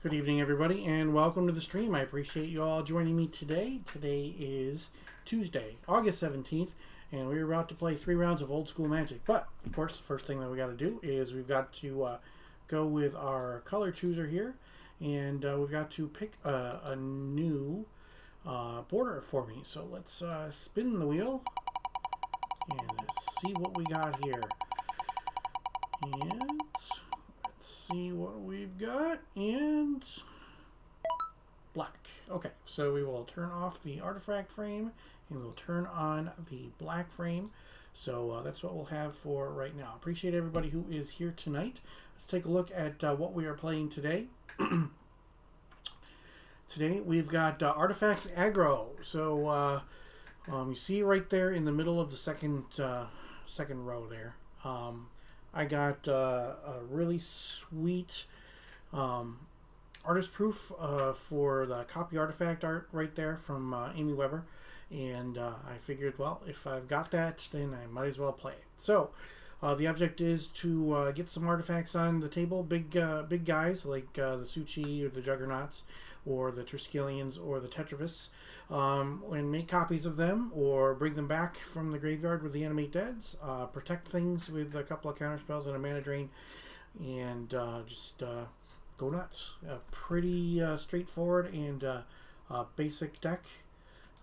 Good evening, everybody, and welcome to the stream. I appreciate you all joining me today. Today is Tuesday, August 17th, and we're about to play 3 rounds of old school Magic. But, of course, the first thing that we got to do is we've got to go with our color chooser here, and we've got to pick a new border for me. So let's spin the wheel and see what we got here. And let's see what we've got, and black. Okay, so we will turn off the artifact frame and we'll turn on the black frame. So that's what we'll have for right now. Appreciate everybody who is here tonight. Let's take a look at what we are playing today. Today we've got Artifacts Aggro. So you see right there in the middle of the second row there. I got a really sweet artist proof for the copy artifact art right there from Amy Weber, and I figured, well, if I've got that, then I might as well play it. So the object is to get some artifacts on the table, big guys like the Suchi or the Juggernauts or the Triskelions or the Tetravis, and make copies of them or bring them back from the graveyard with the animate deads, protect things with a couple of counterspells and a mana drain, and just go nuts. Pretty straightforward and basic deck.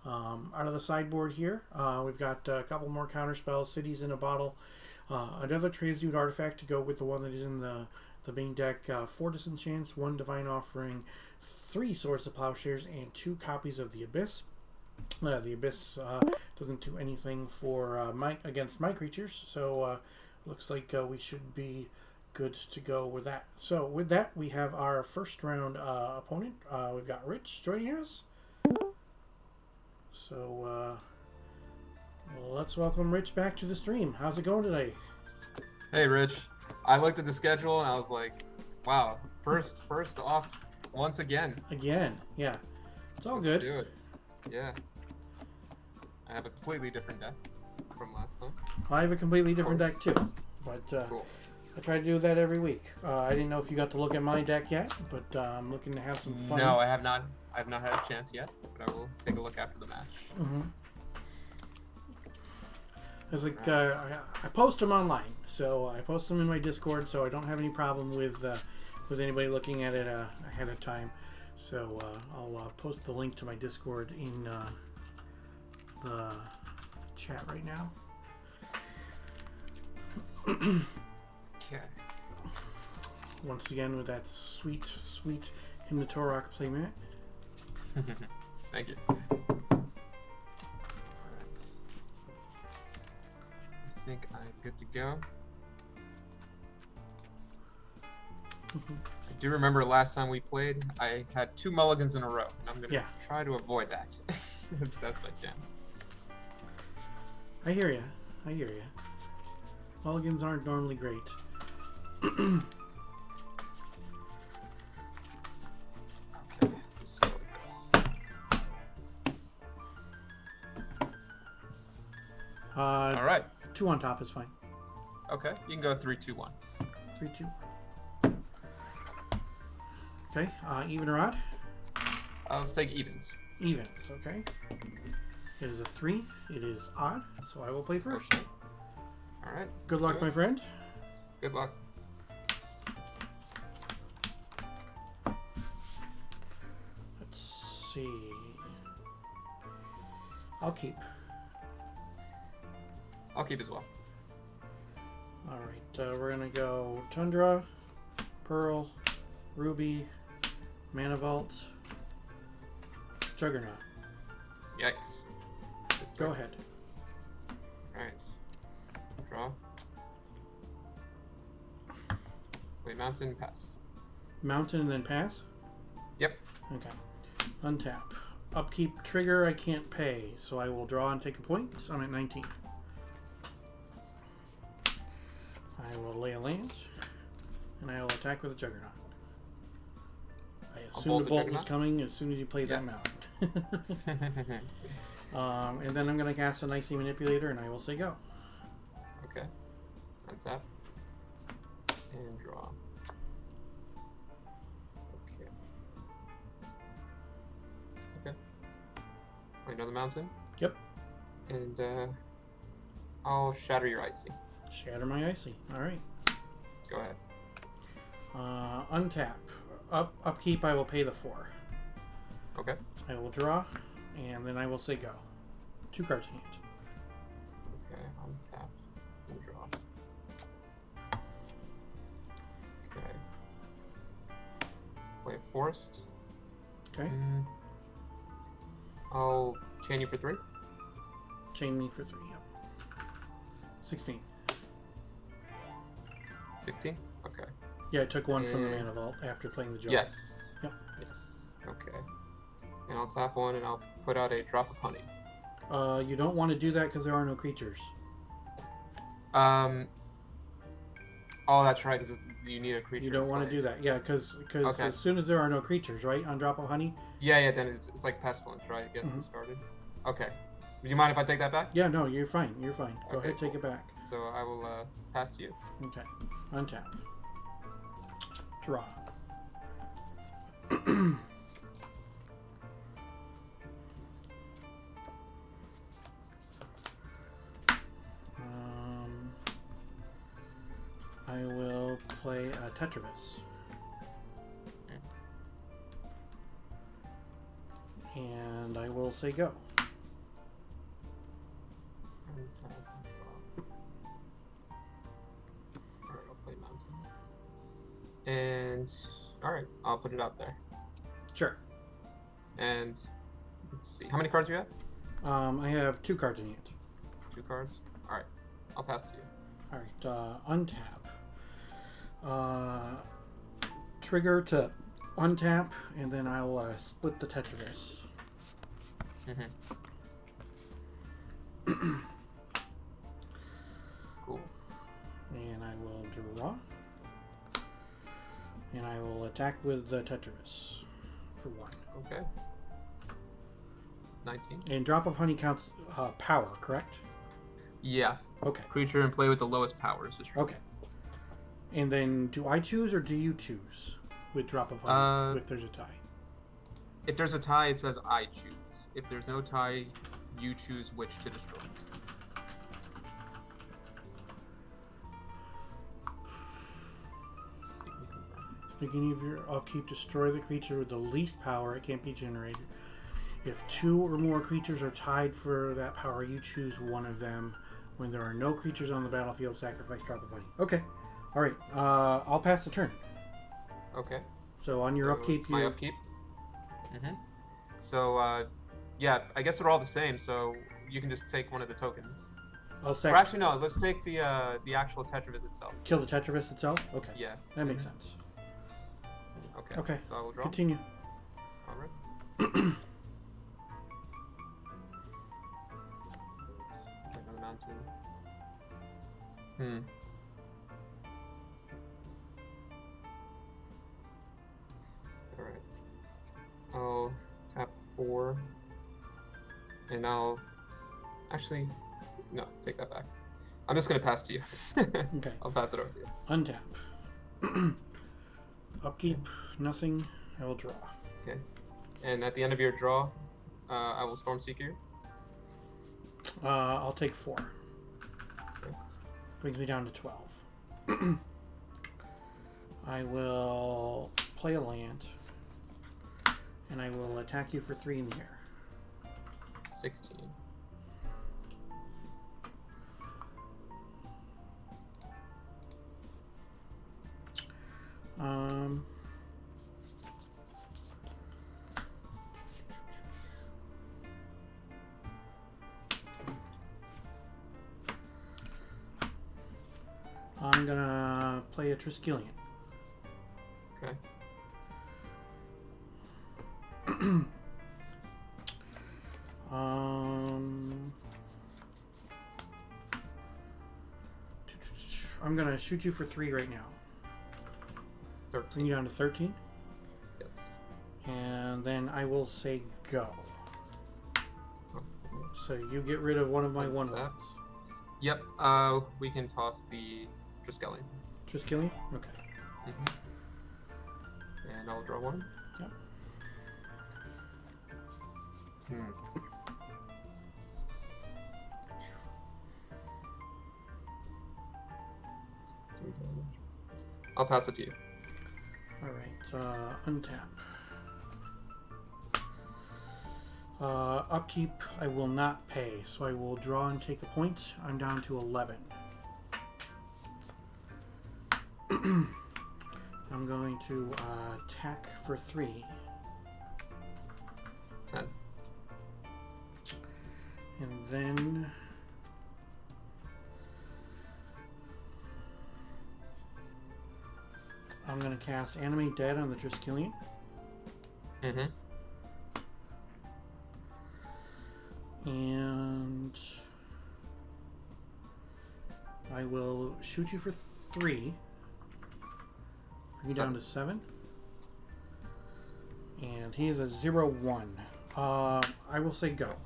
Out of the sideboard here, we've got a couple more counterspells, Cities in a Bottle, another Transmute artifact to go with the one that is in the main deck, 4 Disenchants, 1 Divine Offering, 3 Swords of Plowshares, and 2 copies of the Abyss. The Abyss doesn't do anything for against my creatures, so looks like we should be good to go with that. So with that, we have our first round opponent. We've got Rich joining us. So let's welcome Rich back to the stream. How's it going today? Hey Rich, I looked at the schedule and I was like, wow, first off once again. Again, yeah. It's all Let's good. do it. Yeah. I have a completely different deck from last time. I have a completely different deck too, but cool. I try to do that every week. I didn't know if you got to look at my deck yet, but I'm looking to have some fun. No, I have not. I've not had a chance yet, but I will take a look after the match. Mm-hmm. It's like I post them online, so I post them in my Discord, so I don't have any problem with anybody looking at it ahead of time. So I'll post the link to my Discord in the chat right now. Okay. Once again with that sweet Hymnatorok playmat. Thank you. I think I'm good to go. I do remember last time we played, I had 2 mulligans in a row, and I'm gonna try to avoid that as best I can. I hear you. Mulligans aren't normally great. Okay, let's go with this. All right. 2 on top is fine. Okay, you can go 3, 2, 1. 3, 2. Okay, even or odd? Let's take evens. Evens, okay. It is a 3. It is odd, so I will play first. All right. Good luck, my friend. Good luck. Let's see. I'll keep. I'll keep as well. All right, we're gonna go Tundra, Pearl, Ruby, Mana Vault, Juggernaut. Yikes. Go ahead. Alright. Draw. Play mountain, pass. Mountain and then pass? Yep. Okay. Untap. Upkeep trigger I can't pay, so I will draw and take a point. So I'm at 19. I will lay a land, and I will attack with a Juggernaut. I assume the bolt was coming as soon as you played that mountain. And then I'm going to cast an Icy Manipulator, and I will say go. Okay. Untap. And draw. Okay. Okay. Play another mountain? Yep. And I'll shatter your Icy. Shatter my Icy. Alright. Go ahead. Untap. Upkeep, I will pay the 4. Okay. I will draw, and then I will say go. 2 cards in hand. Okay, untap and draw. Okay. Play a forest. Okay. I'll chain you for 3. Chain me for 3, yep. 16. 16? Okay. Yeah, I took 1 from the Mana Vault after playing the Joker. Yes. Yep. Yes. Okay. And I'll tap 1 and I'll put out a drop of honey. You don't want to do that because there are no creatures. Oh, that's right. Because you need a creature. You don't want to do that. Yeah, because as soon as there are no creatures, right, on drop of honey. Yeah. Then it's like pestilence, right? It gets discarded. Okay. Do you mind if I take that back? Yeah. No, you're fine. You're fine. Go ahead, take it back. So I will pass to you. Okay. Untap. Draw. I will play a Tetravis. And I will say go. Alright, I'll play mountain. And alright, I'll put it out there. Sure. And let's see. How many cards do you have? I have 2 cards in hand. 2 cards? Alright. I'll pass to you. Alright, untap. Trigger to untap, and then I'll split the Tetravis. Cool. And I will draw. And I will attack with the Tetravis for 1. Okay. 19. And drop of honey counts power, correct? Yeah. Okay. Creature and play with the lowest powers. Okay. And then do I choose or do you choose with drop of honey if there's a tie? If there's a tie, it says I choose. If there's no tie, you choose which to destroy. Beginning of your upkeep, destroy the creature with the least power. It can't be generated. If 2 or more creatures are tied for that power, you choose one of them. When there are no creatures on the battlefield, sacrifice drop of honey. Okay. All right. I'll pass the turn. Okay. So on your upkeep, my upkeep. So yeah, I guess they're all the same. So you can just take one of the tokens. I'll Or actually, no. Let's take the actual Tetravis itself. Kill the Tetravis itself. Okay. Yeah. That makes sense. Okay. Okay. So I will draw. Continue. All right. Another mountain. All right. I'll tap 4, and I'll actually no, take that back. I'm just gonna pass to you. Okay. I'll pass it over to you. Untap. Upkeep. Nothing. I will draw. Okay. And at the end of your draw, I will Stormseek you. I'll take 4. Okay. Brings me down to 12. I will play a land, and I will attack you for 3 in the air. 16. I'm gonna play a Triskelion. Okay. I'm gonna shoot you for 3 right now. 13. Bring you down to 13. Yes. And then I will say go. Oh. So you get rid of one of my 1/1s. Yep. We can toss the Triskelion. Triskelion? Okay. And I'll draw 1. Yep. I'll pass it to you. All right. Untap. Upkeep, I will not pay, so I will draw and take a point. I'm down to 11. I'm going to attack for 3. 10. And then I'm going to cast Animate Dead on the Triskelion. And I will shoot you for 3. Bring you down to 7. And he is a 0/1. I will say go.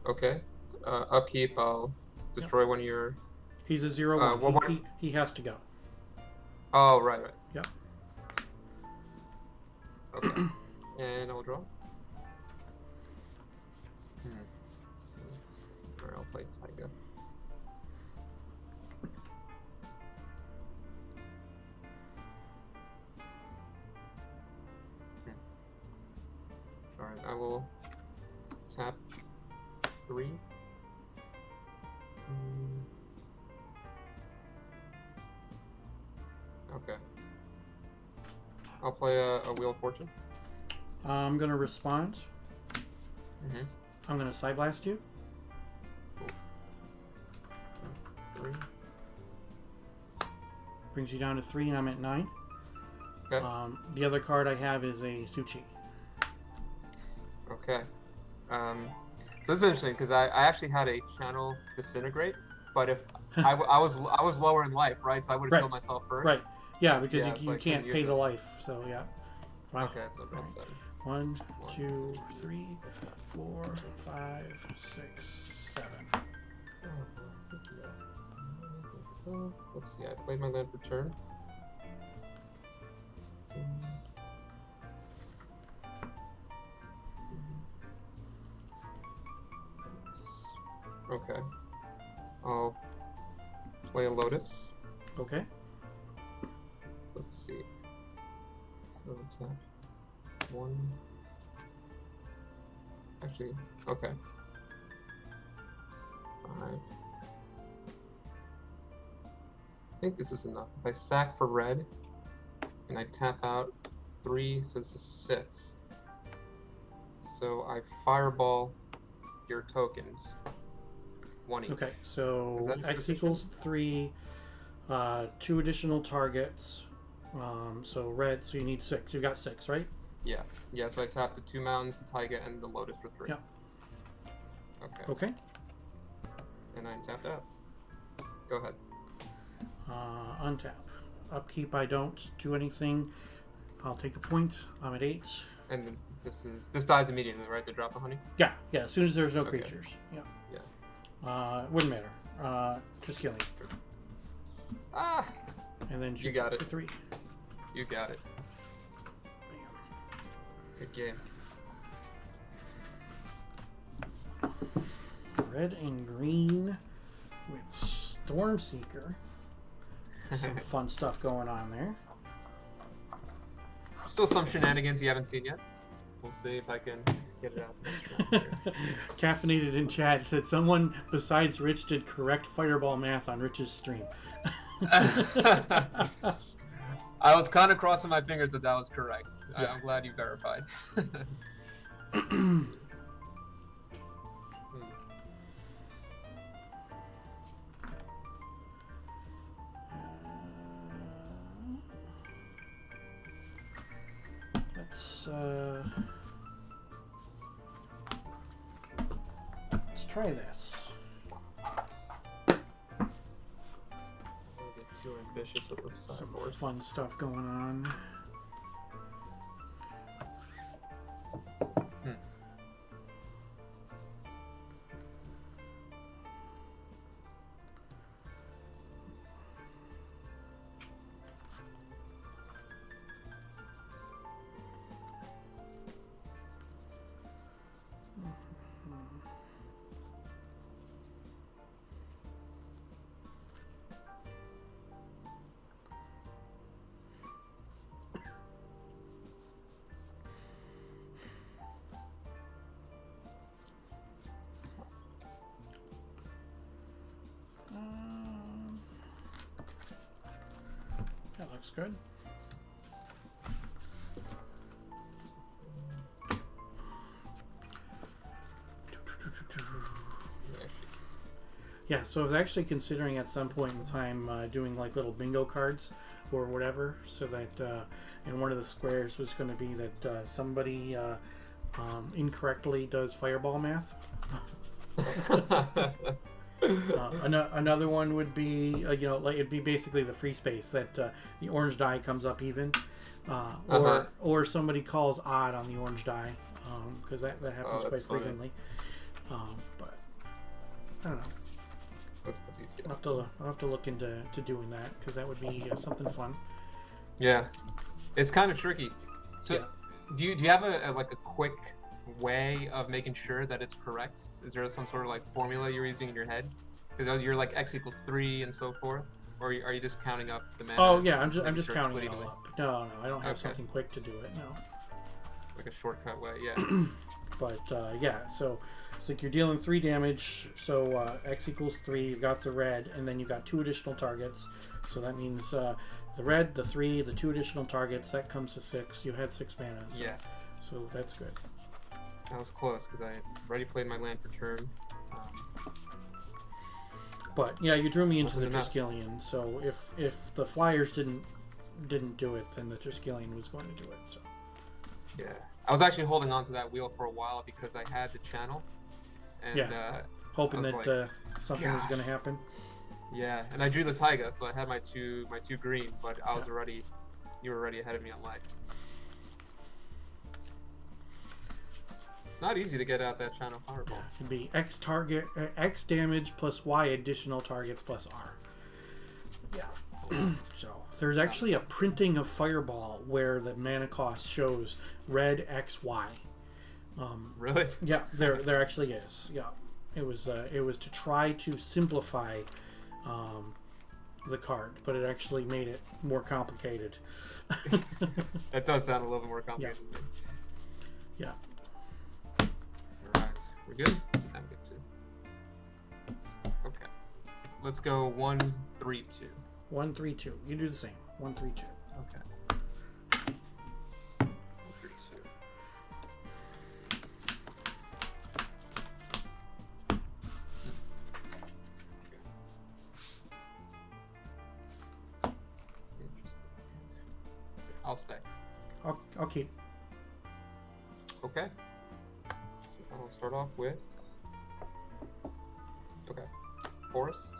Okay. Upkeep, I'll destroy one of your... He's a 0/1. He has to go. Oh, right. Yep. Okay. And I'll draw. Alright, I'll play Tiger. Alright, I will tap 3. Okay. I'll play a Wheel of Fortune. I'm going to respond. I'm going to Side Blast you. Cool. 3. Brings you down to 3, and I'm at 9. Okay. The other card I have is a Suchi. Okay. So this is interesting because I actually had a channel Disintegrate, but if I was lower in life, right? So I would have killed myself first. Right. Yeah, because you like can't pay the life. So yeah. Wow. Okay, so that's 7. 1, 2, 3, 4, 5, 6, 7. Let's see. I played my land for turn. Okay. I'll play a Lotus. Okay. So let's see. So tap 1. Actually, okay. 5. I think this is enough. If I sack for red and I tap out 3, so this is 6. So I fireball your tokens. 1 each. Okay, so X sufficient? equals 3, 2 additional targets, So red, so you need 6. You've got 6, right? Yeah. Yeah, so I tapped the 2 mountains, the taiga, and the lotus for 3. Yeah. Okay. Okay. And I'm tapped out. Go ahead. Untap. Upkeep, I don't do anything. I'll take a point. I'm at 8. And this dies immediately, right? The drop of honey? Yeah, as soon as there's no Okay. creatures. Yeah. Yeah. Wouldn't matter. Just killing. Ah! And then You got it. for 3. You got it. Good game. Red and green with Stormseeker. Some fun stuff going on there. Still some shenanigans you haven't seen yet. We'll see if I can get it out. Caffeinated in chat said someone besides Rich did correct fireball math on Rich's stream. I was kind of crossing my fingers that was correct. Yeah. I'm glad you verified. Let's try this. Don't get too ambitious with the Some sideboard. fun stuff going on. That looks good. Yeah, so I was actually considering at some point in time doing like little bingo cards or whatever, so that and one of the squares was going to be that somebody incorrectly does fireball math. Another one would be, like it'd be basically the free space that the orange die comes up even, or somebody calls odd on the orange die, because that happens quite frequently. But I don't know. I'll have to look into doing that, because that would be something fun. Yeah, it's kind of tricky. So, Yeah. do you have a quick way of making sure that it's correct? Is there some sort of like formula you're using in your head? Because you're like x equals 3 and so forth, or are you just counting up the mana? Oh yeah, I'm just sure it's counting split it all evenly? up. No, I don't have Okay. something quick to do it. No. Like a shortcut way, yeah. But yeah, so it's like you're dealing 3 damage, so x equals 3, you've got the red, and then you've got 2 additional targets, so that means the red, the 3, the 2 additional targets, that comes to 6. You had 6 mana, so, Yeah, so that's good. that was close because I already played my land for turn. But yeah, you drew me into the Wasn't enough. Triskelion, so if the Flyers didn't do it, then the Triskelion was going to do it. So Yeah, I was actually holding on to that wheel for a while because I had the channel, and Yeah. hoping I that was something was "Gosh." going to happen. yeah, and I drew the taiga, so I had my two green, but I was you were already ahead of me on life. It's not easy to get out that channel fireball. Yeah, it'd be X damage plus Y additional targets plus R. Yeah. So there's actually a printing of Fireball where the mana cost shows red X Y. Really? Yeah, there actually is. Yeah, it was to try to simplify the card, but it actually made it more complicated. That does sound a little bit more complicated. Yeah. Alright, we're good? I'm good too. Okay. Let's go 1, 3, 2. 1, 3, 2. You do the same. 1, 3, 2. Okay. 1, 3, 2. Interesting. I'll stay. I'll keep. Okay. So I'll start off with. Okay. Forest.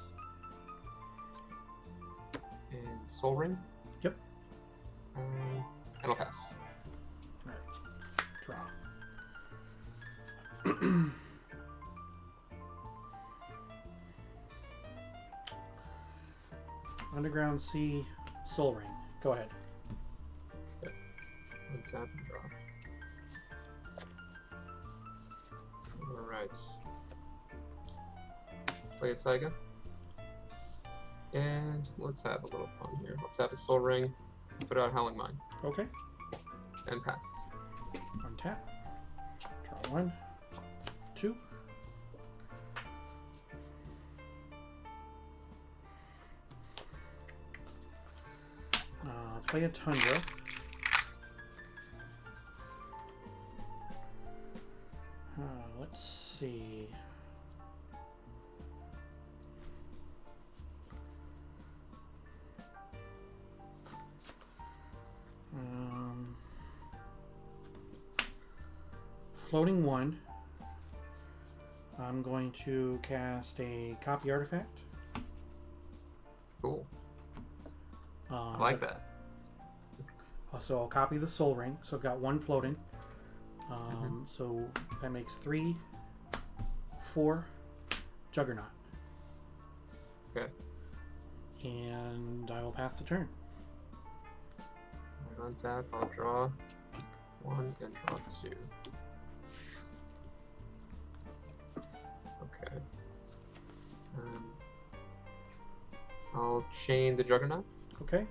And Soul Ring. Yep. And I'll pass. All right. Draw. Underground Sea, Soul Ring. Go ahead. Untap and draw. Alright. Play a Taiga. And let's have a little fun here. Let's have a Soul Ring, put out Howling Mine, Okay. and pass. Untap. Draw 1, 2. Play a Tundra. Let's see. Floating 1. I'm going to cast a copy artifact. Cool. I like that. So I'll copy the Soul Ring. So I've got 1 floating. So that makes 3, 4 Juggernaut. Okay. And I will pass the turn. Untap, I'll draw 1 and draw 2. Okay. I'll chain the Juggernaut. Okay.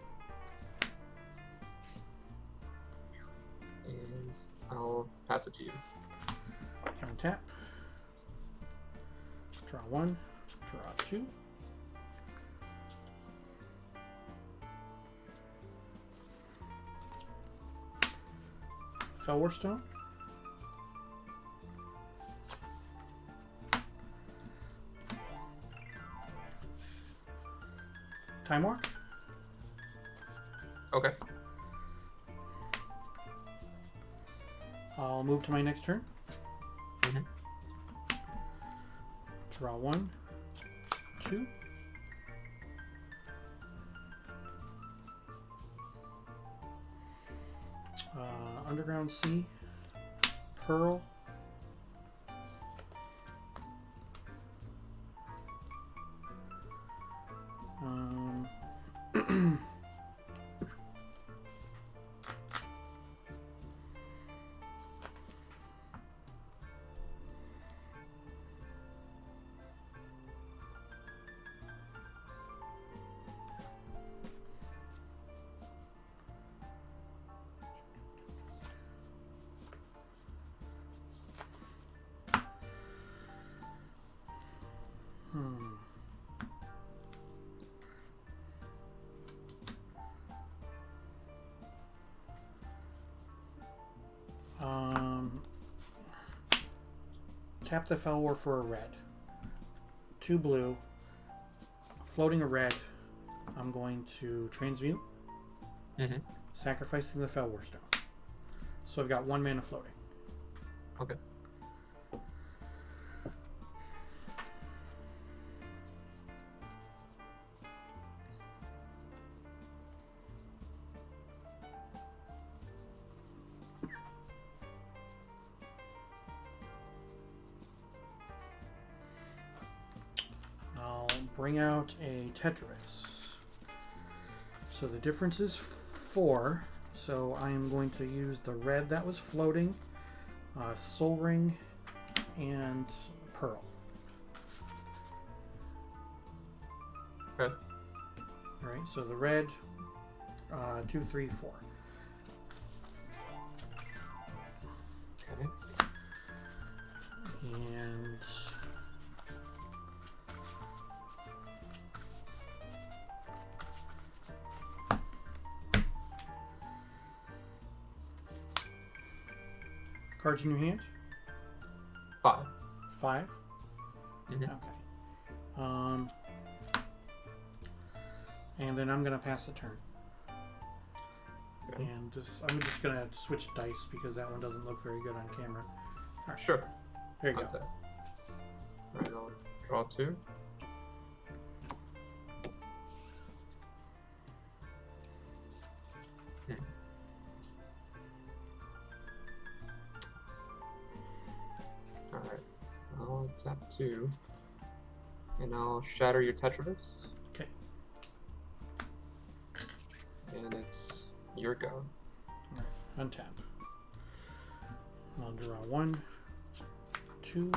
And I'll pass it to you. Untap. Draw 1. Draw 2. Felwar Stone. Time Walk. Okay. I'll move to my next turn. Draw 1, 2. Underground Sea, Pearl. Tap the Felwar for a red. 2 blue. Floating a red. I'm going to transmute. Sacrificing the Felwar Stone. So I've got 1 mana floating. Okay. Bring out a Tetris. So the difference is 4. So I am going to use the red that was floating, Soul Ring, and Pearl. Okay. Alright, so the red, 2, 3, 4. Okay. And cards in your hand? 5. 5? Mm-hmm. Okay. And then I'm going to pass the turn. Okay. And I'm just gonna switch dice because that one doesn't look very good on camera. All right. Sure. There you go. Untap. Alright, I'll draw 2. Alright, I'll tap 2. And I'll shatter your Tetravis. Okay. And it's your go. All right. Untap. I'll draw 1, 2.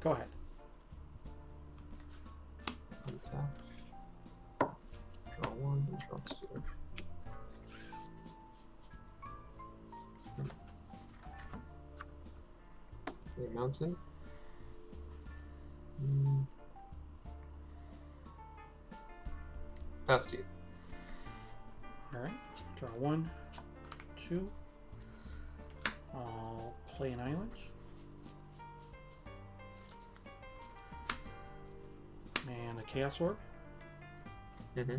Go ahead. Untap. Draw 1 and draw 2. The mountain. Past you. All right. Draw 1, 2. I'll play an island. And a Chaos Orb. Mm-hmm.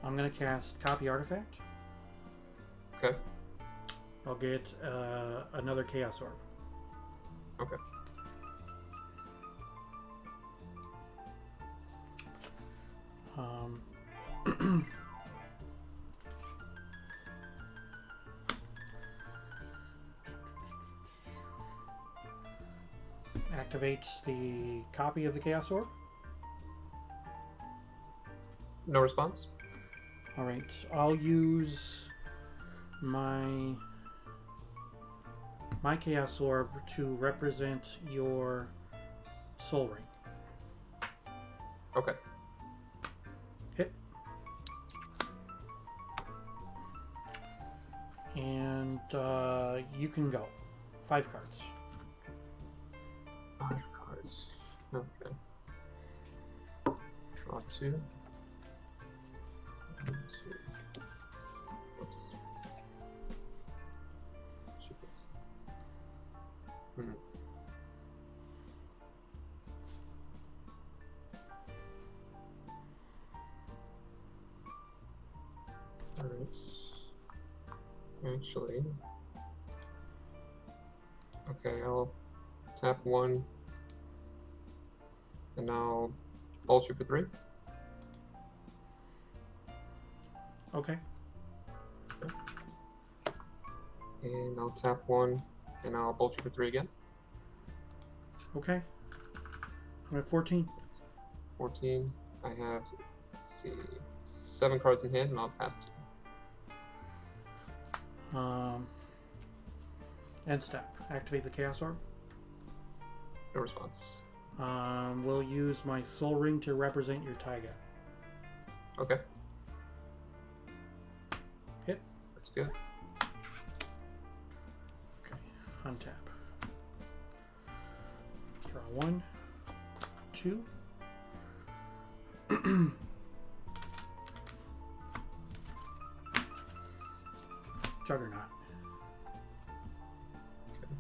I'm going to cast Copy Artifact. Okay. I'll get another Chaos Orb. Okay. Activates the copy of the Chaos Orb. No response? Alright, I'll use my Chaos Orb to represent your Soul Ring. Okay. Hit. And you can go. 5 cards. 5 cards. Okay. Draw 2. 1, 2. Oops. Jeez. Alright. Actually. Okay, I'll tap 1. And I'll bolt you for 3. Okay. And I'll tap 1, and I'll bolt you for 3 again. Okay. I'm at 14. 14. I have, let's see, 7 cards in hand, and I'll pass to you. End step. Activate the Chaos Orb. No response. We'll use my Soul Ring to represent your Taiga. Okay. Hit. That's good. Okay. Untap. Draw 1, 2. Juggernaut. Okay.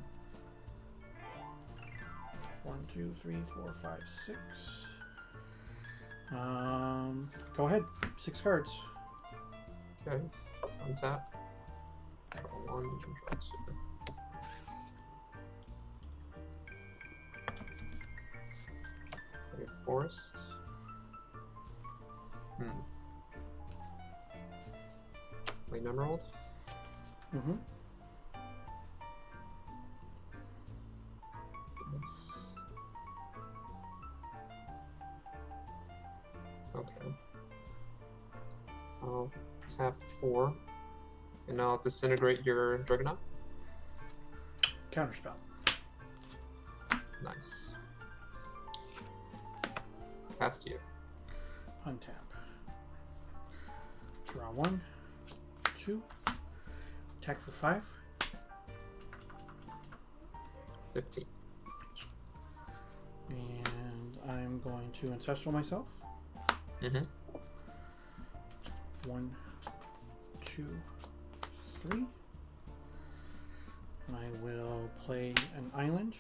1, 2, 3, 4, 5, 6. Go ahead. 6 cards. Okay. Untap. Draw 1 and draw 2. Okay, forest. Lane unrolled. Mm-hmm. Yes. Okay. I'll tap 4, and I'll disintegrate your Juggernaut. Counterspell. Nice. Pass to you. Untap. Draw 1, 2. Attack for 5. 15. And I'm going to Ancestral myself. Mm-hmm. 1, 2, 3. I will play an island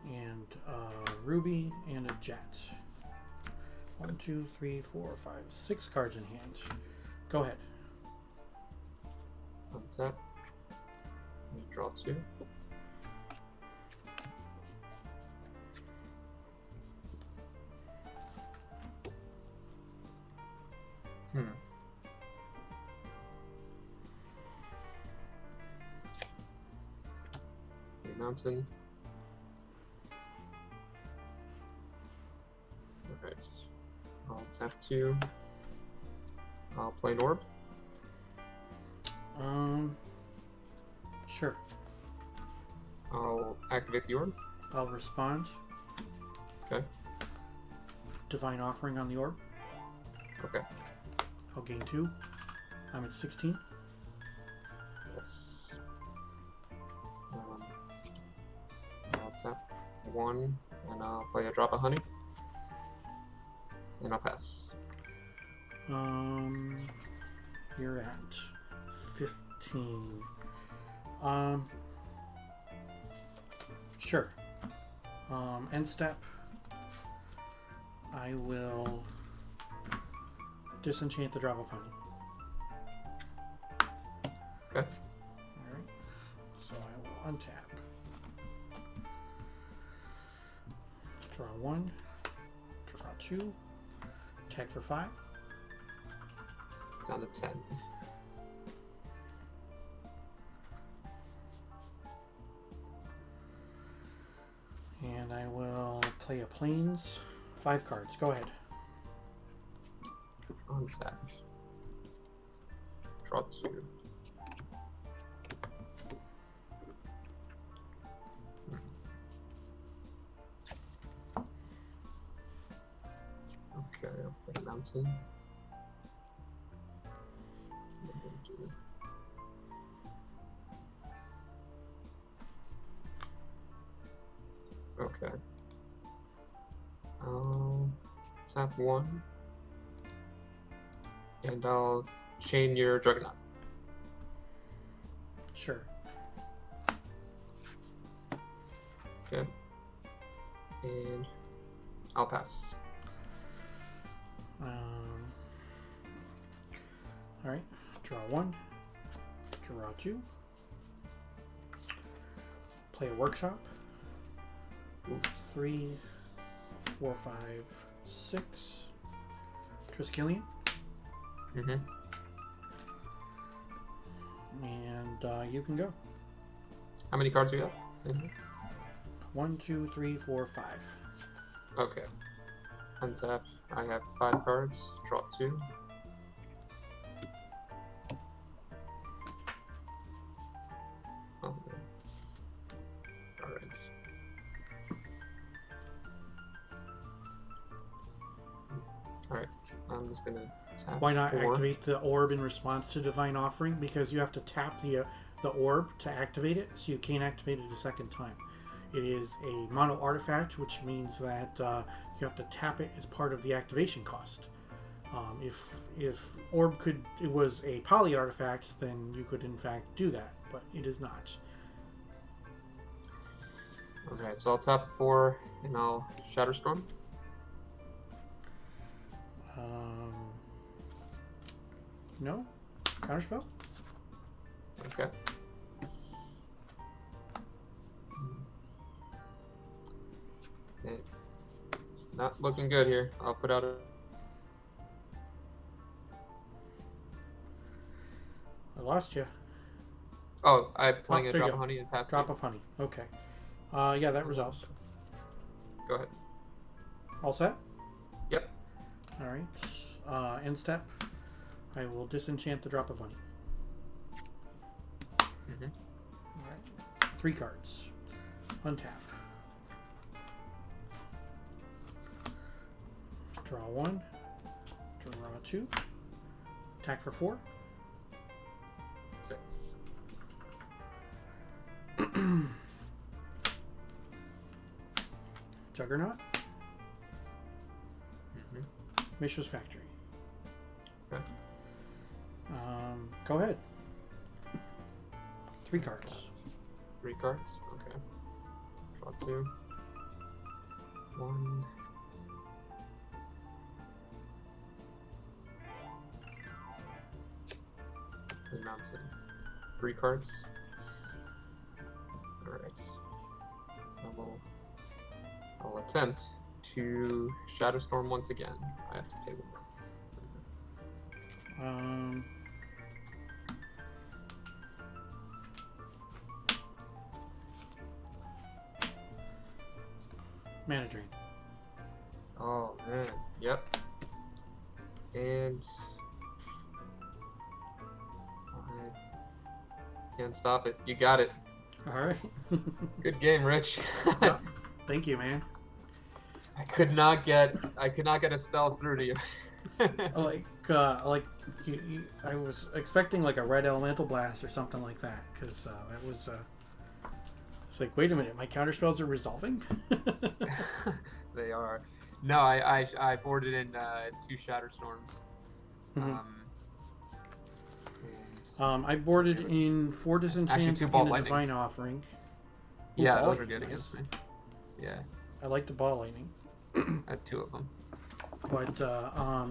and a ruby and a jet. 1, 2, 3, 4, 5, 6 cards in hand. Go ahead. Untap. You draw 2. Mountain. Alright. I'll tap 2. I'll play an orb. Sure. I'll activate the orb. I'll respond. Okay. Divine Offering on the orb. Okay. I'll gain 2. I'm at 16. Yes. I'll tap 1 and I'll play a drop of honey. And I'll pass. You're at 15. Sure. End step. I will disenchant the drop of honey. Okay. Alright. So I will untap. Draw 1. Draw 2. Attack for 5. Down to 10. And I will play a plains. 5 cards. Go ahead. Untap. Draw 2. Okay, I'll play mountain. Okay. I'll tap 1. And I'll chain your Juggernaut. Sure. Okay. And I'll pass. Alright. Draw 1. Draw 2. Play a workshop. 3, 4, 5, 6. Triskelion. Mm-hmm. And you can go. How many cards do you have? 1, 2, 3, 4, 5. Okay. Untap. I have 5 cards. Draw 2. Oh, alright. Alright. I'm just gonna tap. Why not 4. activate the orb in response to Divine Offering? Because you have to tap the orb to activate it, so you can't activate it a second time. It is a mono artifact, which means that you have to tap it as part of the activation cost. If orb it was a poly artifact, then you could in fact do that, but it is not. Okay, so I'll tap 4 and I'll Shatterstorm. No? Counterspell? Okay. It's not looking good here. I'll put out a... I lost you. Oh, I'm playing a there you drop go. of honey and pass. Drop of honey. Okay. Yeah, that resolves. Go ahead. All set? Yep. Alright. End step. I will disenchant the drop of honey. Mm-hmm. Alright. 3 cards. Untap. Draw 1. Draw 2. Attack for 4. 6. Juggernaut. Mm-hmm. Mishra's Factory. Okay. Go ahead. 3 cards. 3 cards? Okay. Draw 2. 1. Mountain. 3 cards. Alright. I'll attempt to Shadow Storm once again. I have to play with them. Mana Drain. Oh man, yep. And I can't stop it. You got it. All right. Good game, Rich. Yeah. Thank you, man. I could not get a spell through to you. I was expecting like a red elemental blast or something like that, because that was. It's like, wait a minute, my counter spells are resolving. They are. No, I boarded in 2 Shatter Storms. Mm-hmm. I boarded in 4 Disenchants and a Divine Offering. Ooh, yeah, those are good against me. Yeah. I like the Ball Lightning. I have 2 of them. But I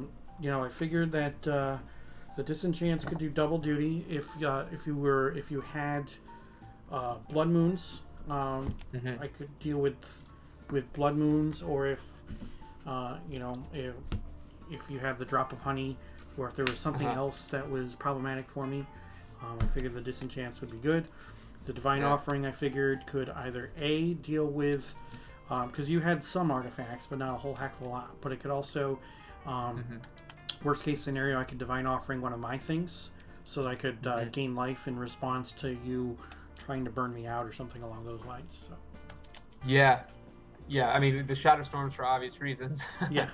figured that the Disenchants could do double duty if you had Blood Moons. I could deal with Blood Moons, or if you have the Drop of Honey, or if there was something else that was problematic for me, I figured the Disenchants would be good. The Divine Offering, I figured, could either A, deal with, because you had some artifacts, but not a whole heck of a lot, but it could also, worst case scenario, I could Divine Offering one of my things, so that I could gain life in response to you trying to burn me out or something along those lines. So. Yeah. I mean, the Shadow Storms for obvious reasons. Yeah.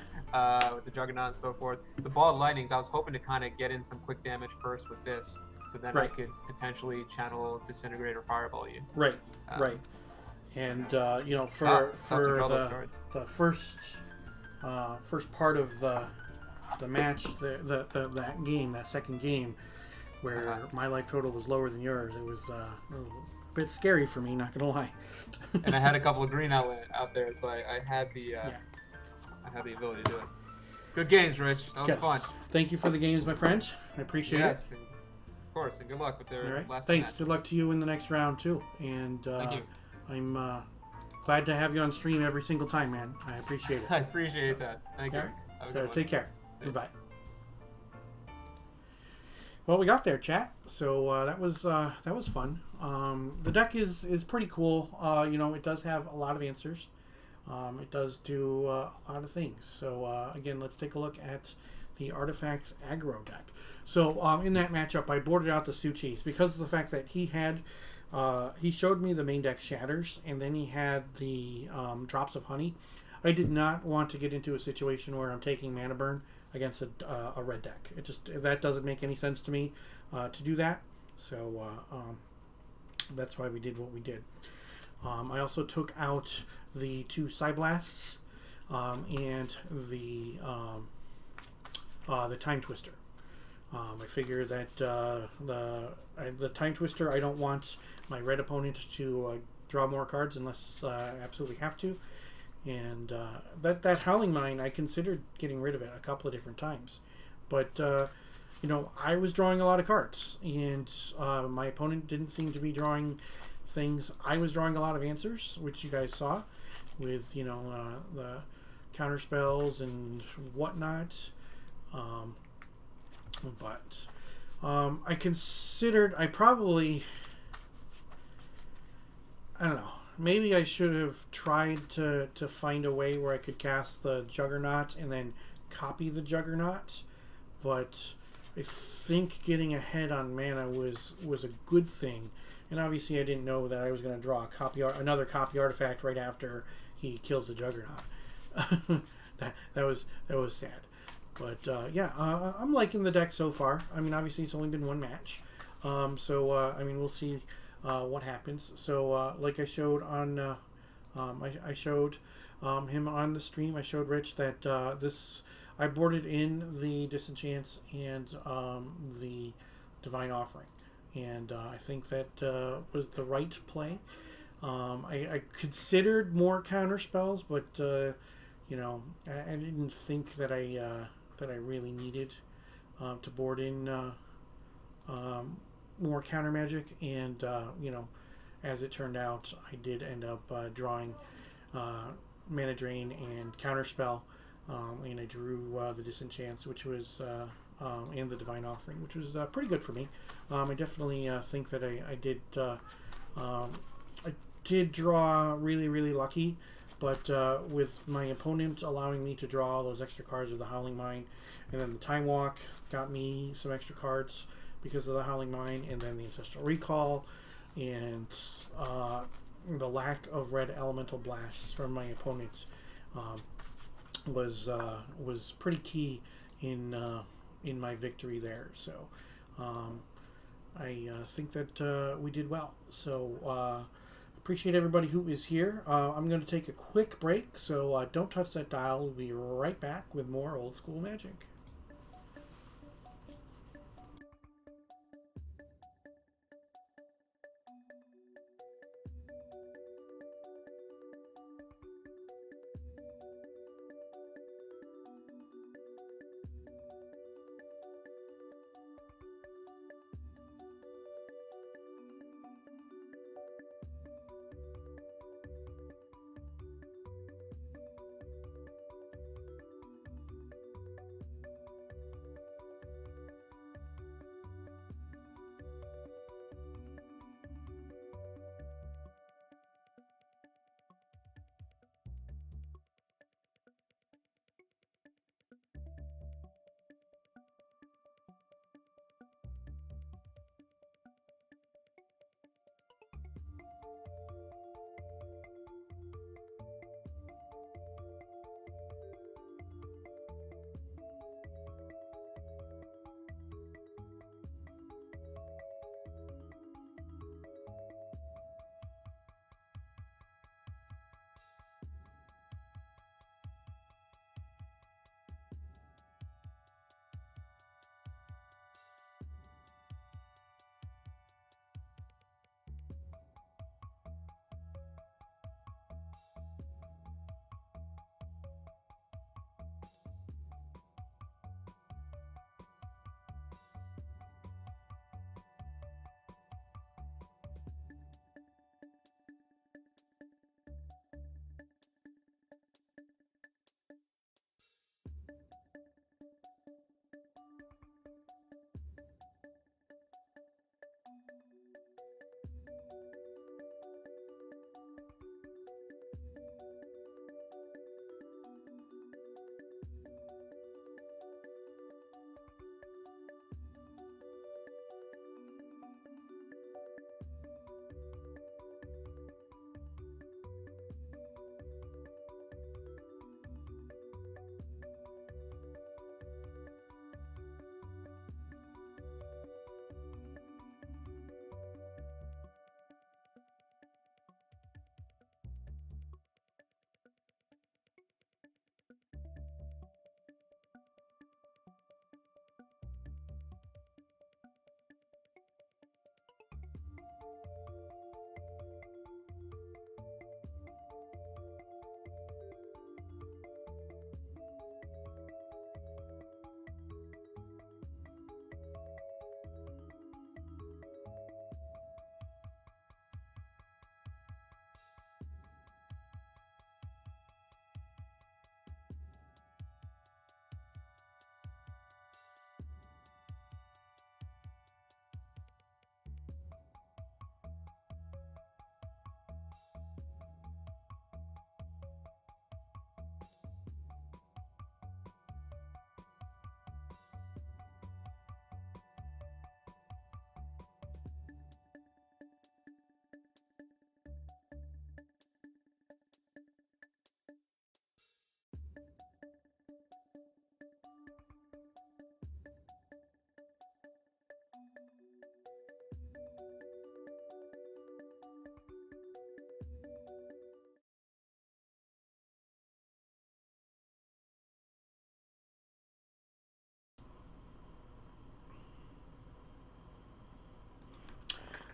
With the Juggernaut and so forth. The Ball of Lightnings, I was hoping to kind of get in some quick damage first with this, so then I could potentially channel Disintegrate or Fireball you. Right. And for the first part of the match, that second game, where my life total was lower than yours, it was a bit scary for me, not gonna lie. And I had a couple of green out there, so I had the ability to do it. Good games, Rich. That was fun. Thank you for the games, my friend. I appreciate it. Yes, of course, and good luck with their last Thanks. matches. Good luck to you in the next round too. And thank you. I'm glad to have you on stream every single time, man. I appreciate it. I appreciate that. Thank you. So take care. Goodbye. Well, we got there, chat. So that was fun. The deck is pretty cool. It does have a lot of answers. It does do a lot of things. So again, let's take a look at the Artifacts Aggro deck. So in that matchup, I boarded out the Suchis because of the fact that he showed me the main deck Shatters, and then he had the Drops of Honey. I did not want to get into a situation where I'm taking Mana Burn against a red deck. That doesn't make any sense to me to do that. So that's why we did what we did. I also took out the 2 Psyblasts and the Time Twister. I figure that the Time Twister, I don't want my red opponent to draw more cards unless I absolutely have to. And that Howling Mine, I considered getting rid of it a couple of different times. But, I was drawing a lot of cards. And my opponent didn't seem to be drawing things. I was drawing a lot of answers, which you guys saw, with, the counter spells and whatnot. But I considered, I don't know. Maybe I should have tried to find a way where I could cast the Juggernaut and then copy the Juggernaut, but I think getting ahead on mana was a good thing. And obviously I didn't know that I was going to draw another copy artifact right after he kills the Juggernaut. that was sad. But I'm liking the deck so far. I mean, obviously it's only been one match, so we'll see what happens. So like I showed on, I showed him on the stream. I showed Rich that I boarded in the Disenchants and the Divine Offering. and I think that was the right play. I considered more counter spells, but you know, I didn't think that I really needed to board in more counter magic, and you know, as it turned out, I did end up drawing mana drain and counter spell, and I drew the disenchants, which was and the divine offering, which was pretty good for me. I definitely think that I did. I did draw really lucky, but with my opponent allowing me to draw all those extra cards of the Howling Mine, and then the Time Walk got me some extra cards because of the Howling Mine, and then the Ancestral Recall, and the lack of red elemental blasts from my opponent was pretty key in my victory there. So I think that we did well. So appreciate everybody who is here. I'm going to take a quick break, so don't touch that dial. We'll be right back with more old school Magic.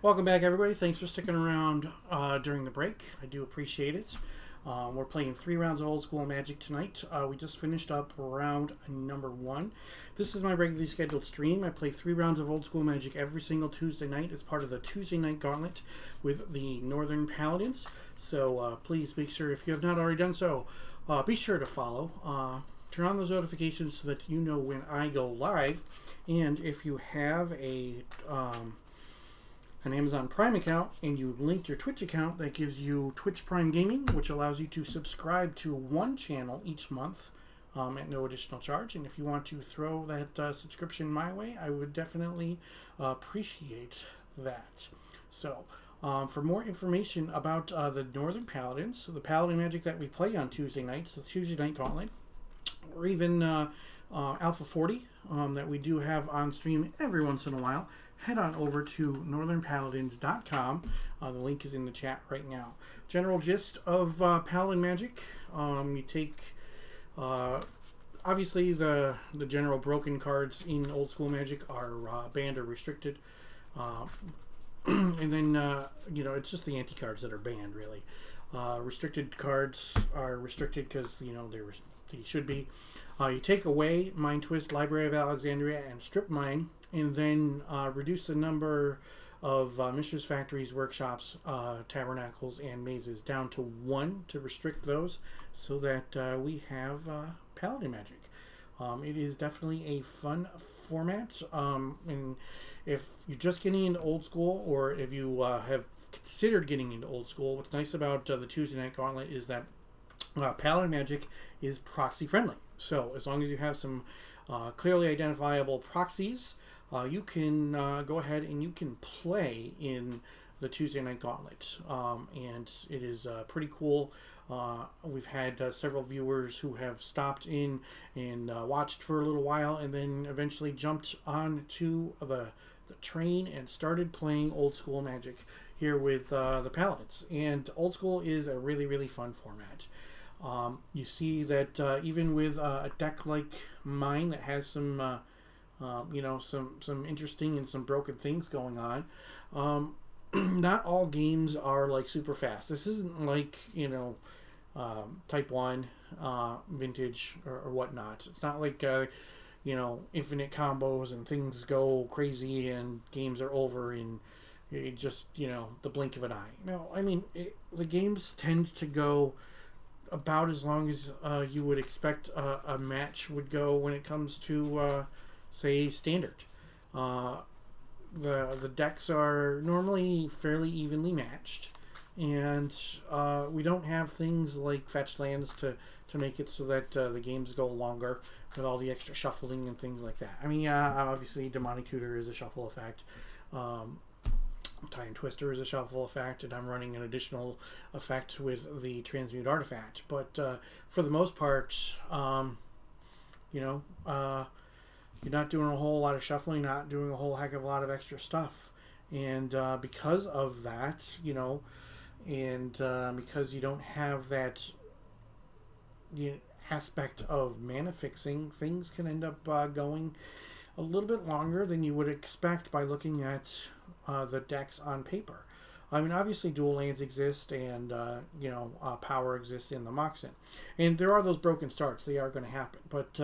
Welcome back, everybody. Thanks for sticking around during the break. I do appreciate it. We're playing 3 rounds of Old School Magic tonight. We just finished up round number 1. This is my regularly scheduled stream. I play 3 rounds of Old School Magic every single Tuesday night as part of the Tuesday Night Gauntlet with the Northern Paladins. So please make sure, if you have not already done so, be sure to follow. Turn on those notifications so that you know when I go live. And if you have an Amazon Prime account and you link your Twitch account, that gives you Twitch Prime Gaming, which allows you to subscribe to one channel each month at no additional charge. And if you want to throw that subscription my way, I would definitely appreciate that. So for more information about the Northern Paladins, the Paladin Magic that we play on Tuesday nights, the Tuesday Night Gauntlet, or even Alpha 40 that we do have on stream every once in a while, head on over to northernpaladins.com. The link is in the chat right now. General gist of Paladin Magic. You take, obviously, the general broken cards in Old School Magic are banned or restricted. And then, it's just the anti-cards that are banned, really. Restricted cards are restricted because, they should be. You take away Mind Twist, Library of Alexandria, and Strip Mine, and then reduce the number of Mistress Factories, Workshops, Tabernacles, and Mazes down to 1 to restrict those so that we have Paladin Magic. It is definitely a fun format, and if you're just getting into Old School, or if you have considered getting into Old School, what's nice about the Tuesday Night Gauntlet is that Paladin Magic is proxy friendly. So as long as you have some clearly identifiable proxies, you can go ahead and you can play in the Tuesday Night Gauntlet. And it is pretty cool. We've had several viewers who have stopped in and watched for a little while and then eventually jumped onto the train and started playing Old School Magic here with the Paladins. And Old School is a really, really fun format. You see that even with a deck like mine that has some, some interesting and some broken things going on, not all games are like super fast. This isn't like, Type 1, Vintage, or whatnot. It's not like, infinite combos and things go crazy and games are over in just, the blink of an eye. No, I mean, the games tend to go about as long as you would expect a match would go when it comes to, say, Standard. The decks are normally fairly evenly matched, and we don't have things like fetch lands to make it so that the games go longer with all the extra shuffling and things like that. I mean, obviously, Demonic Tutor is a shuffle effect. Tie and Twister is a shuffle effect, and I'm running an additional effect with the Transmute Artifact. But for the most part, you're not doing a whole lot of shuffling, not doing a whole heck of a lot of extra stuff. And because of that, and because you don't have that aspect of mana fixing, things can end up going a little bit longer than you would expect by looking at the decks on paper. I mean, obviously dual lands exist, and power exists in the Moxen, and there are those broken starts. They are going to happen, but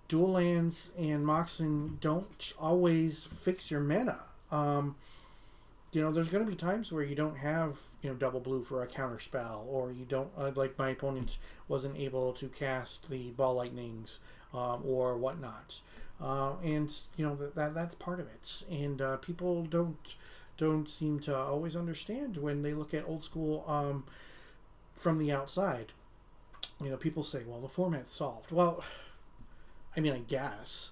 dual lands and Moxen don't always fix your mana. There's going to be times where you don't have double blue for a counter spell, or you don't like my opponent wasn't able to cast the Ball Lightnings or whatnot. And that's part of it, and people don't seem to always understand when they look at Old School from the outside. People say, well, the format's solved. Well, I mean, I guess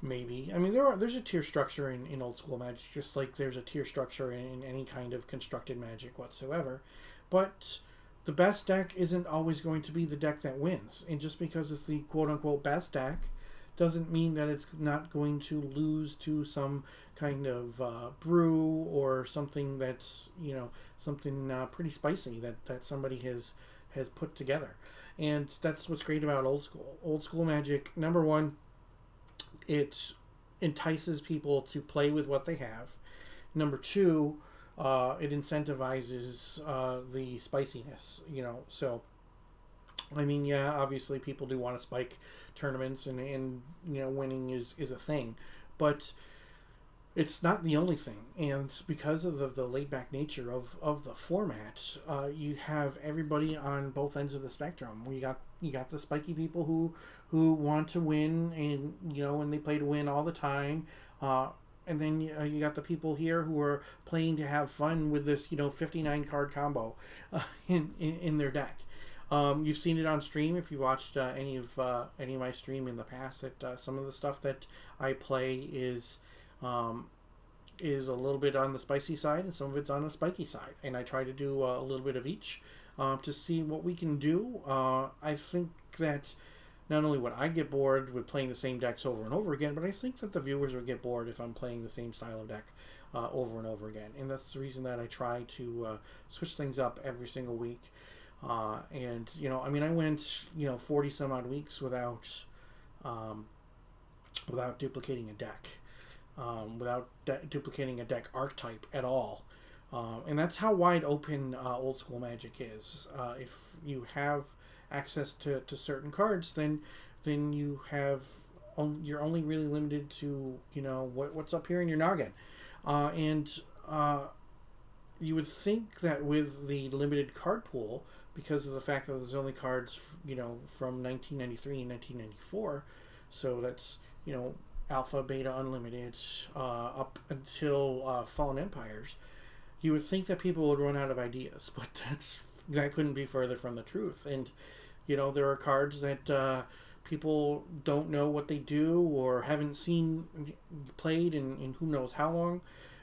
maybe. I mean, there's a tier structure in Old School Magic, just like there's a tier structure in any kind of constructed Magic whatsoever. But the best deck isn't always going to be the deck that wins, and just because it's the quote-unquote best deck doesn't mean that it's not going to lose to some kind of brew or something that's something pretty spicy that somebody has put together. And that's what's great about Old School. Old School Magic, number one, it entices people to play with what they have. Number two, it incentivizes the spiciness. So I mean, yeah, obviously people do want to spike tournaments, and winning is a thing, but it's not the only thing. And because of the laid back nature of the format, you have everybody on both ends of the spectrum. You got the spiky people who want to win, and they play to win all the time. And then you got the people here who are playing to have fun with this 59 card combo in their deck. You've seen it on stream if you watched any of my stream in the past. That some of the stuff that I play is a little bit on the spicy side, and some of it's on the spiky side. And I try to do a little bit of each to see what we can do. I think that not only would I get bored with playing the same decks over and over again, but I think that the viewers would get bored if I'm playing the same style of deck over and over again. And that's the reason that I try to switch things up every single week. And I mean, I went 40 some odd weeks without duplicating a deck, without duplicating a deck archetype at all. And that's how wide open old school Magic is. If you have access to certain cards, then you're only really limited to what's up here in your noggin. And you would think that with the limited card pool, because of the fact that there's only cards from 1993 and 1994, so that's Alpha, Beta, Unlimited, up until Fallen Empires, you would think that people would run out of ideas, but that couldn't be further from the truth. And there are cards that people don't know what they do or haven't seen played in who knows how long.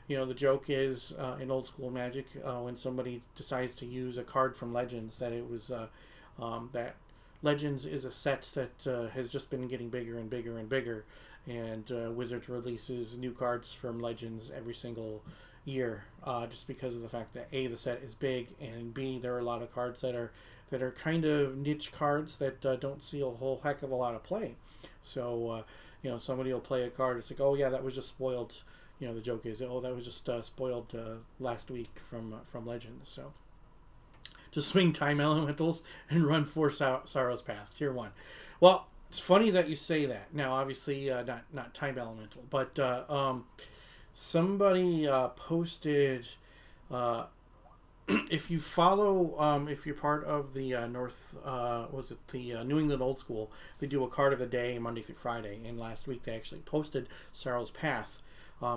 The joke is in old school Magic, when somebody decides to use a card from Legends, that it was that Legends is a set that has just been getting bigger and bigger and bigger, and Wizards releases new cards from Legends every single year, just because of the fact that A, the set is big, and B, there are a lot of cards that are kind of niche cards that don't see a whole heck of a lot of play. So somebody will play a card, it's like, oh yeah, that was just spoiled. The joke is, oh, that was just spoiled last week from Legends. So just swing Time Elementals and run 4 Sorrow's Path, Tier 1. Well, it's funny that you say that. Now, obviously, not Time Elemental, but somebody posted, if you follow, if you're part of the the New England Old School, they do a card of the day Monday through Friday, and last week they actually posted Sorrow's Path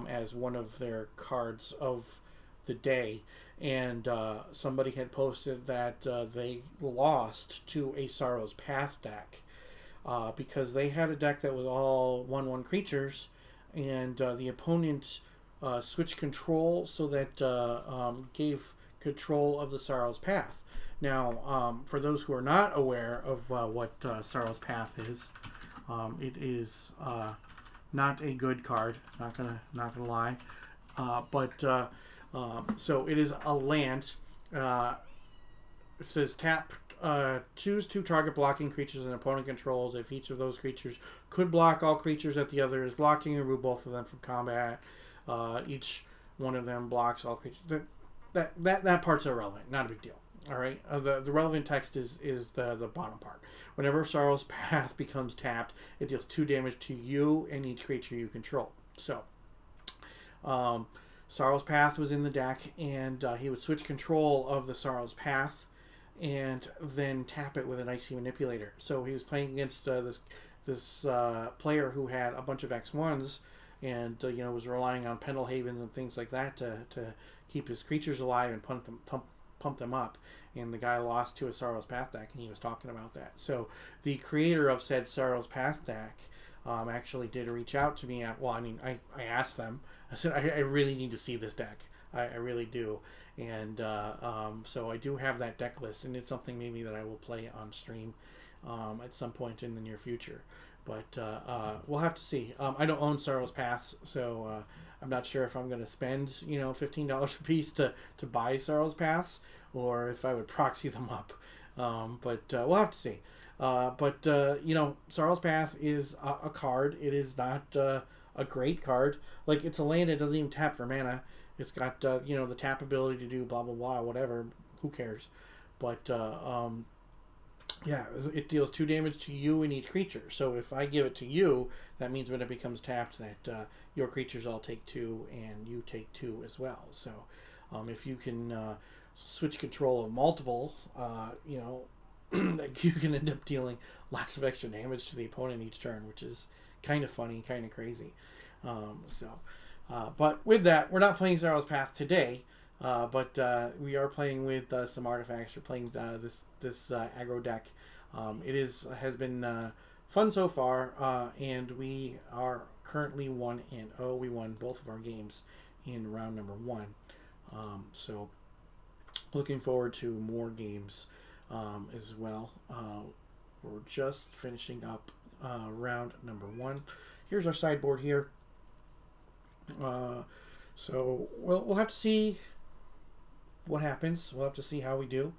as one of their cards of the day, and somebody had posted that they lost to a Sorrow's Path deck because they had a deck that was all 1/1 creatures, and the opponent switched control so that gave control of the Sorrow's Path. Now, for those who are not aware of what Sorrow's Path is, it is not a good card. Not gonna lie, so it is a land. It says tap. Choose 2 target blocking creatures an opponent controls. If each of those creatures could block all creatures that the other is blocking, remove both of them from combat. Each one of them blocks all creatures. That part's irrelevant. Not a big deal. All right. The relevant text is the bottom part. Whenever Sorrow's Path becomes tapped, it deals 2 damage to you and each creature you control. So, Sorrow's Path was in the deck, and he would switch control of the Sorrow's Path and then tap it with an Icy Manipulator. So he was playing against this player who had a bunch of X1s and was relying on Pendlehavens and things like that to keep his creatures alive and pump them up. And the guy lost to a Sorrow's Path deck, and he was talking about that. So the creator of said Sorrow's Path deck actually did reach out to me. I asked them. I said, I really need to see this deck. I really do. And so I do have that deck list, and it's something maybe that I will play on stream at some point in the near future. But we'll have to see. I don't own Sorrow's Paths, so I'm not sure if I'm going to spend $15 a piece to buy Sorrow's Paths, or if I would proxy them up. But we'll have to see. Sorrow's Path is a card. It is not a a great card. Like, it's a land that doesn't even tap for mana. It's got the tap ability to do blah blah blah, whatever. Who cares? But yeah, it deals 2 damage to you and each creature. So if I give it to you, that means when it becomes tapped, that your creatures all take 2 and you take 2 as well. So if you can switch control of multiple, like, you can end up dealing lots of extra damage to the opponent each turn, which is kind of funny, kind of crazy. But with that, we're not playing Sorrow's Path today. But we are playing with some artifacts. We're playing this aggro deck. Has been fun so far, and we are currently 1-0. We won both of our games in round number 1. So looking forward to more games as well. We're just finishing up round number 1. Here's our sideboard here. So we'll have to see what happens. We'll have to see how we do.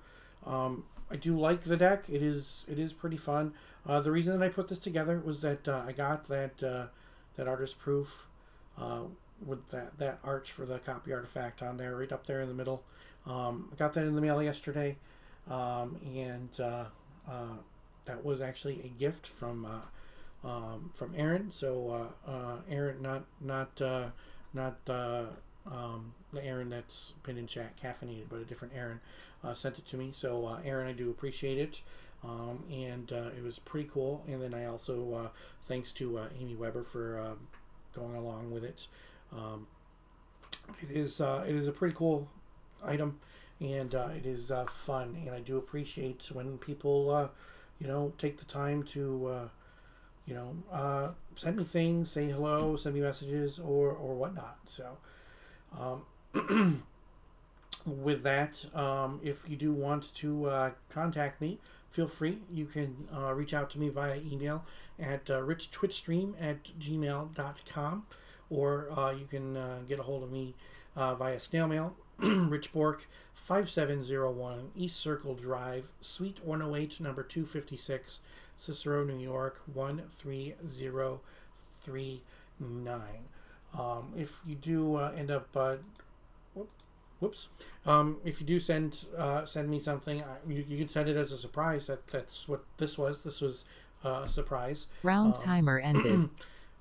I do like the deck. It is pretty fun. The reason that I put this together was that I got that artist proof with that arch for the copy artifact on there, right up there in the middle. I got that in the mail yesterday, and that was actually a gift from Aaron. So Aaron, not the Aaron that's been in chat caffeinated, but a different Aaron sent it to me. So Aaron, I do appreciate it, and it was pretty cool. And then I also thanks to Amy Weber for going along with it. It is a pretty cool item, and it is fun, and I do appreciate when people take the time to send me things, say hello, send me messages, or whatnot. So with that, if you do want to contact me, feel free. You can reach out to me via email at richtwitchstream@gmail.com, or you can get a hold of me via snail mail. Rich Bork, 5701 East Circle Drive, Suite 108, number 256, Cicero, New York, 13039. If you do end up if you do send me something, you can send it as a surprise. That's what this was. This was a surprise. Round timer ended.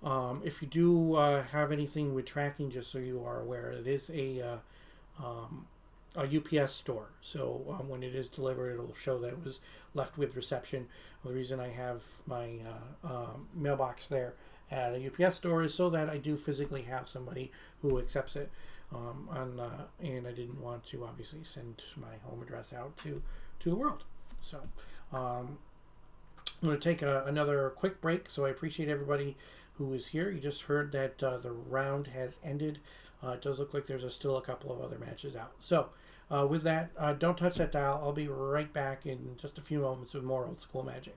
If you do have anything with tracking, just so you are aware, it is a UPS store. So when it is delivered, it'll show that it was left with reception. The reason I have my mailbox there at a UPS store is so that I do physically have somebody who accepts it. And I didn't want to obviously send my home address out to the world. So I'm going to take another quick break. So I appreciate everybody who is here. You just heard that the round has ended. It does look like there's still a couple of other matches out. So with that, don't touch that dial. I'll be right back in just a few moments with more old school Magic.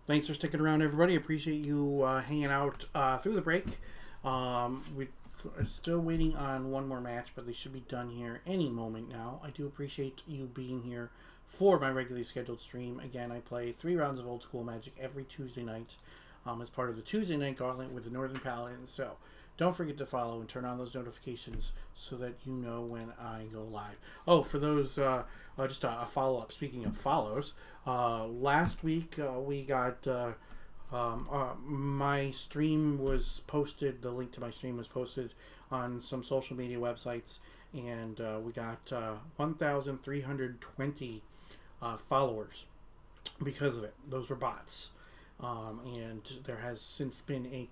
Thanks for sticking around, everybody. Appreciate you hanging out through the break. We're still waiting on one more match, but they should be done here any moment now. I do appreciate you being here for my regularly scheduled stream. Again, I play 3 rounds of Old School Magic every Tuesday night as part of the Tuesday Night Gauntlet with the Northern Paladins. So don't forget to follow and turn on those notifications so that you know when I go live. Oh, for those, just a follow-up. Speaking of follows, last week we got my stream was posted. The link to my stream was posted on some social media websites, and we got 1,320 followers because of it. Those were bots, and there has since been a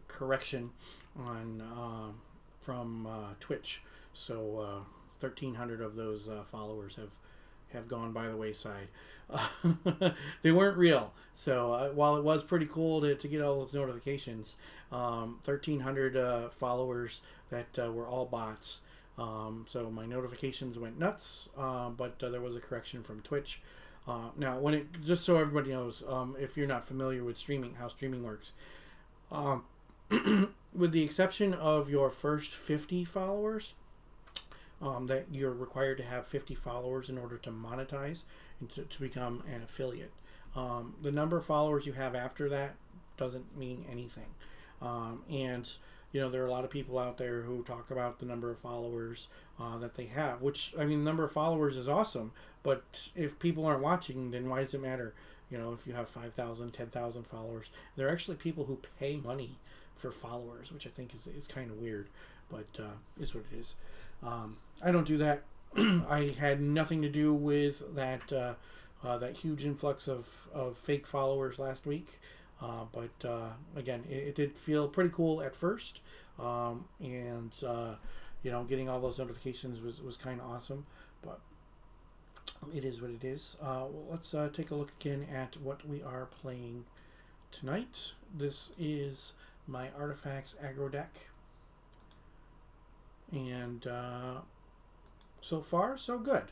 correction on from Twitch. So 1,300 of those followers have gone by the wayside. They weren't real. So while it was pretty cool to get all those notifications, 1,300 followers that were all bots. So my notifications went nuts, but there was a correction from Twitch. Now, when it, just so everybody knows, if you're not familiar with streaming, how streaming works, with the exception of your first 50 followers, that you're required to have 50 followers in order to monetize and to become an affiliate. The number of followers you have after that doesn't mean anything. And you know, there are a lot of people out there who talk about the number of followers that they have, which, I mean, the number of followers is awesome, but if people aren't watching, then why does it matter? You know, if you have 5,000, 10,000 followers, there are actually people who pay money for followers, which I think is kind of weird, but is what it is. I don't do that. I had nothing to do with that that huge influx of fake followers last week. But again, it did feel pretty cool at first, and you know, getting all those notifications was kind of awesome. But it is what it is. Let's take a look again at what we are playing tonight. This is my Artifacts Aggro deck, and so far so good.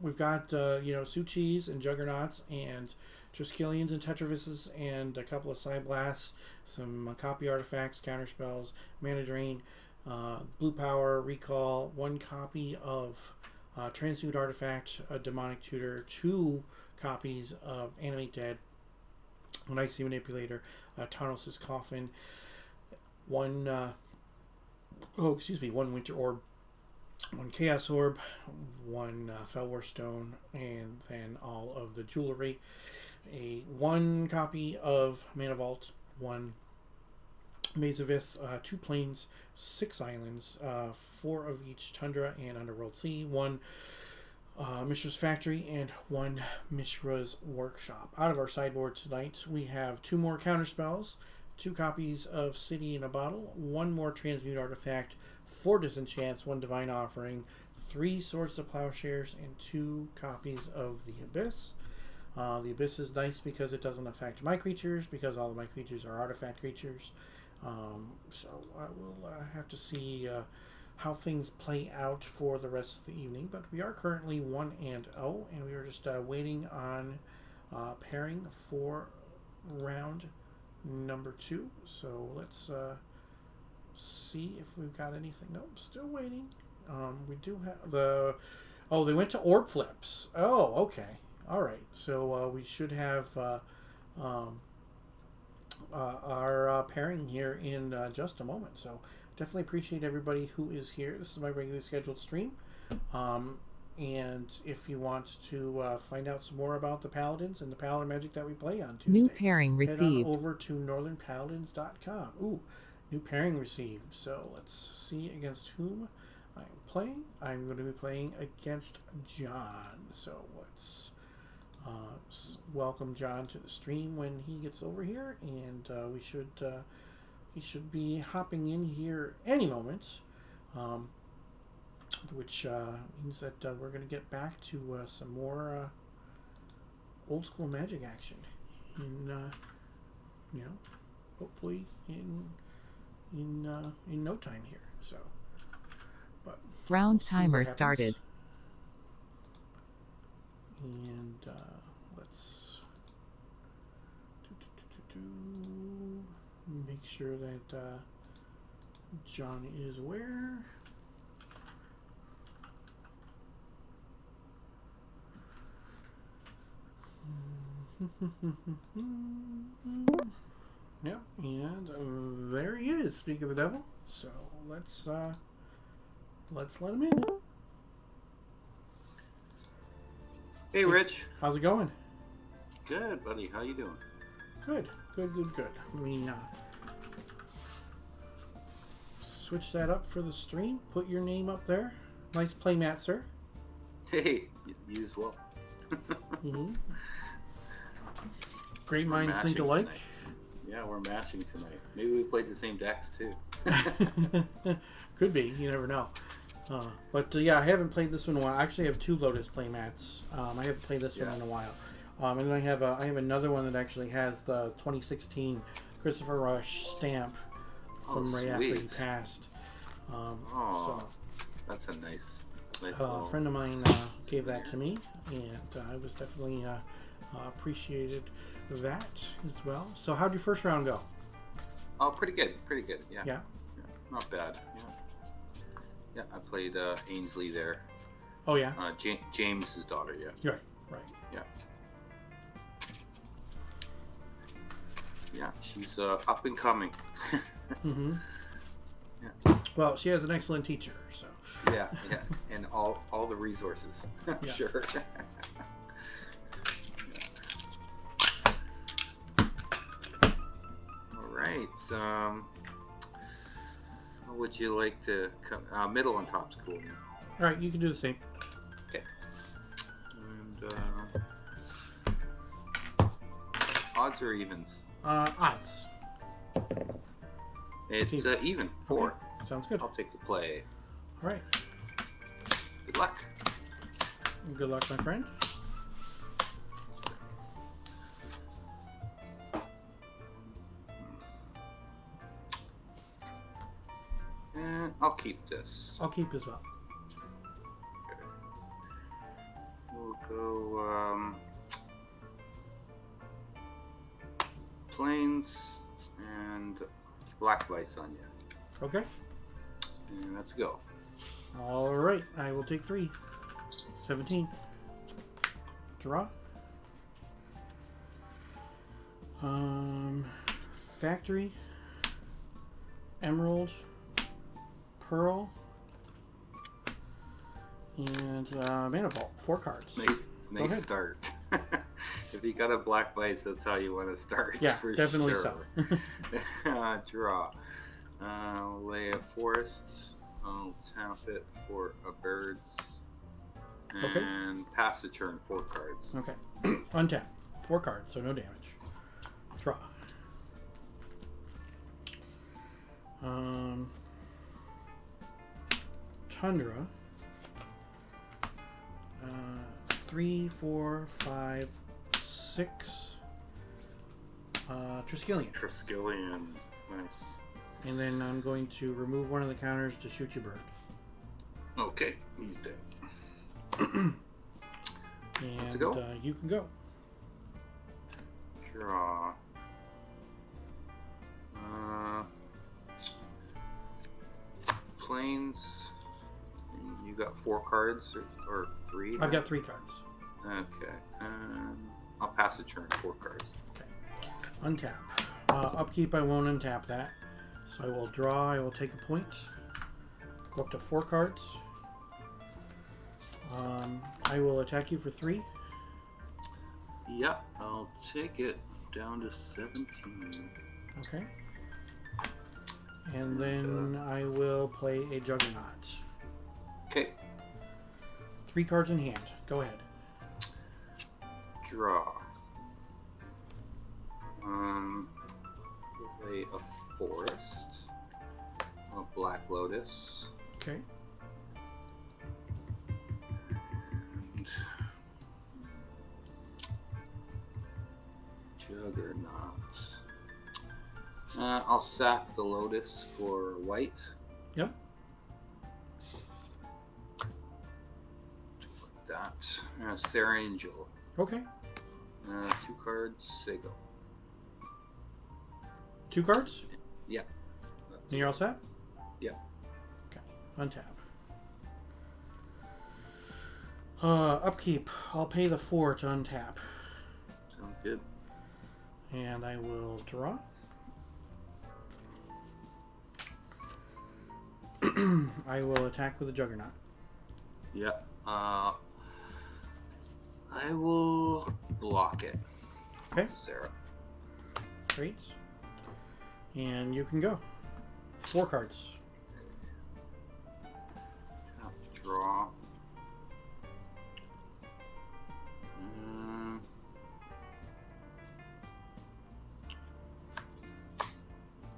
We've got you know, Suchis and Juggernauts and Triskelions and Tetravises and a couple of Side Blasts, some copy artifacts, counterspells, Mana Drain, Blue Power, Recall, 1 copy of Transmute Artifact, a Demonic Tutor, 2 copies of Animate Dead, an Icy Manipulator, Tarnos' Coffin, 1 Winter Orb, 1 Chaos Orb, 1 Felwar Stone, and then all of the jewelry. 1 copy of Mana Vault, 1 Maze of Ith, 2 plains, 6 islands, 4 of each Tundra and Underworld Sea, 1 Mishra's Factory, and 1 Mishra's Workshop. Out of our sideboard tonight, we have 2 more counterspells, 2 copies of City in a Bottle, 1 more Transmute Artifact, 4 Disenchants, 1 Divine Offering, 3 Swords to Plowshares, and 2 copies of the Abyss. The Abyss is nice because it doesn't affect my creatures, because all of my creatures are artifact creatures. So I will have to see how things play out for the rest of the evening. But we are currently 1-0, and we are just waiting on pairing for round number 2. So let's see if we've got anything. Nope, still waiting. We do have the... Oh, they went to orb flips. Oh, okay. All right. So we should have our pairing here in just a moment. So definitely appreciate everybody who is here. This is my regularly scheduled stream. And if you want to find out some more about the Paladins and the Paladin Magic that we play on Tuesday, new pairing received. Head on over to northernpaladins.com. Ooh, new pairing received. So let's see against whom I'm playing. I'm going to be playing against John. So let's welcome John to the stream when he gets over here, and he should be hopping in here any moment. Which means that we're going to get back to some more old school Magic action in you know, hopefully in no time here. So, but round timer started. And let's sure that John is aware. Yep, and there he is. Speak of the devil. So let's let him in. Hey, Rich. How's it going? Good, buddy. How you doing? Good. Let me switch that up for the stream. Put your name up there. Nice playmat, sir. Hey, you as well. Mm-hmm. Great minds Mashing think alike. tonight. Yeah, we're mashing tonight. Maybe we played the same decks too. Could be. You never know. But yeah, I haven't played this one in a while. I actually have 2 Lotus playmats. I haven't played this one in a while. And I have another one that actually has the 2016 Christopher Rush stamp from right after he passed. So that's a nice a friend of mine gave that to me, and I was definitely appreciated that as well. So how'd your first round go? Oh, pretty good. Yeah. Not bad. Yeah, I played Ainsley there. Oh yeah. James's daughter. Yeah. Right. Yeah. Yeah, she's up and coming. Mm-hmm. Yeah. Well, she has an excellent teacher, so. Yeah, and all the resources. Yeah. Sure. All right. How would you like to come? Middle on top's cool. All right, you can do the same. Okay. And odds or evens? Odds. It's even. 4. Okay. Sounds good. I'll take the play. All right. Good luck. Good luck, my friend. And I'll keep this. I'll keep as well. Okay. We'll go plains and black vice on you. Okay. And let's go. All right. I will take 3. 17. Draw. Factory. Emerald. Pearl. And Mana Vault. 4 cards. Nice start. If you got a black vice, that's how you want to start. Yeah, for definitely sure. so. Draw. Lay a forest. I'll tap it for a birds. And pass the turn. 4 cards. Okay. Untap. 4 cards, so no damage. Draw. Tundra. 3, 4, 5, 6. Triskelion. Nice. And then I'm going to remove one of the counters to shoot your bird. Okay, he's dead. And go. You can go. Draw. Plains. You got 4 cards or 3? I've got 3 cards. Okay. I'll pass the turn. 4 cards. Okay. Untap. Upkeep, I won't untap that. So I will draw. I will take a point. Go up to 4 cards. I will attack you for 3. Yep, I'll take it down to 17. Okay. And then I will play a Juggernaut. Okay. 3 cards in hand. Go ahead. Draw. Play a forest. A black lotus. Okay. And Juggernaut. I'll sack the lotus for white. Yep. Like that. Serangel. Okay. 2 cards. Say go. 2 cards? Yeah. That's And you're all set? Yeah. Okay. Untap. Upkeep. I'll pay the 4 to untap. Sounds good. And I will draw. I will attack with a Juggernaut. Yeah. I will block it. Okay. Sarah. Great. And you can go. 4 cards. Draw.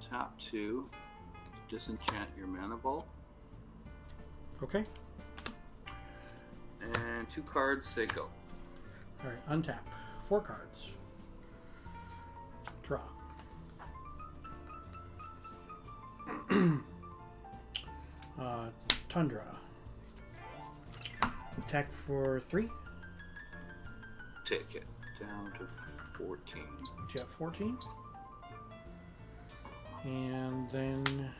Tap 2. Disenchant your mana ball. Okay. And 2 cards, say go. Alright, untap. 4 cards. Draw. Tundra. Attack for 3. Take it down to 14. You have 14. And then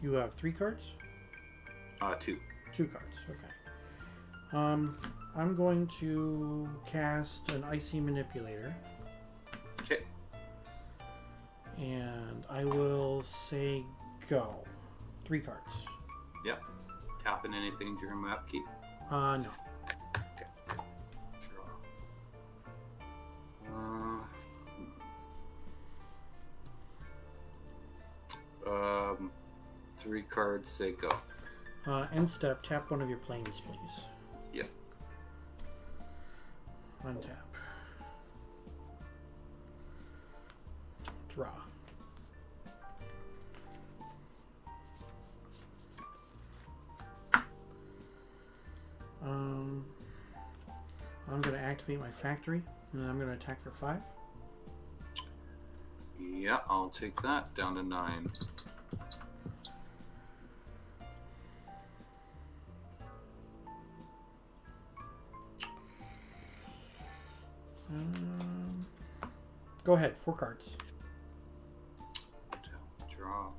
you have 3 cards? 2. 2 cards, okay. I'm going to cast an Icy Manipulator. Okay. And I will say go. 3 cards. Yep. Tapping anything during my upkeep. No. Okay. Draw. 3 cards, say go. End step, tap one of your planes, please. Yep. Untap. Draw. I'm going to activate my factory, and then I'm going to attack for 5. Yeah, I'll take that down to 9. Go ahead, 4 cards. Draw.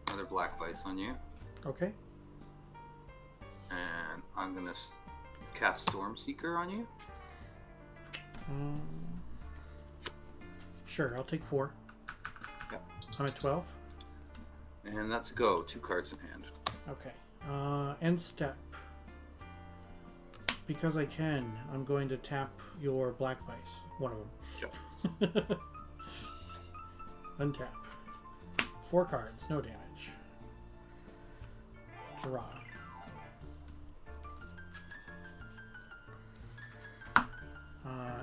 Another black vice on you. Okay. And I'm gonna cast Storm Seeker on you. Sure, I'll take 4. Yep. I'm at 12. And that's go. 2 cards in hand. Okay. End step. Because I can, I'm going to tap your black vice. One of them. Yep. Untap. 4 cards, no damage. Draw.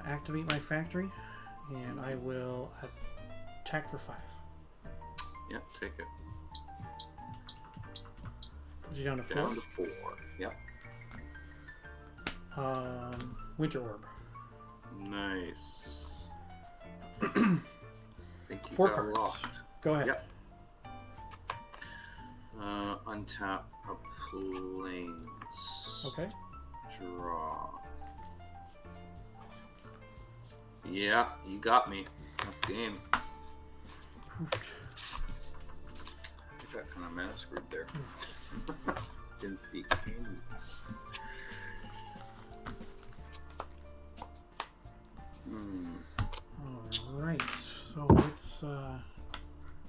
Activate my factory, and I will attack for 5. Yep, take it. Put you down to 4. Down to 4. Yep. Winter Orb. Nice. Think you 4 got cards. locked. Go ahead. Yep. Untap a plains. Okay. Draw. Yeah, you got me. That's game. I got kind of mana screwed there. Didn't see. Alright, so let's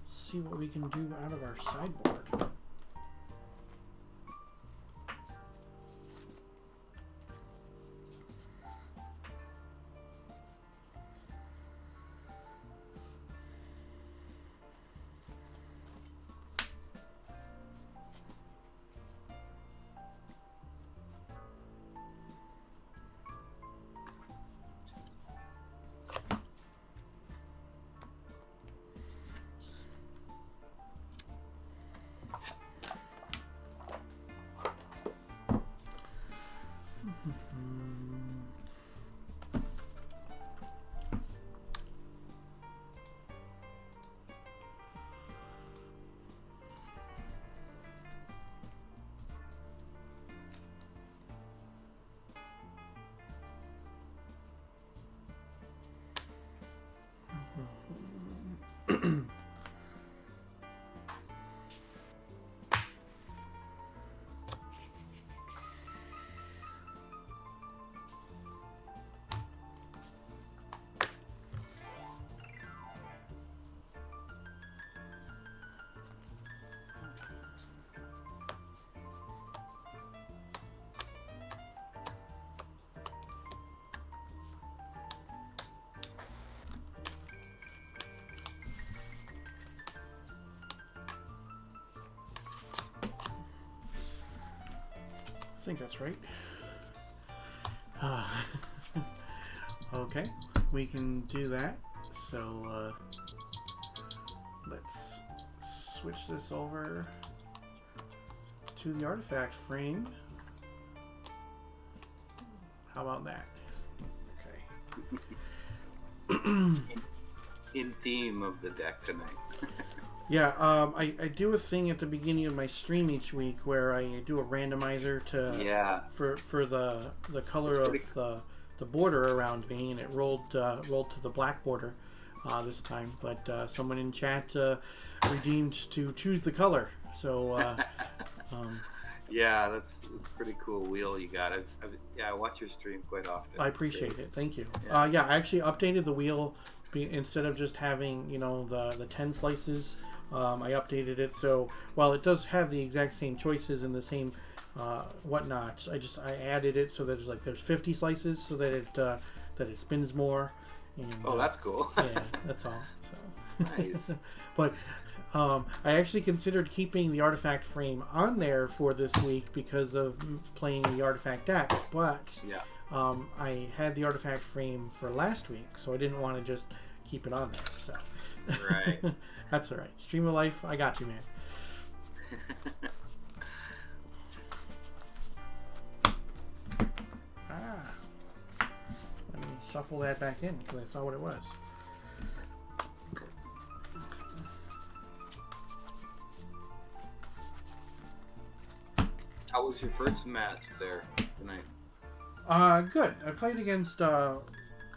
see what we can do out of our sideboard. I think that's right. Okay, we can do that. So let's switch this over to the artifact frame. How about that? Okay. In theme of the deck tonight. Yeah, I do a thing at the beginning of my stream each week where I do a randomizer to for the color of the border around me, and it rolled to the black border this time. But someone in chat redeemed to choose the color. So yeah, that's pretty cool wheel you got. I watch your stream quite often. I appreciate it. Thank you. Yeah. Yeah, I actually updated the wheel instead of just having the 10 slices. I updated it so while it does have the exact same choices and the same whatnot, I added it so that there's 50 slices so that it spins more. And, that's cool. Yeah, that's all. So Nice. But I actually considered keeping the artifact frame on there for this week because of playing the artifact deck, but I had the artifact frame for last week, so I didn't want to just keep it on there. So Right. That's all right. Stream of life, I got you, man. Let me shuffle that back in because I saw what it was. How was your first match there tonight? Good. I played against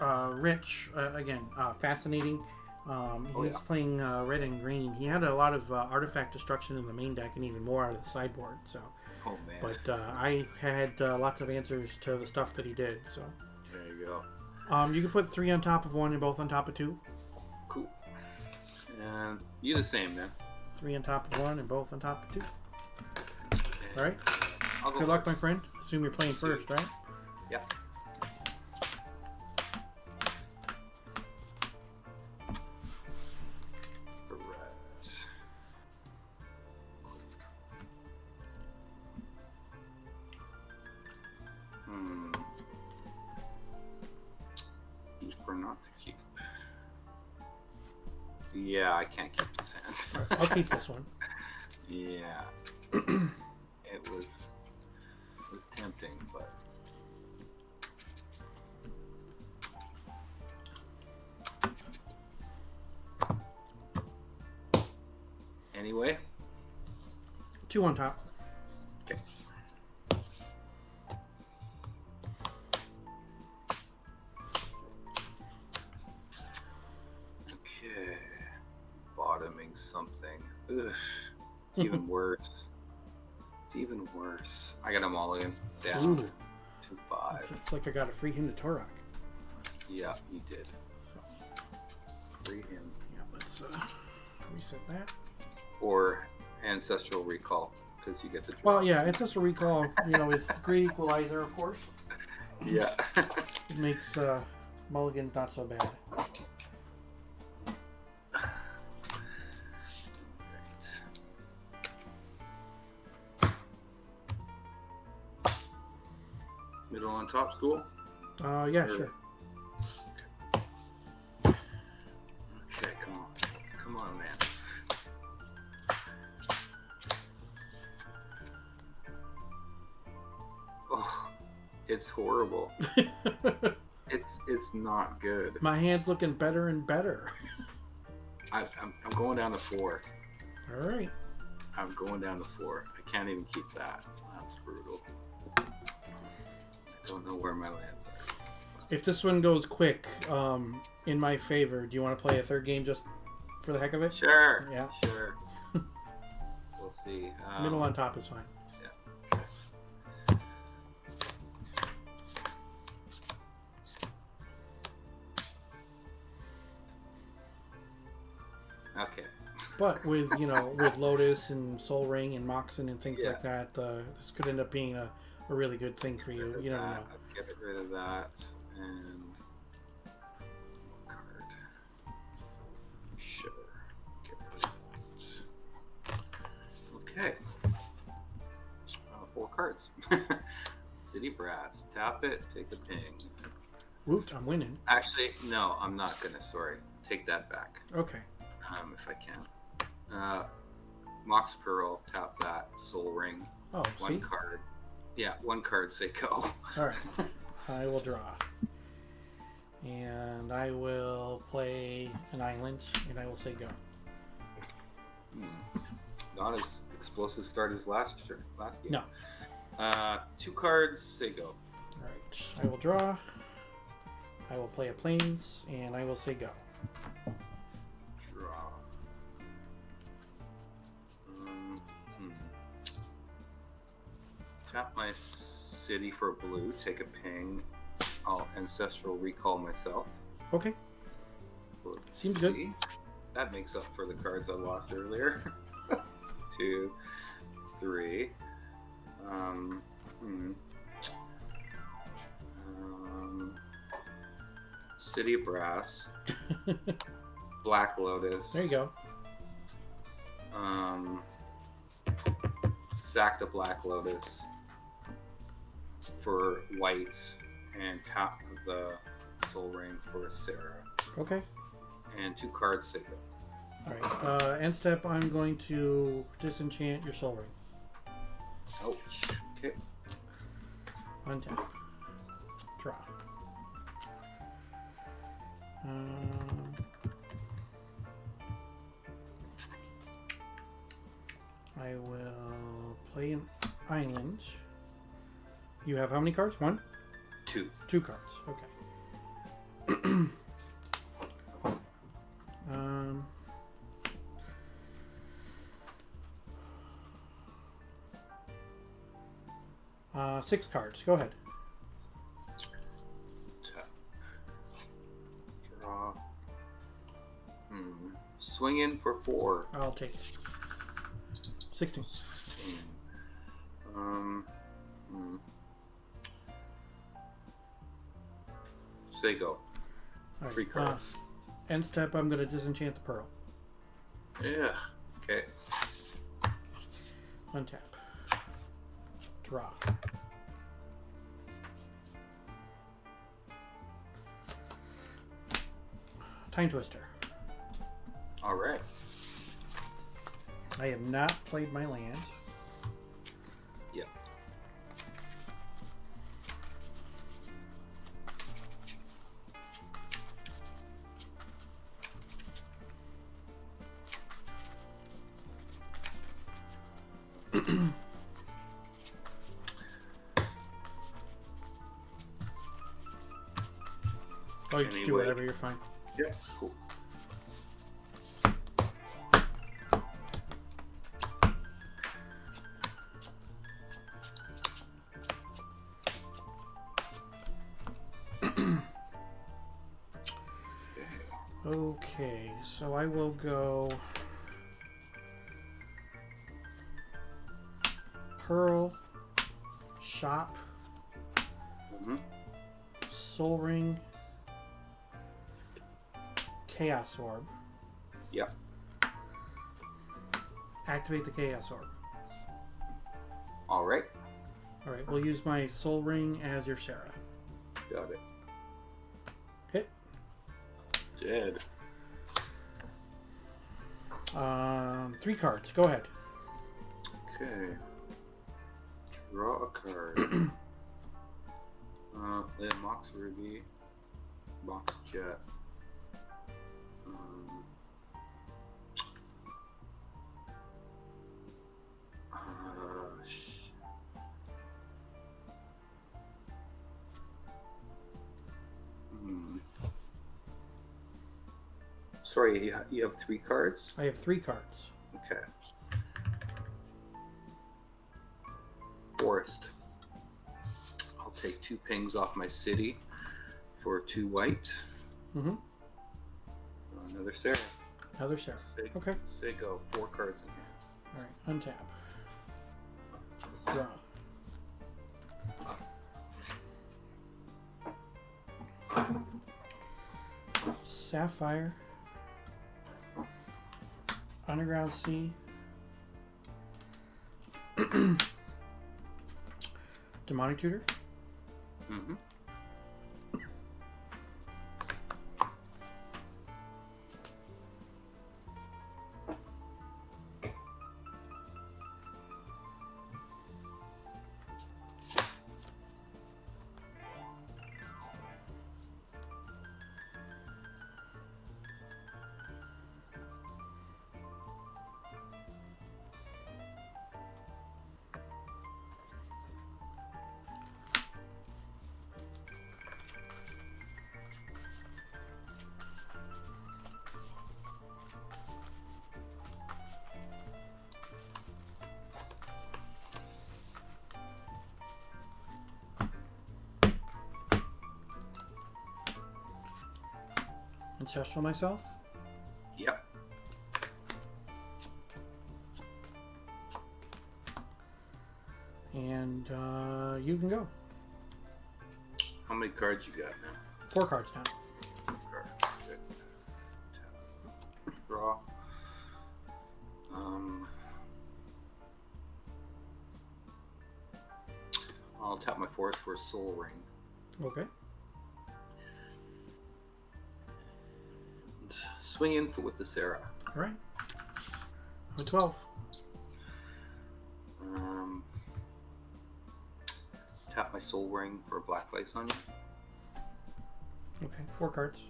Rich again. Fascinating. He was playing red and green. He had a lot of artifact destruction in the main deck and even more out of the sideboard. So, man. But I had lots of answers to the stuff that he did. So there you go. You can put 3 on top of 1 and both on top of 2. Cool. And you the same, man. 3 on top of 1 and both on top of 2. All right. Good luck, my friend. Assume you're playing first, right? Yeah. Yeah, I can't keep this hand. I'll keep this one. Yeah. It was tempting, but anyway. 2 on top. Okay. Bottoming something. Ugh. It's even worse. It's even worse. I got a mulligan down. 2-5. It's like I got a free him to Torok. Yeah, you did. Free him. Yeah, let's reset that. Or Ancestral Recall, because you get to draw. Well, yeah, Ancestral Recall, is Great Equalizer, of course. Yeah. It makes mulligans not so bad. Middle on top school? Yeah, sure. Okay, come on. Come on, man. Oh, it's horrible. It's not good. My hand's looking better and better. I'm going down to 4. All right. I'm going down to 4. I can't even keep that. That's brutal. I don't know where my lands are. If this one goes quick, in my favor, do you want to play a third game just for the heck of it? Sure. Yeah. Sure. We'll see. Middle on top is fine. Yeah. Okay. But with with Lotus and Soul Ring and Moxen and things Yeah. like that, this could end up being a really good thing for you. You never know. I'll get rid of that and card. Sure. Get rid of that. Okay. 4 cards. City Brass. Tap it. Take a ping. Woot! I'm winning. Actually, no, I'm not gonna. Sorry. Take that back. Okay. If I can. Mox Pearl. Tap that. Soul Ring. Oh, One see? card. Yeah, 1 card. Say go. All right. I will draw. And I will play an island, and I will say go. Not as explosive start as last game. No. 2 cards. Say go. All right. I will draw. I will play a plains, and I will say go. Draw. Tap my city for blue. Take a ping. I'll ancestral recall myself. Okay. Let's Seems good. see. That makes up for the cards I lost earlier. 2, 3. City Brass. Black Lotus. There you go. Sack the Black Lotus for white and tap the Soul Ring for Sarah. Okay. And 2 cards say go. All right. End step. I'm going to disenchant your Soul Ring. Ouch. Okay. Untap. Draw. I will play an island. You have how many cards? 1? 2. 2 cards. Okay. Six cards. Go ahead. Tap. Draw. Swing in for 4. I'll take it. 16. 16. Say go. All right. 3 cards. End step. I'm going to disenchant the pearl. Yeah. Okay. Untap. Draw. Time Twister. All right. I have not played my land. Yep. Oh, you just do whatever, you're fine. Yeah, cool. Okay, so I will go Pearl, Shop, Soul Ring, Chaos Orb. Yep. Activate the Chaos Orb. All right. Alright, we'll use my Soul Ring as your Sarah. Got it. Hit. Dead. 3 cards. Go ahead. Okay. Draw a card. Then Mox Ruby. Mox Jet. Sorry, you have 3 cards? I have 3 cards. Okay. Forest. I'll take 2 pings off my city for 2 white. Mm-hmm. Another Sarah. Another Sarah. Okay. Say go. 4 cards in here. All right. Untap. Draw. Sapphire. Underground Sea. Demonic Tutor. Mm-hmm. Ancestral myself. Yep. And you can go. How many cards you got now? 4 cards now. 4 cards. Good. Draw. I'll tap my forest for a soul ring. Okay. And swing in with the Sarah. All right. I'm at 12. Tap my soul ring for a black lace on you. Okay. 4 cards.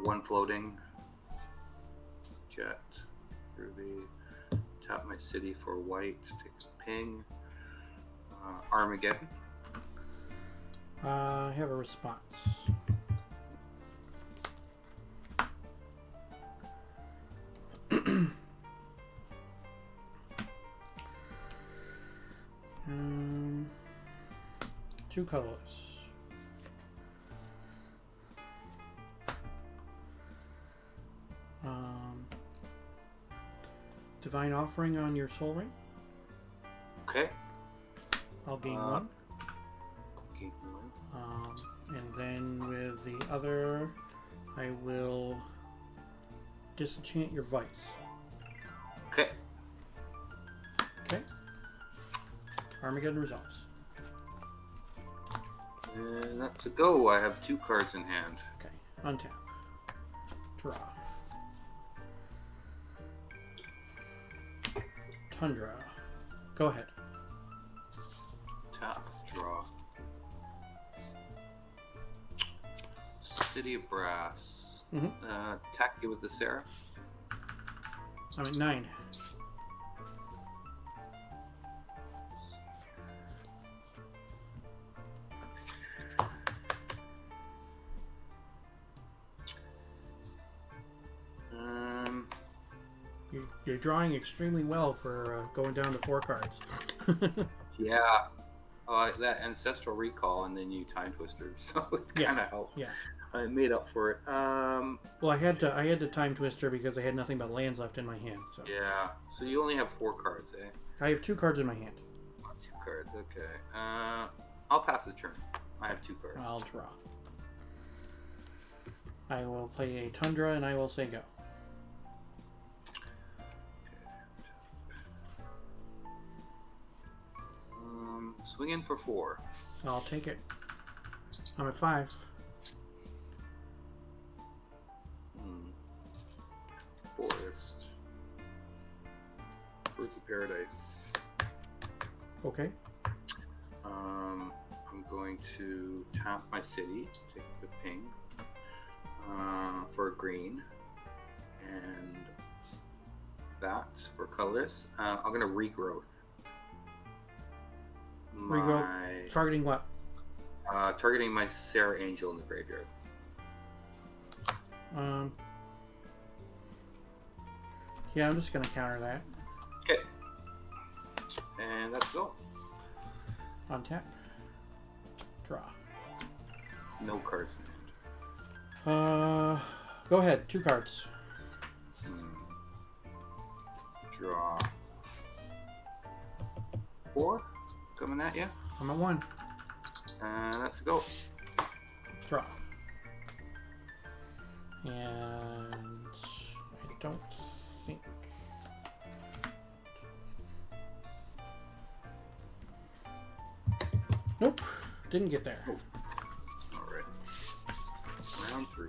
1 floating. Jet. Ruby. Tap my city for white. Take a ping. Armageddon. I have a response. Two colors. Divine Offering on your soul ring. Okay. I'll gain 1. Gain 1. And then with the other, I will disenchant your vice. Okay. Okay. Armageddon resolves. And that's a go. I have 2 cards in hand. Okay. Untap. Draw. Tundra. Go ahead. Tap. Draw. City of Brass. Mm-hmm. Attack you with the Sarah. I'm at 9. You're drawing extremely well for going down to 4 cards. Yeah. That Ancestral Recall, and then you Time Twister, so it kind of helped. Yeah. I made up for it. Well, I had to Time Twister because I had nothing but lands left in my hand. So Yeah. So you only have 4 cards, eh? I have 2 cards in my hand. 2 cards. Okay. I'll pass the turn. I have 2 cards. I'll draw. I will play a Tundra, and I will say go. Swing in for 4. I'll take it. I'm at 5. Forest. Birds of Paradise. Okay. I'm going to tap my city, take the ping for a green, and that for colorless. I'm going to regrowth. Regrowth. Targeting what? Targeting my Sarah Angel in the graveyard. Yeah, I'm just gonna counter that. Okay. And let's go. Untap. Draw. No cards in hand. Go ahead. 2 cards. Draw. 4. Coming at you. I'm at 1. And let's go. Draw. And I don't think. Nope. Didn't get there. Alright. Round 3.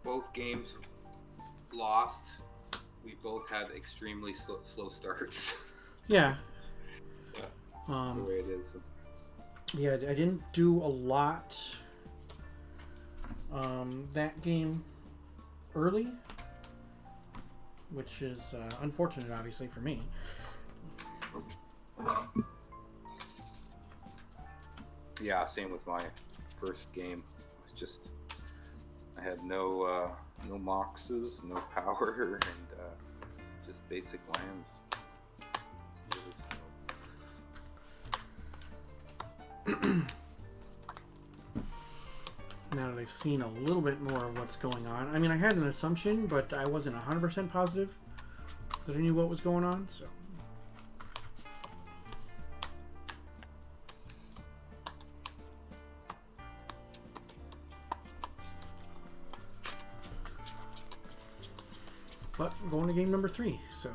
Both games lost. We both had extremely slow starts. Yeah. Yeah, that's the way it is sometimes. Yeah, I didn't do a lot that game early, which is unfortunate, obviously, for me. Yeah, same with my first game. It was just I had no moxes, no power, and just basic lands. Now that I've seen a little bit more of what's going on, I mean, I had an assumption, but I wasn't 100% positive that I knew what was going on, so. But I'm going to game number 3, so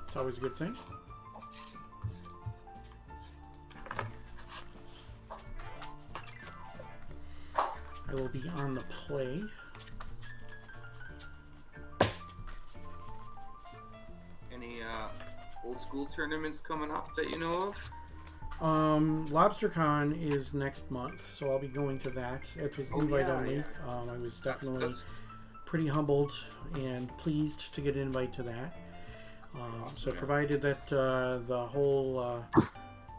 it's always a good thing. I will be on the play. Any old school tournaments coming up that you know of? LobsterCon is next month, so I'll be going to that. It was invite only. Yeah. I was definitely That's pretty humbled and pleased to get an invite to that. So provided that the whole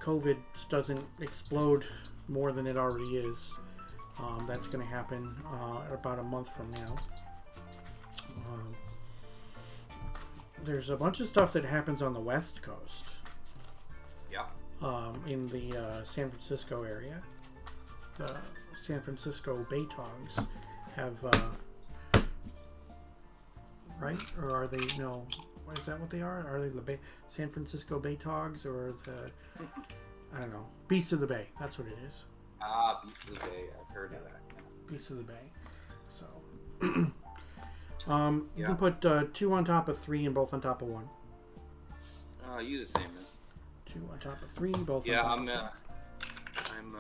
COVID doesn't explode more than it already is, that's going to happen about a month from now. There's a bunch of stuff that happens on the West Coast. Yeah. In the San Francisco area. The San Francisco Baytogs have, right? Or are they, no, is that what they are? Are they the San Francisco Baytogs or the, I don't know, Beasts of the Bay? That's what it is. Ah, Beast of the Bay. I've heard of that. Beasts of the Bay. So, you Yeah. can put 2 on top of 3 and both on top of 1. You the same, man. 2 on top of 3, both Yeah, on top of I'm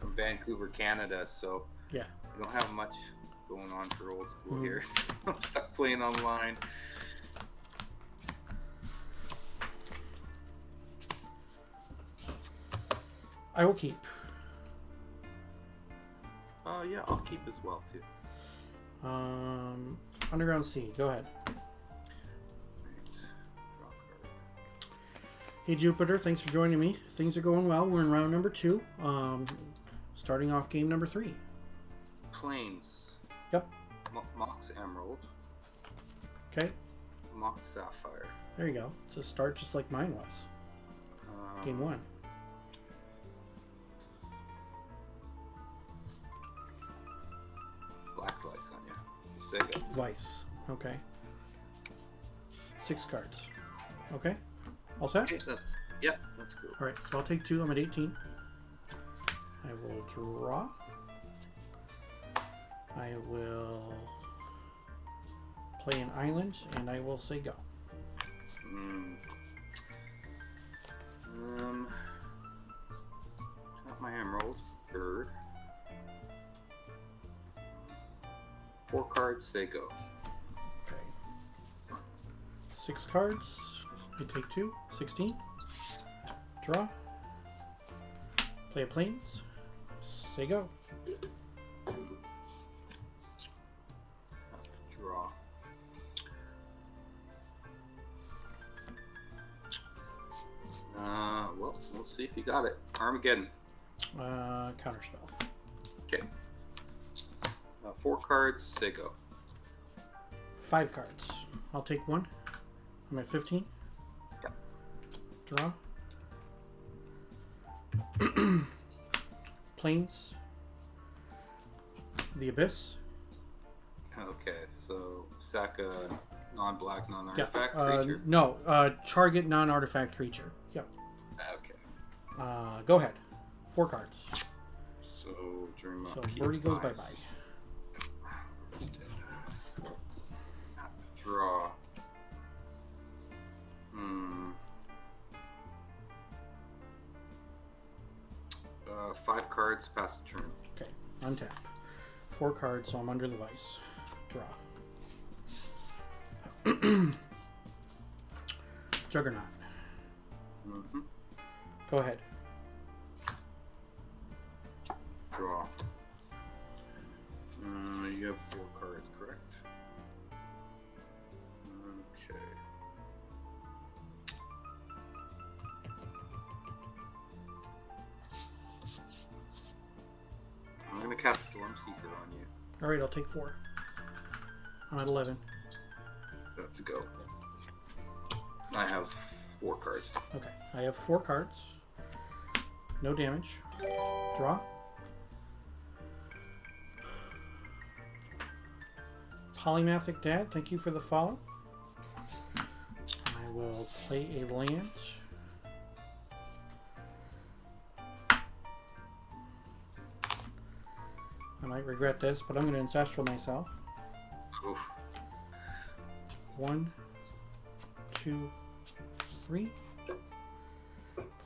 from Vancouver, Canada, so Yeah. we don't have much going on for old school here. So I'm stuck playing online. I will keep. Yeah, I'll keep as well too. Underground Sea, go ahead. Right. Draw card. Hey Jupiter, thanks for joining me. Things are going well. We're in round number 2. Starting off game number 3. Plains. Yep. Mox Emerald. Okay, Mox Sapphire. there you go. It's a start just like mine was. Game 1. Black Vice on you. Sega. Vice. Okay. 6 cards. Okay. All set? Okay, that's cool. Alright, so I'll take 2. I'm at 18. I will draw. I will play an island, and I will say go. Not my emerald. Bird. 4 cards, say go. Okay. 6 cards. I take 2. 16. Draw. Play a plains. Say go. Draw. Well, we'll see if you got it. Armageddon. Counterspell. Okay. 4 cards. Say go. 5 cards. I'll take 1. I'm at 15. Yeah. Draw. Plains. The Abyss. Okay, so sack a non-black, non-artifact Yeah. creature. No. Target non-artifact creature. Yep. Okay. Go ahead. 4 cards. So during my So Birdie goes bye-bye. Draw. 5 cards, pass the turn. Okay. Untap. 4 cards, so I'm under the vice. Draw. Juggernaut. Mm-hmm. Go ahead. Draw. You have 4 cards, correct? Okay. I'm gonna cast Storm Seeker on you. Alright, I'll take 4. I'm at 11. Let's go. I have 4 cards. Okay. I have 4 cards. No damage. Draw. Polymathic Dad, thank you for the follow. I will play a land. I might regret this, but I'm going to Ancestral myself. Oof. 1, 2, 3.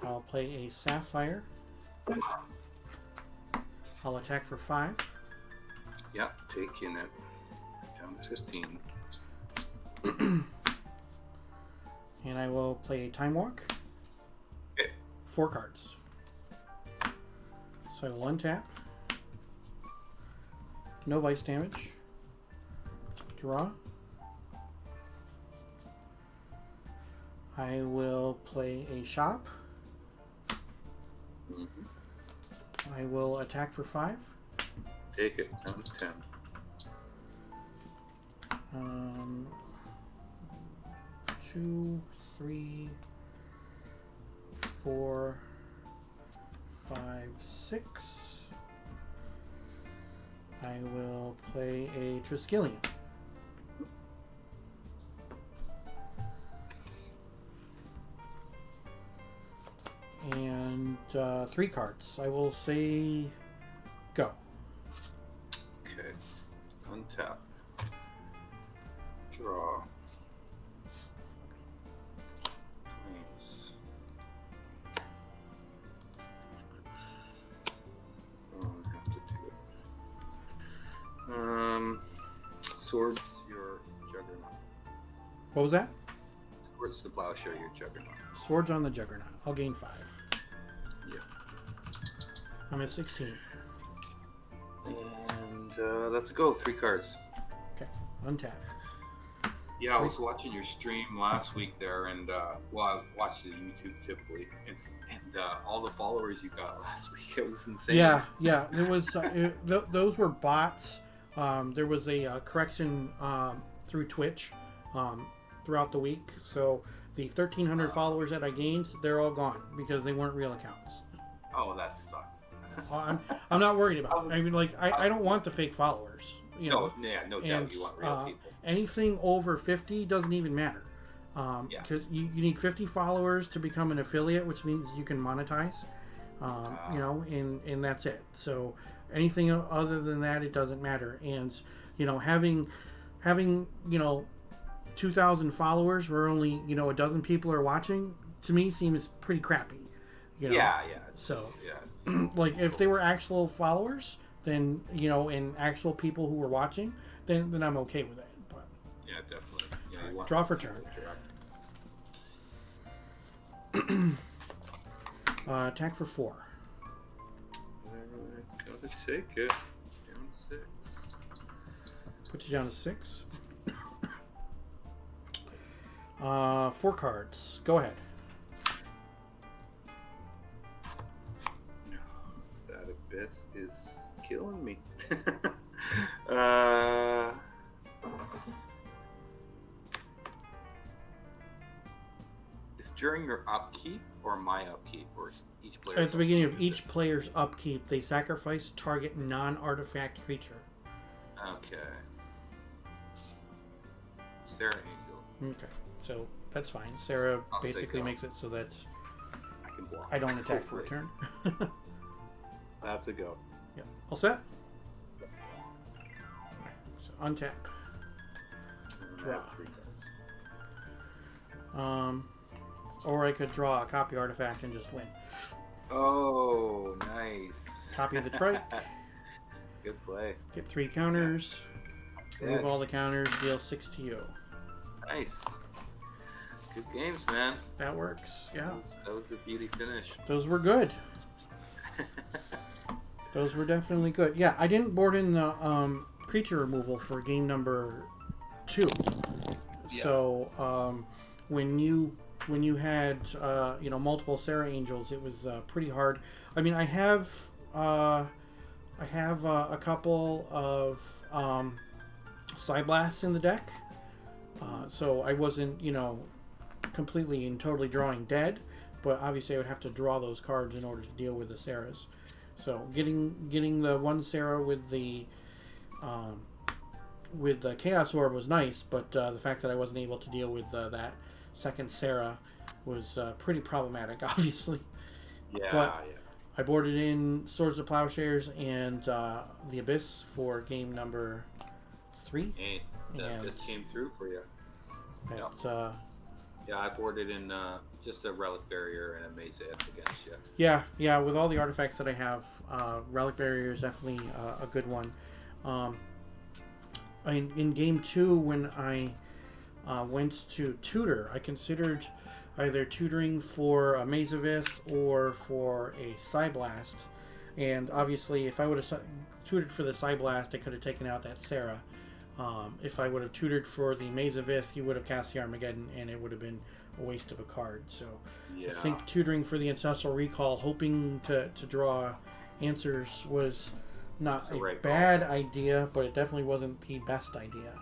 I'll play a Sapphire. I'll attack for 5. Yeah, taking it. Down to 15. And I will play a Time Walk. Okay. 4 cards. So I will untap. No vice damage. Draw. I will play a Shop. Mm-hmm. I will attack for 5. Take it. Down to 10. 2, 3, 4, 5, 6. I will play a Triskelion. And 3 cards. I will say go. Okay. Untap. Draw. Planes. Oh, I have to do it. Swords, your Juggernaut. What was that? Swords the Plowshare, your Juggernaut. Swords on the Juggernaut. I'll gain 5. Yeah. I'm at 16. And let's go. 3 cards. Okay. Untap. Yeah, I was watching your stream last week there, and well, I watched the YouTube typically, and all the followers you got last week, it was insane. Yeah. There was those were bots. There was a correction through Twitch throughout the week, so the 1,300 followers that I gained, they're all gone because they weren't real accounts. Oh, that sucks. I'm not worried about it. I mean, like, I don't want the fake followers. You know, no doubt you want real people. Anything over 50 doesn't even matter. Because you need 50 followers to become an affiliate, which means you can monetize. You know, and that's it. So anything other than that, it doesn't matter. And you know, having 2,000 followers where only a dozen people are watching, to me seems pretty crappy. You know? Yeah. Like if they were actual followers, then and actual people who were watching, then I'm okay with it. But yeah, definitely. Yeah, draw for turn. Attack for 4. Gotta take it. Down 6. Put you down to 6. 4 cards. Go ahead. That abyss is killing me. Is during your upkeep or my upkeep or each player? At the beginning of each player's upkeep, they sacrifice target non-artifact creature. Okay. Sarah Angel. Okay, so that's fine. Sarah I'll basically go. makes it so that I can block. I don't attack for a Hopefully. turn. That's a go. Yeah. All set? Alright, so untap. I Draw. have 3 cards. Or I could draw a copy artifact and just win. Oh, nice. Copy the trike. Good play. Get 3 counters. Remove Good. all the counters. Deal 6 to you. Nice. Good games, man. That works. Yeah. That was a beauty finish. Those were good. Those were definitely good. Yeah, I didn't board in the creature removal for game number 2. Yeah. So when you had multiple Sarah Angels, it was pretty hard. I mean, I have a couple of Side Blasts in the deck, so I wasn't completely and totally drawing dead, but obviously I would have to draw those cards in order to deal with the Sarahs. So getting the one Sarah with the Chaos Orb was nice, but the fact that I wasn't able to deal with that second Sarah was pretty problematic, obviously. Yeah, But I boarded in Swords of Plowshares and the Abyss for game number 3. Hey, that And- just came through for you. But, Yeah, I boarded in just a Relic Barrier and a Maze against you. yeah, with all the artifacts that I have, Relic Barrier is definitely a good one. In game 2, when I went to tutor, I considered either tutoring for a Maze or for a Psyblast. And obviously, if I would have tutored for the Psyblast, I could have taken out that Sarah. If I would have tutored for the Maze you would have cast the Armageddon, and it would have been a waste of a card. So Yeah. I think tutoring for the Ancestral Recall, hoping to draw answers, was not That's a a right bad idea, but it definitely wasn't the best idea.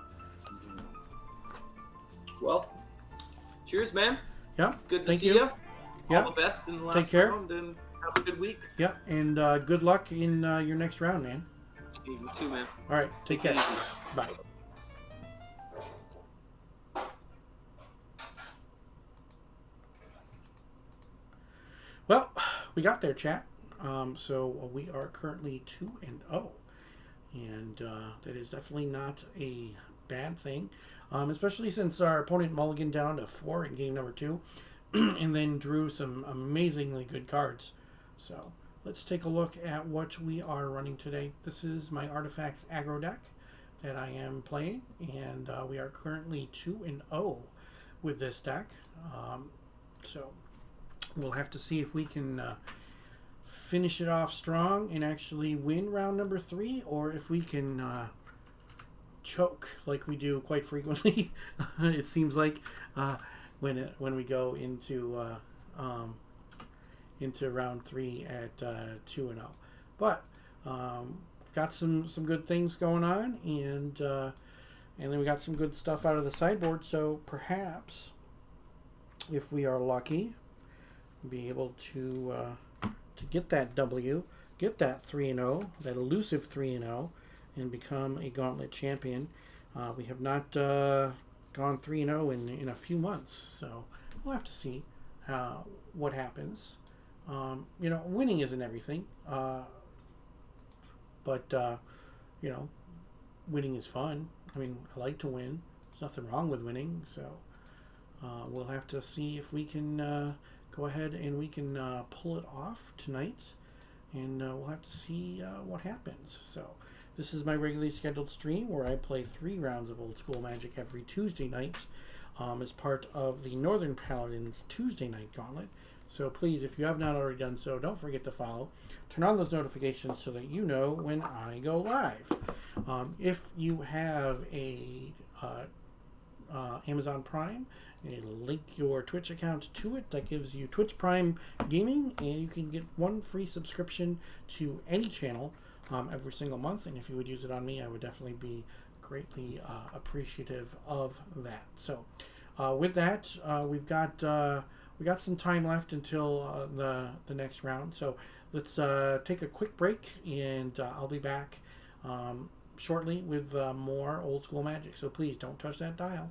Well, cheers, man. Yeah, Good to thank see you. you. Yeah. All the best in the last Take care. round, and have a good week. Yeah, and good luck in your next round, man. Hey, you too, man. All right, take care. it easy. Bye. Well, we got there, chat. So we are currently 2-0, and that is definitely not a bad thing, especially since our opponent mulliganed down to 4 in game number 2, and then drew some amazingly good cards. So let's take a look at what we are running today. This is my Artifacts Aggro deck that I am playing, and we are currently 2-0 with this deck. So we'll have to see if we can finish it off strong and actually win round number 3, or if we can choke like we do quite frequently. It seems like when we go into round 3 at 2-0. But got some good things going on, and then we got some good stuff out of the sideboard. So perhaps, if we are lucky, be able to get that W, get that 3-0, that elusive 3-0, and become a Gauntlet champion. We have not gone 3-0 in a few months, so we'll have to see what happens. Winning isn't everything, but winning is fun. I mean, I like to win. There's nothing wrong with winning, so we'll have to see if we can go ahead and we can pull it off tonight, and we'll have to see what happens. So this is my regularly scheduled stream where I play 3 rounds of Old School Magic every Tuesday night as part of the Northern Paladin's Tuesday Night Gauntlet. So please, if you have not already done so, don't forget to follow. Turn on those notifications so that you know when I go live. If you have a Amazon Prime, link your Twitch account to it. That gives you Twitch Prime Gaming, and you can get one free subscription to any channel every single month. And if you would use it on me, I would definitely be greatly appreciative of that. So with that, we got some time left until the next round. So let's take a quick break, and I'll be back shortly with more old school Magic. So please don't touch that dial.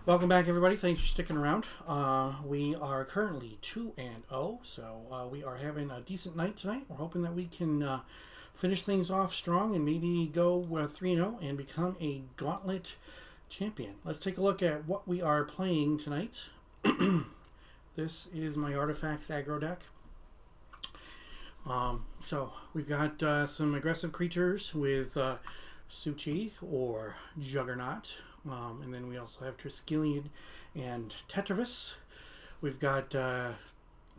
Welcome back, everybody. Thanks for sticking around. We are currently 2-0, so we are having a decent night tonight. We're hoping that we can finish things off strong and maybe go 3-0 and become a Gauntlet champion. Let's take a look at what we are playing tonight. This is my Artifacts Aggro deck. So we've got some aggressive creatures with Suchi or Juggernaut. And then we also have Triskelion and Tetravis. We've got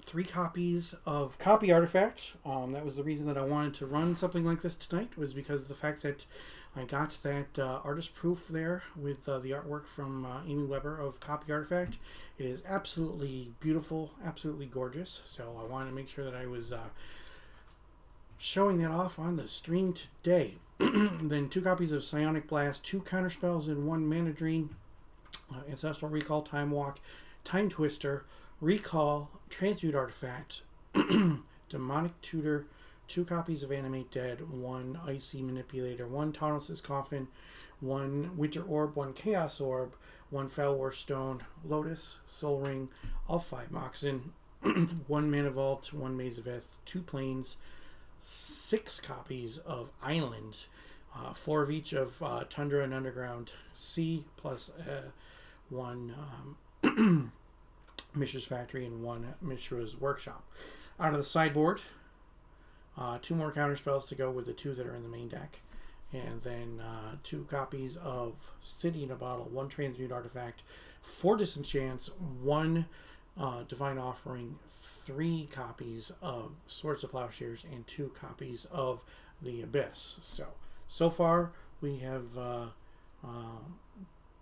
3 copies of Copy Artifact. That was the reason that I wanted to run something like this tonight, was because of the fact that I got that artist proof there with the artwork from Amy Weber of Copy Artifact. It is absolutely beautiful, absolutely gorgeous. So I wanted to make sure that I was showing that off on the stream today. Then 2 copies of Psionic Blast, 2 counterspells, and 1 Mana Drain, Ancestral Recall, Time Walk, Time Twister, Recall, Transmute Artifact, Demonic Tutor, 2 copies of Animate Dead, 1 Icy Manipulator, 1 Taunus' Coffin, 1 Winter Orb, 1 Chaos Orb, 1 Foul War Stone, Lotus, Soul Ring, all 5 Moxen, 1 Mana Vault, 1 Maze of Ith, 2 Plains, 6 copies of Island, 4 of each of Tundra and Underground Sea, plus 1 Mishra's Factory and 1 Mishra's Workshop. Out of the sideboard, 2 more counterspells to go with the 2 that are in the main deck, and then 2 copies of City in a Bottle, 1 Transmute Artifact, 4 Disenchants, 1 Divine Offering, 3 copies of Swords of Plowshares, and 2 copies of the Abyss. So far we have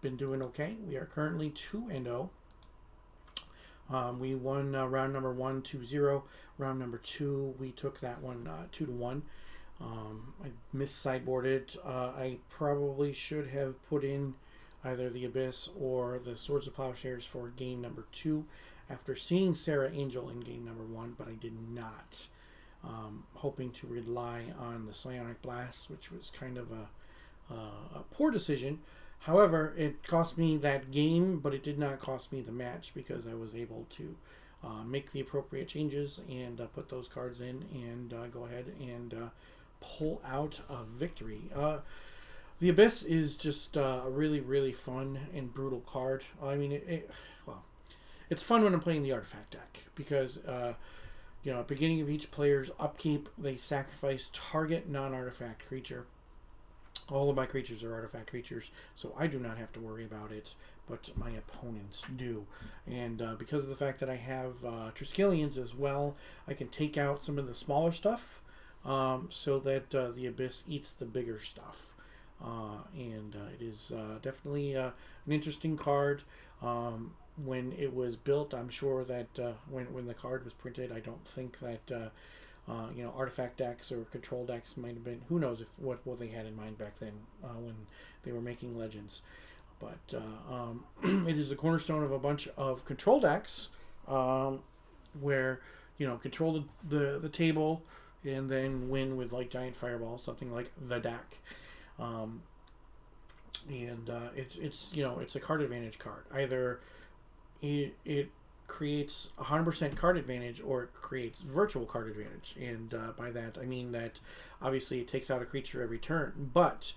been doing okay. We are currently 2-0. We won round number 1 2-0. Round number 2 we took that one 2-1. I mis-sideboarded. I probably should have put in either the Abyss or the Swords of Plowshares for game number 2 after seeing Sarah Angel in game number 1, but I did not. Hoping to rely on the Psionic Blast, which was kind of a poor decision. However, it cost me that game, but it did not cost me the match because I was able to make the appropriate changes and put those cards in and go ahead and pull out a victory. The Abyss is just a really, really fun and brutal card. I mean, it's fun when I'm playing the Artifact deck because, at the beginning of each player's upkeep, they sacrifice target non-artifact creature. All of my creatures are artifact creatures, so I do not have to worry about it, but my opponents do. And because of the fact that I have Triskelions as well, I can take out some of the smaller stuff so that the Abyss eats the bigger stuff. And it is definitely an interesting card. When it was built, I'm sure that when the card was printed, I don't think that artifact decks or control decks might have been, who knows what they had in mind back then when they were making Legends. But it is the cornerstone of a bunch of control decks where control the table and then win with like Giant Fireball, something like the deck. It's a card advantage card. Either it creates 100% card advantage or it creates virtual card advantage, and by that I mean that obviously it takes out a creature every turn, but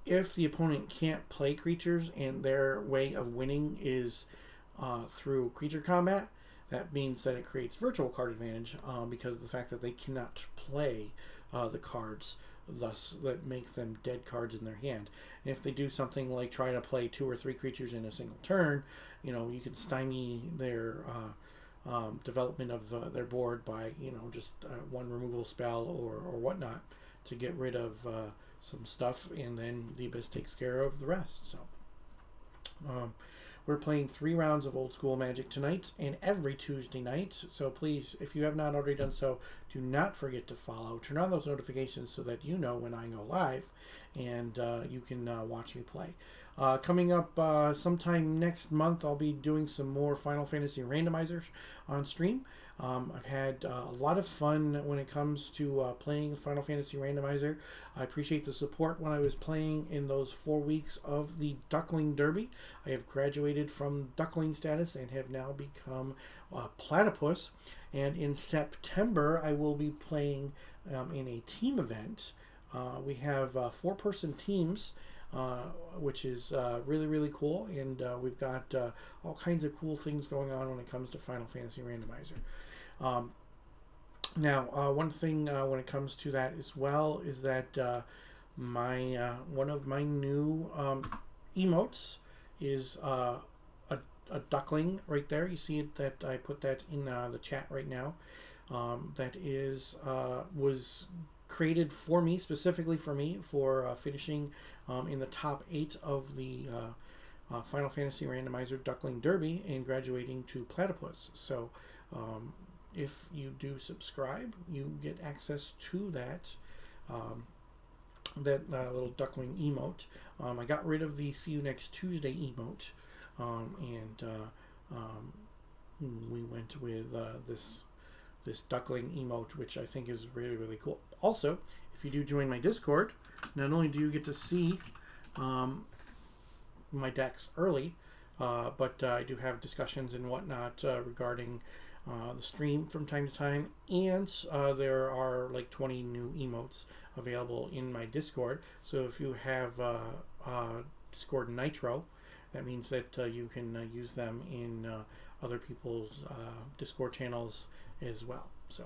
if the opponent can't play creatures and their way of winning is through creature combat, that means that it creates virtual card advantage because of the fact that they cannot play the cards, thus that makes them dead cards in their hand. And if they do something like try to play 2 or 3 creatures in a single turn, you can stymie their development of their board by just 1 removal spell or whatnot to get rid of some stuff, and then the Abyss takes care of the rest. So we're playing 3 rounds of Old School Magic tonight and every Tuesday night. So please, if you have not already done so, do not forget to follow. Turn on those notifications so that you know when I go live and you can watch me play. Coming up sometime next month, I'll be doing some more Final Fantasy randomizers on stream. I've had a lot of fun when it comes to playing Final Fantasy randomizer. I appreciate the support when I was playing in those 4 weeks of the Duckling Derby. I have graduated from Duckling status and have now become Platypus. And in September, I will be playing in a team event. We have 4-person teams, which is really, really cool. And we've got all kinds of cool things going on when it comes to Final Fantasy randomizer. Now, one thing when it comes to that as well is that one of my new emotes is a duckling right there. You see it, that I put that in the chat right now. That was created for me, specifically for me, for finishing in the top 8 of the Final Fantasy Randomizer Duckling Derby and graduating to Platypus. So if you do subscribe, you get access to that little duckling emote. I got rid of the See You Next Tuesday emote, and we went with this duckling emote, which I think is really, really cool. Also, if you do join my Discord, not only do you get to see my decks early, but I do have discussions and whatnot regarding the stream from time to time, and there are like 20 new emotes available in my Discord. So if you have Discord Nitro, that means that you can use them in other people's Discord channels as well. So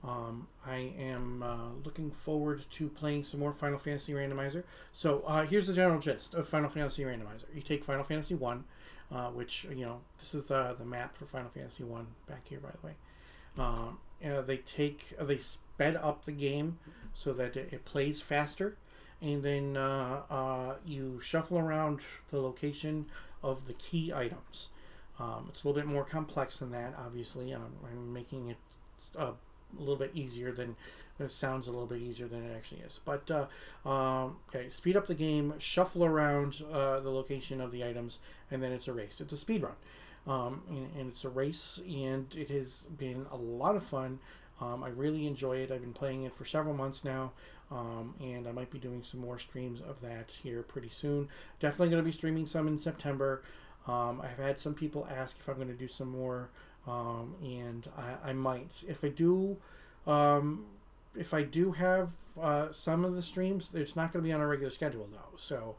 I am looking forward to playing some more Final Fantasy Randomizer. So here's the general gist of Final Fantasy Randomizer. You take Final Fantasy 1, which, this is the map for Final Fantasy 1 back here, by the way. They sped up the game so that it plays faster, and then you shuffle around the location of the key items. It's a little bit more complex than that, obviously. I'm making it a little bit easier than it sounds, a little bit easier than it actually is. But okay, speed up the game, shuffle around the location of the items, and then it's a race. It's a speed run, and it's a race, and it has been a lot of fun. I really enjoy it. I've been playing it for several months now, and I might be doing some more streams of that here pretty soon. Definitely going to be streaming some in September. I've had some people ask if I'm going to do some more, and I might. If I do have some of the streams, it's not going to be on a regular schedule though. So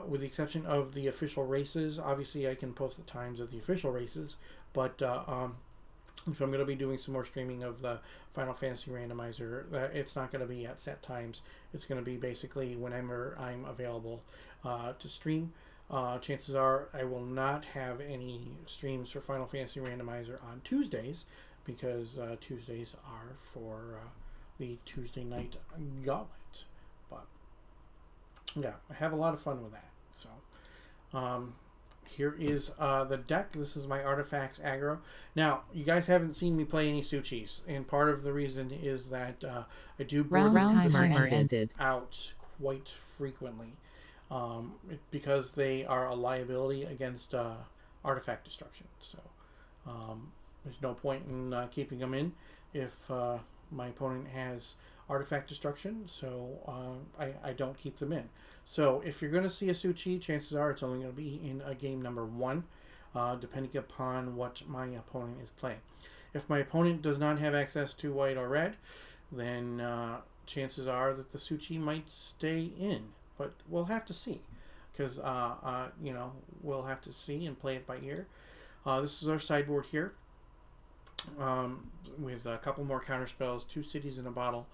with the exception of the official races, obviously I can post the times of the official races, but if I'm going to be doing some more streaming of the Final Fantasy Randomizer, it's not going to be at set times. It's going to be basically whenever I'm available to stream. Chances are I will not have any streams for Final Fantasy Randomizer on Tuesdays, because Tuesdays are for the Tuesday Night Gauntlet. But yeah, I have a lot of fun with that. So here is the deck. This is my Artifacts Aggro. Now, you guys haven't seen me play any Suchis, and part of the reason is that I do board timer ended out quite frequently. Because they are a liability against artifact destruction. So there's no point in keeping them in if my opponent has artifact destruction, so I don't keep them in. So if you're going to see a Suchi, chances are it's only going to be in a game number 1, depending upon what my opponent is playing. If my opponent does not have access to white or red, then chances are that the Suchi might stay in. But we'll have to see, because we'll have to see and play it by ear. This is our sideboard here, with a couple more counter spells, 2 cities in a bottle,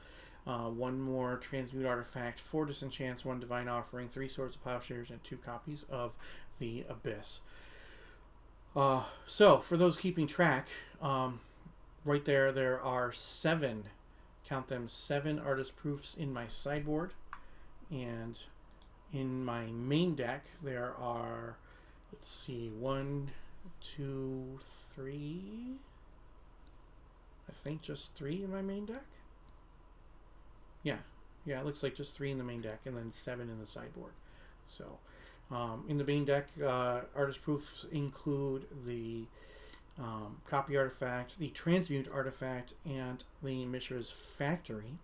1 more transmute artifact, 4 disenchants, 1 divine offering, 3 swords of plowshares, and 2 copies of the abyss. So for those keeping track, right there are 7, count them, 7 artist proofs in my sideboard. And in my main deck, there are, let's see, 1, 2, 3. I think just 3 in my main deck. Yeah, it looks like just 3 in the main deck, and then 7 in the sideboard. So in the main deck, artist proofs include the copy artifact, the transmute artifact, and the Mishra's Factory.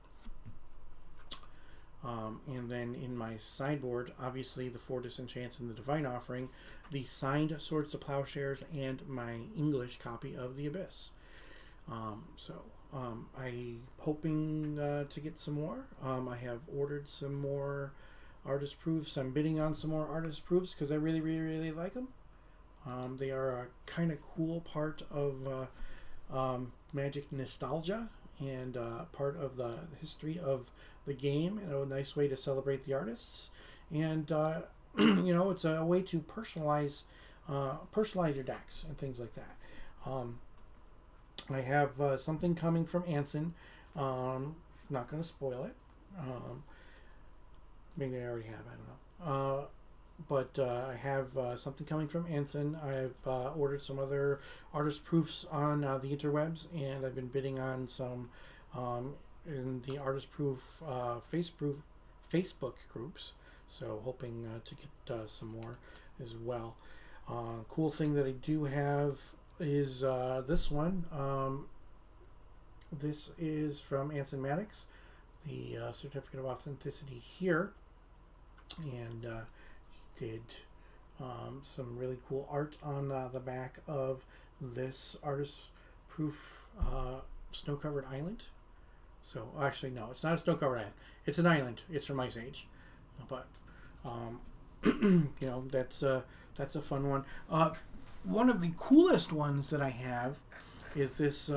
And then in my sideboard, obviously the 4 Disenchants and the Divine Offering, the signed Swords to Plowshares, and my English copy of the Abyss. I'm hoping to get some more. I have ordered some more artist proofs. I'm bidding on some more artist proofs because I really, really, really like them. They are a kind of cool part of Magic nostalgia and part of the history of the game, and a nice way to celebrate the artists. And it's a way to personalize your decks and things like that. I have something coming from Anson. Not going to spoil it. Maybe I already have. I don't know. But I have something coming from Anson. I've ordered some other artist proofs on the interwebs, and I've been bidding on some in the artist proof Facebook groups. So hoping to get some more as well. Cool thing that I do have is this one. This is from Anson Maddox, the certificate of authenticity here, and he did some really cool art on the back of this artist proof snow-covered island. So actually, no, it's not a snow-covered island. It's an island. It's from Ice Age, but that's a fun one. One of the coolest ones that I have is this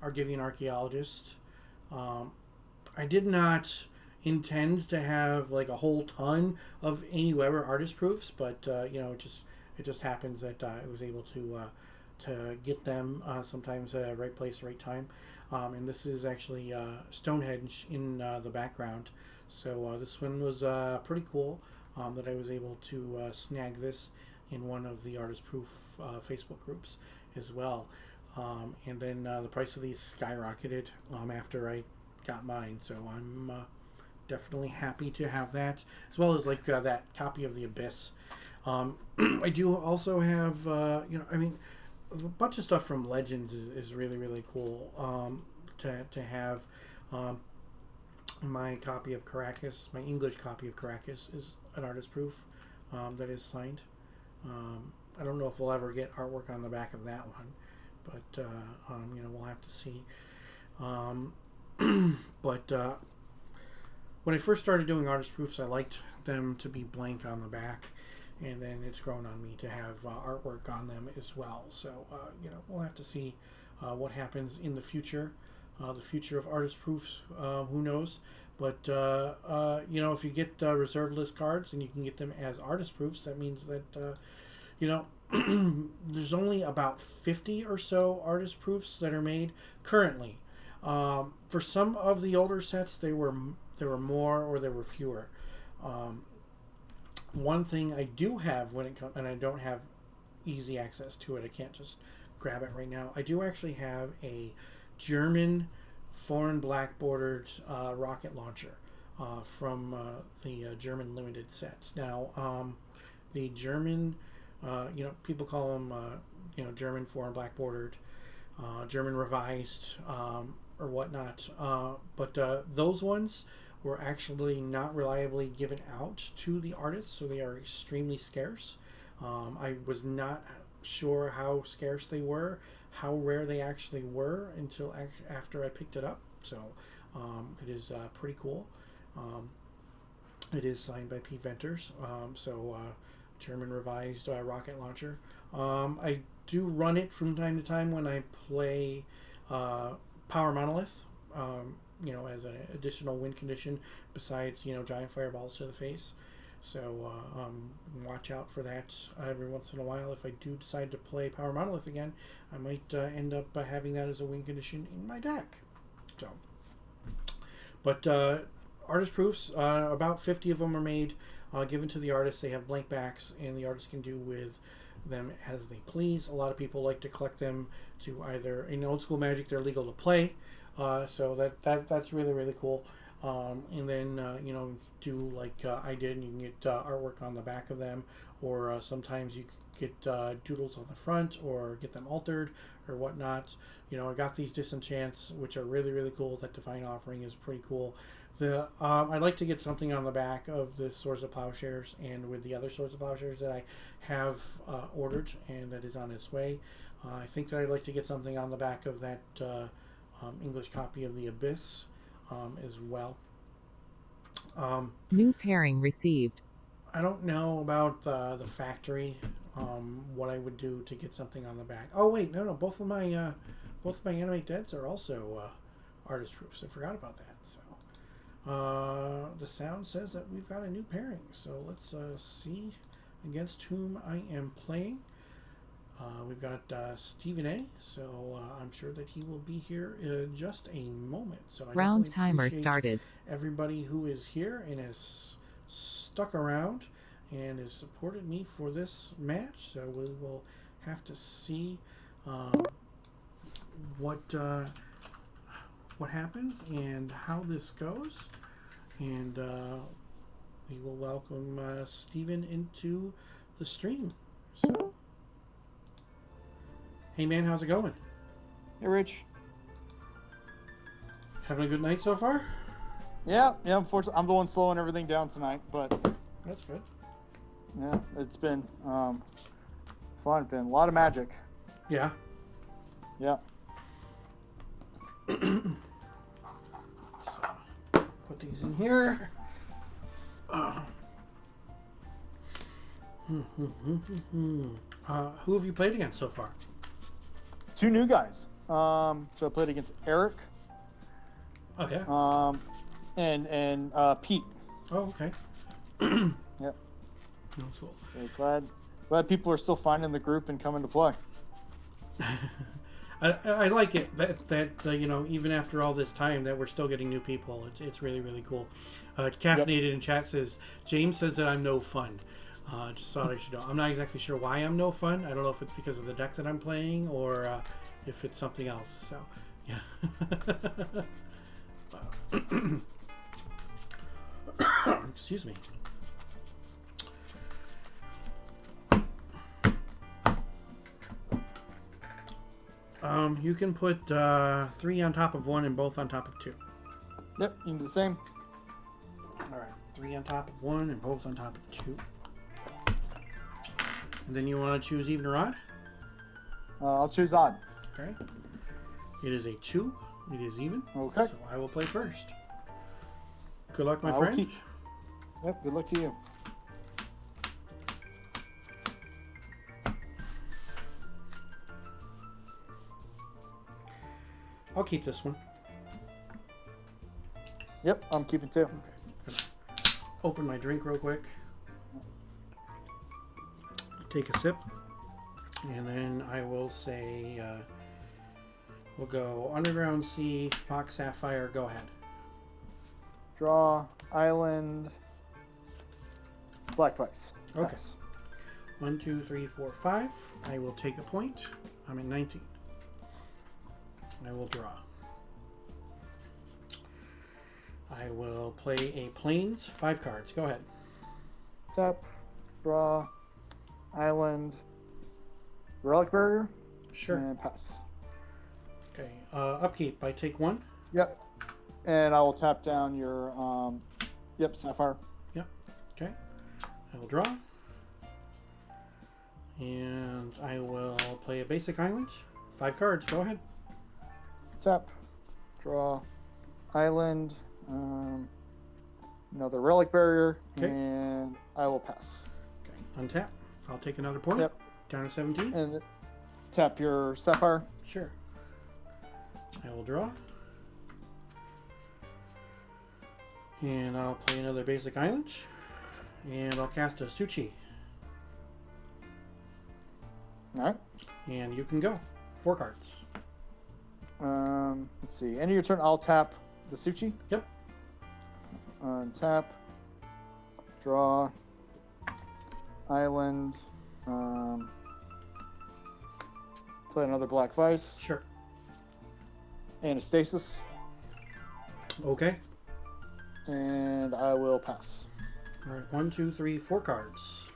Argivian Archaeologist. I did not intend to have like a whole ton of Amy Weber artist proofs, but it just happens that I was able to get them sometimes right place, right time. And this is actually Stonehenge in the background. So this one was pretty cool that I was able to snag this in one of the artist proof Facebook groups as well. And then the price of these skyrocketed after I got mine. So I'm definitely happy to have that, as well as like that copy of the Abyss. I do also have, a bunch of stuff from Legends is really, really cool to have. My copy of Caracas, my English copy of Caracas, is an artist proof that is signed. I don't know if we'll ever get artwork on the back of that one, but we'll have to see. But when I first started doing artist proofs, I liked them to be blank on the back, and then it's grown on me to have artwork on them as well. So we'll have to see what happens in the future. The future of artist proofs, who knows? But if you get reserve list cards and you can get them as artist proofs, that means that there's only about 50 or so artist proofs that are made currently. For some of the older sets, there were more or there were fewer. One thing I do have when it comes, and I don't have easy access to it, I can't just grab it right now. I do actually have a German foreign black bordered rocket launcher from the German limited sets. Now, the German, people call them, German foreign black bordered, German revised, or whatnot. But those ones were actually not reliably given out to the artists, so they are extremely scarce. I was not sure how scarce they were, how rare they actually were until after I picked it up. So it is pretty cool. It is signed by Pete Venters. German revised rocket launcher. I do run it from time to time when I play Power Monolith, as an additional win condition besides, giant fireballs to the face. So watch out for that every once in a while. If I do decide to play Power Monolith again, I might end up having that as a win condition in my deck. So, but artist proofs, about 50 of them are made, given to the artists. They have blank backs, and the artists can do with them as they please. A lot of people like to collect them to either, in old school Magic, they're legal to play, so that's really, really cool. and then do like I did, and you can get artwork on the back of them, or sometimes you get doodles on the front, or get them altered or whatnot. I got these disenchants, which are really, really cool. That Divine Offering is pretty cool. I'd like to get something on the back of the Swords of Plowshares, and with the other Swords of Plowshares that I have ordered and that is on its way. I think that I'd like to get something on the back of that English copy of the Abyss as well. New pairing received. I don't know about the factory. What I would do to get something on the back. Oh wait, no, both of my Animate Deads are also artist proofs. I forgot about that. So the sound says that we've got a new pairing. So let's see against whom I am playing. We've got Stephen A. So I'm sure that he will be here in just a moment. So I Round definitely timer appreciate started. everybody who is here and has stuck around and has supported me for this match. So we will have to see what happens and how this goes, and we will welcome Steven into the stream. So, hey man, how's it going? Hey, Rich. Having a good night so far? Yeah. Unfortunately, I'm the one slowing everything down tonight, but That's good. yeah, it's been fun. Been a lot of magic. Yeah. Yeah. Put these in here. Who have you played against so far? 2 new guys. So I played against Eric. Oh yeah. And Pete. Oh okay. Yep. That's cool. So glad people are still finding the group and coming to play. I like it that even after all this time that we're still getting new people. It's really, really cool. Caffeinated in chat says James says that I'm no fun. Just thought I should know. I'm not exactly sure why I'm no fun. I don't know if it's because of the deck that I'm playing or if it's something else. So yeah. Excuse me. You can put 3 on top of 1 and both on top of 2. Yep, you can do the same. Alright, 3 on top of 1 and both on top of 2. And then you want to choose even or odd? I'll choose odd. Okay. It is a 2. It is even. Okay. So I will play first. Good luck, my I will friend. Yep, good luck to you. I'll keep this one. Yep, I'm keeping 2. Okay. Open my drink real quick. Take a sip. And then I will say, we'll go Underground Sea, Fox Sapphire, go ahead. Draw, Island, Black Vice. Okay. Pass. 1, 2, 3, 4, 5. I will take a point. I'm at 19. I will draw. I will play a Plains, 5 cards. Go ahead. Tap, draw, Island, Relic Barrier, Sure. and pass. Okay. Upkeep. I take 1. Yep. And I will tap down your, Sapphire. Yep. Okay. I will draw. And I will play a basic island. 5 cards. Go ahead. Tap, draw, Island, another Relic Barrier, Okay. and I will pass. Okay. Untap. I'll take another point. Yep. Down to 17. And tap your Sapphire. Sure. I will draw. And I'll play another basic island. And I'll cast a Suchi. Alright. And you can go. 4 cards. Let's see. End of your turn, I'll tap the Suchi. Yep. Tap. Draw. Island. Play another Black Vice. Sure. And a Stasis. Okay. and I will pass. All right, 1, 2, 3, 4 cards.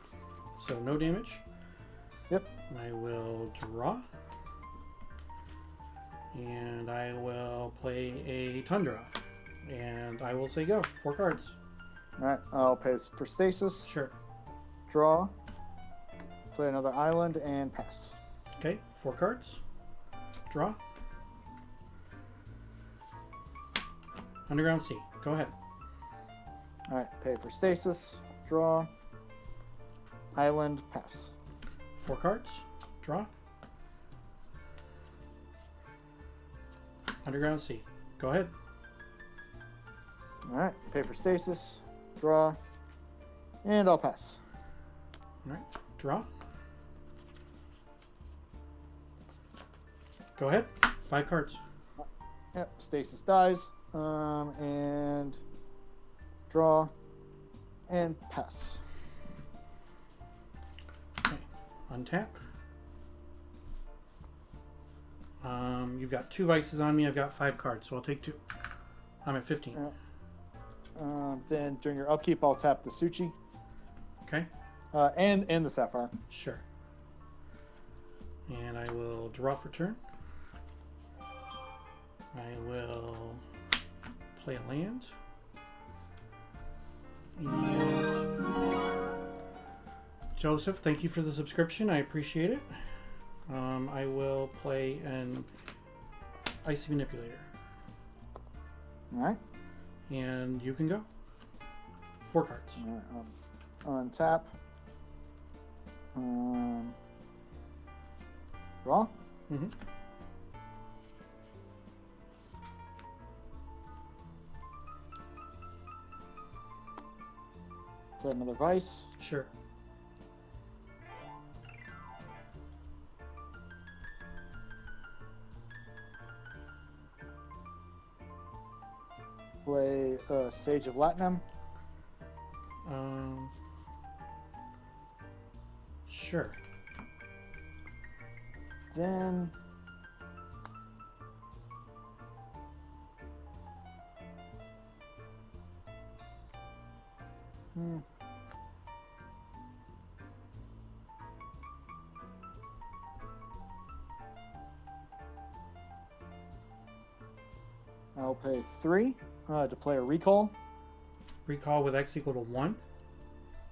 So no damage. Yep. I will draw. And I will play a Tundra. And I will say go. 4 cards. Alright, I'll pay for stasis. Sure. Draw. Play another island and pass. Okay, 4 cards. Draw. Underground Sea. Go ahead. Alright, pay for stasis. Draw. Island, pass. 4 cards. Draw. Underground Sea. Go ahead. Alright, pay for stasis. Draw. And I'll pass. All right. Draw. Go ahead. 5 cards. Yep, stasis dies. And draw. And pass. Okay. Untap. You've got 2 vices on me. I've got 5 cards, so I'll take 2. I'm at 15. Then during your upkeep, I'll tap the Suchi. Okay. And the Sapphire. Sure. And I will draw for turn. I will play a land. And Joseph, thank you for the subscription. I appreciate it. I will play an Icy Manipulator. Alright. And you can go. 4 cards. Alright, untap. Draw. Mm-hmm. Play another Vice. Sure. Play Sage of Latinum. Sure. Then I'll pay 3 to play a Recall. Recall with X equal to 1.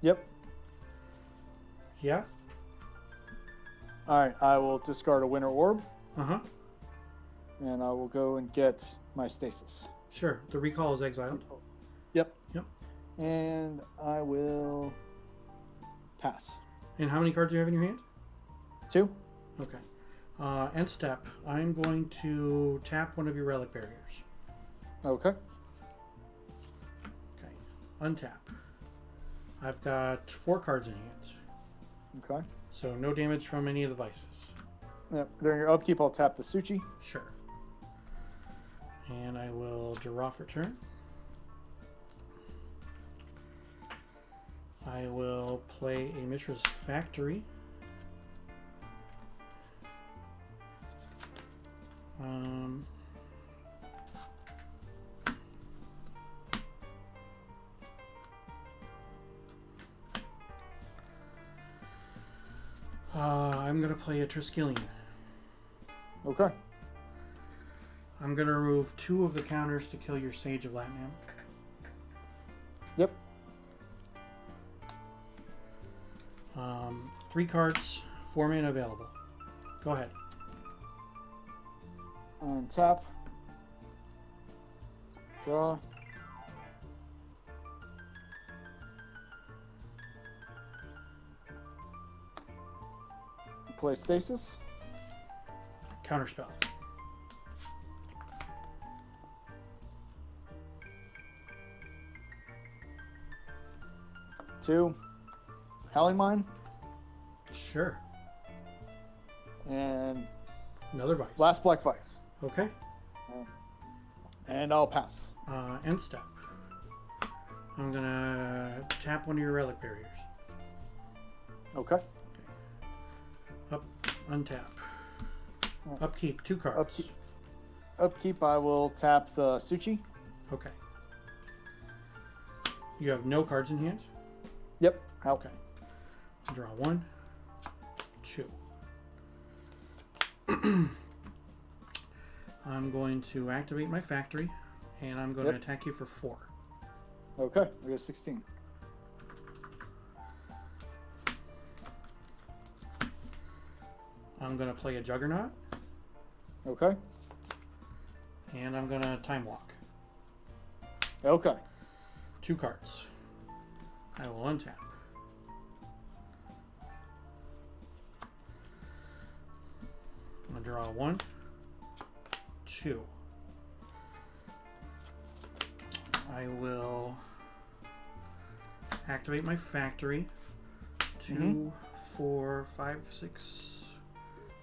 Yep. Yeah. Alright, I will discard a Winter Orb, Uh-huh. and I will go and get my Stasis. Sure. The recall is exiled. Yep. Yep. And I will pass. And how many cards do you have in your hand? 2. Okay. End step. I'm going to tap one of your relic barriers. Okay. Okay. Untap. I've got 4 cards in hand. Okay. So no damage from any of the vices. Yep. During your upkeep, I'll tap the Suchi. Sure. And I will draw for turn. I will play a Mishra's Factory. I'm going to play a Triskelion. Okay. I'm going to remove 2 of the counters to kill your Sage of Latinum. Yep. 3 cards, 4 mana available. Go ahead. Untap. Draw. Play Stasis. Counterspell. Two. Howling Mine. Sure. And Another Vice. last Black Vice. Okay. And I'll pass. End step. I'm going to tap one of your relic barriers. Okay. Up, untap. Upkeep, 2 cards. Upkeep, I will tap the Suchi. Okay. You have no cards in hand? Yep. Out. Okay. Draw 1, 2. I'm going to activate my factory, and I'm going to attack you for 4. Okay. I got 16. I'm going to play a Juggernaut, Okay. and I'm going to Time Walk. Okay. 2 cards. I will untap. I'm going to draw 1, 2. I will activate my factory. 2, 4, 5, 6,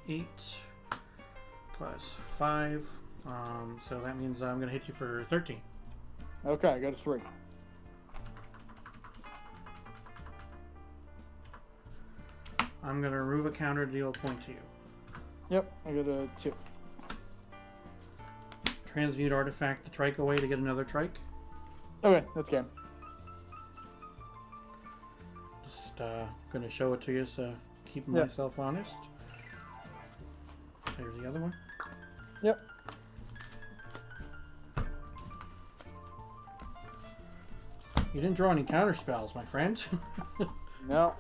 8 plus 5. So that means I'm going to hit you for 13. Okay. I got a 3. I'm going to remove a counter to deal a point to you. Yep. I got a 2. Transmute artifact the trike away to get another trike. Okay. That's game. Just going to show it to you, so keeping Yeah. myself honest. There's the other one. Yep. You didn't draw any counter spells, my friend. No.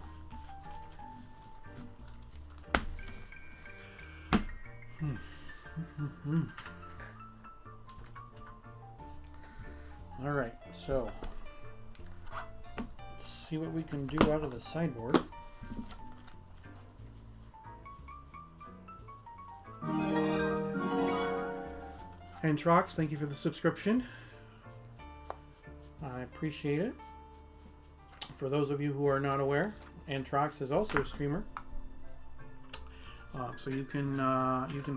All right, so let's see what we can do out of the sideboard. Entrox, thank you for the subscription. I appreciate it. For those of you who are not aware, Entrox is also a streamer. So you can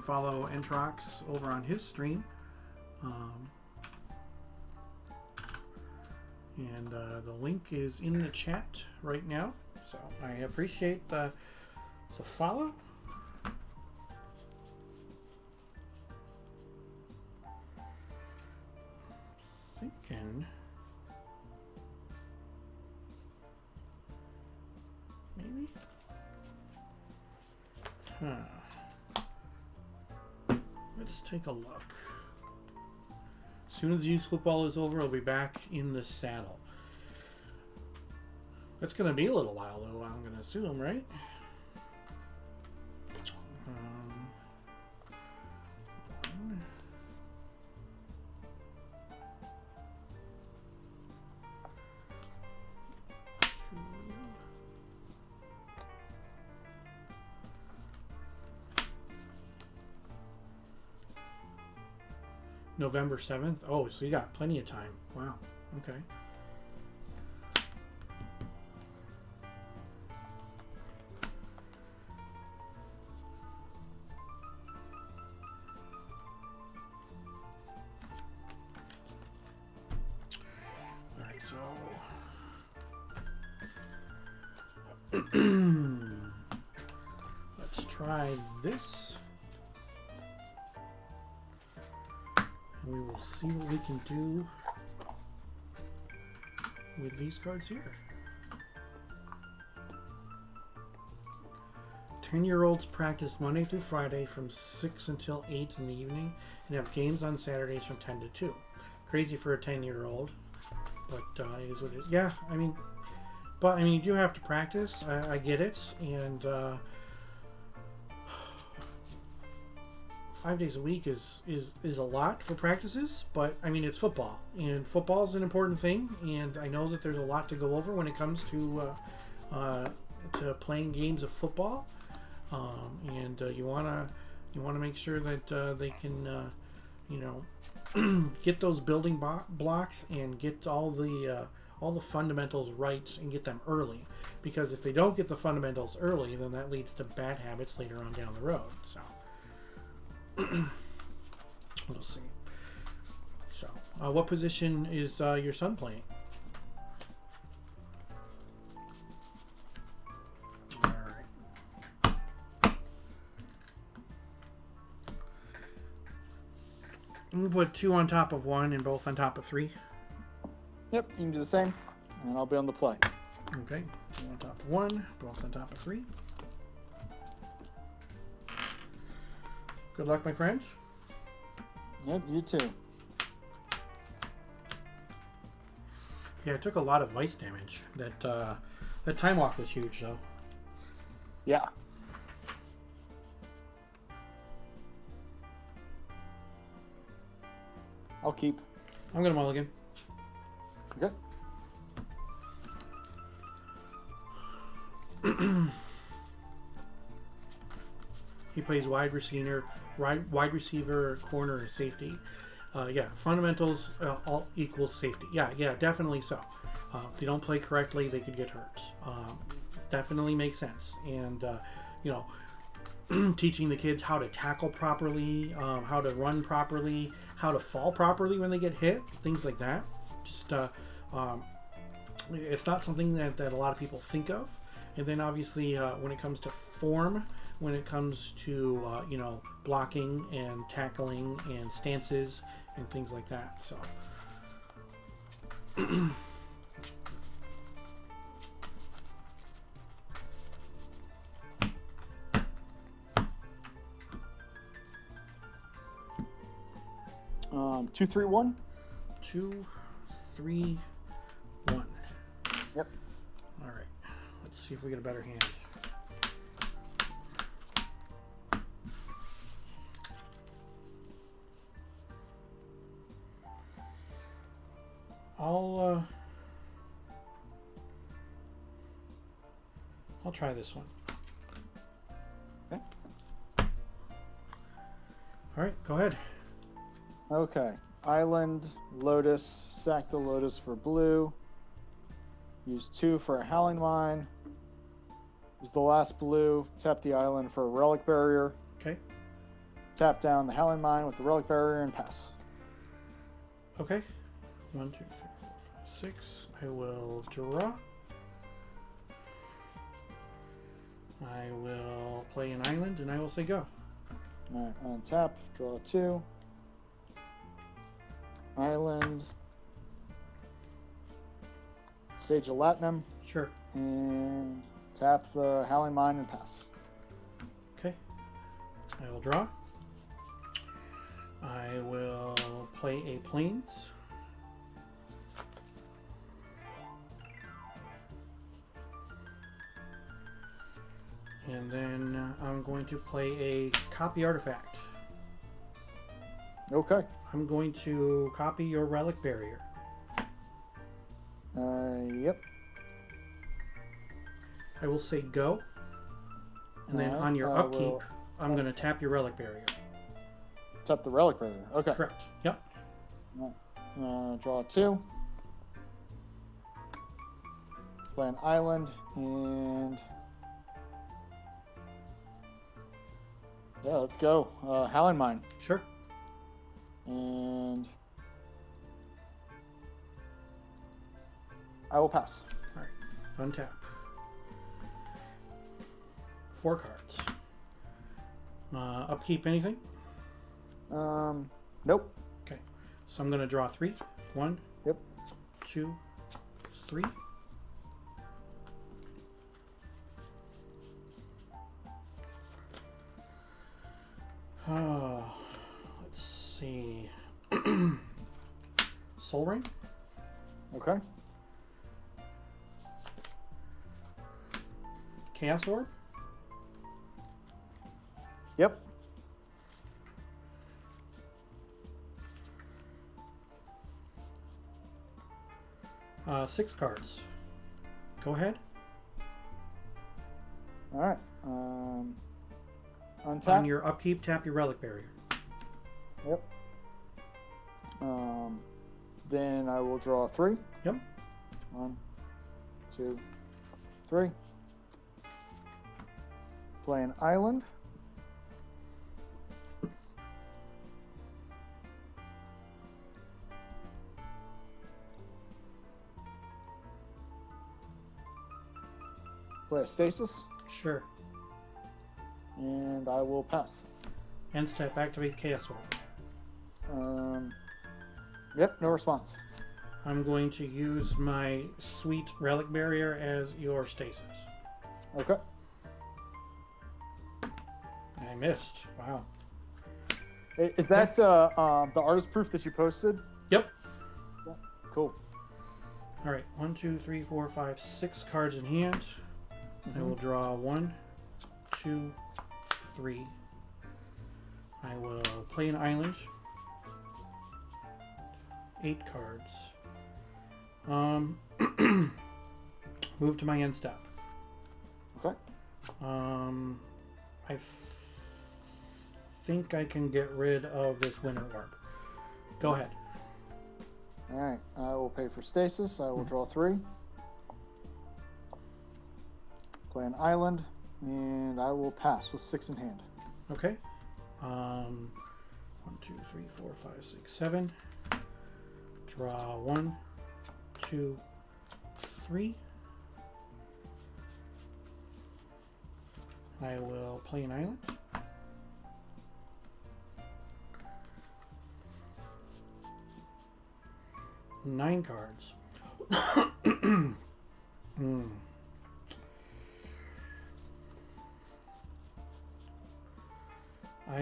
follow Entrox over on his stream. And the link is in the chat right now. So I appreciate the follow. Thinking maybe. Let's take a look. As soon as youth football is over, I'll be back in the saddle. That's going to be a little while, though, I'm going to assume, right? November 7th. Oh, so you got plenty of time. Wow. Okay. All right, so let's try this. We will see what we can do with these cards here. 10-year-olds practice Monday through Friday from 6 until 8 in the evening and have games on Saturdays from 10 to 2. Crazy for a 10-year-old, but it is what it is. Yeah, I mean, you do have to practice. I get it, and 5 days a week is a lot for practices, but I mean, it's football, and football is an important thing, and I know that there's a lot to go over when it comes to playing games of football, and you want to make sure that they can get those building blocks and get all the fundamentals right and get them early, because if they don't get the fundamentals early, then that leads to bad habits later on down the road. So we'll see. So, what position is your son playing? All right. We'll put 2 on top of 1 and both on top of 3. Yep, you can do the same. and I'll be on the play. Okay. Go on top of 1. Both on top of 3. Good luck, my friend. Yep, you too. Yeah, I took a lot of vice damage. That time walk was huge, though. Yeah. I'll keep. I'm gonna mulligan. Okay. He plays wide receiver, corner, safety. Yeah, fundamentals all equals safety. Yeah, definitely so. If they don't play correctly, they could get hurt. Definitely makes sense. And teaching the kids how to tackle properly, how to run properly, how to fall properly when they get hit, things like that. Just it's not something that a lot of people think of. And then obviously when it comes to form, when it comes to blocking and tackling and stances and things like that. So. Two, three, one. 2, 3, 1. Yep. All right. Let's see if we get a better hand. I'll try this one. Okay. All right, go ahead. Okay. Island, Lotus, sack the Lotus for blue. Use 2 for a Howling Mine. Use the last blue, tap the island for a Relic Barrier. Okay. Tap down the Howling Mine with the Relic Barrier and pass. Okay. 1, 2, 3, 4, 5, 6. I will draw. I will play an island and I will say go. Alright, untap, draw 2. Island. Sage of Latinum. Sure. And tap the Howling Mine and pass. Okay. I will draw. I will play a Plains. And then I'm going to play a copy artifact. Okay. I'm going to copy your Relic Barrier. Yep. I will say go. And then Alright, on your I upkeep, will I'm going to tap your Relic Barrier. tap the Relic Barrier. Okay. Correct. Yep. Draw 2. Play an island and yeah, let's go. Howling Mine. Sure. And I will pass. All right. Untap. 4 cards. Upkeep anything? Nope. Okay. So I'm going to draw 3. 1. Yep. 2, 3. Let's see. Soul Ring. Okay. Chaos Orb. Yep. Six cards. Go ahead. All right. Untap. On your upkeep, tap your Relic Barrier. Yep. Then I will draw 3. Yep. 1, 2, 3. Play an island. Play a stasis. Sure. And I will pass. End step, activate Chaos Orb. Yep, no response. I'm going to use my sweet relic barrier as your stasis. Okay. I missed. Wow. Is that the artist proof that you posted? Yep. Yeah. Cool. All right. 1, 2, 3, 4, 5, 6 cards in hand. I will draw 1, 2, 3. I will play an island. 8 cards. Move to my end step. Okay. I think I can get rid of this winter orb. Go ahead. All right. I will pay for stasis. I will draw 3. Play an island, and I will pass with 6 in hand. Okay. 1, 2, 3, 4, 5, 6, 7. Draw 1, 2, 3. I will play an island. Nine cards. I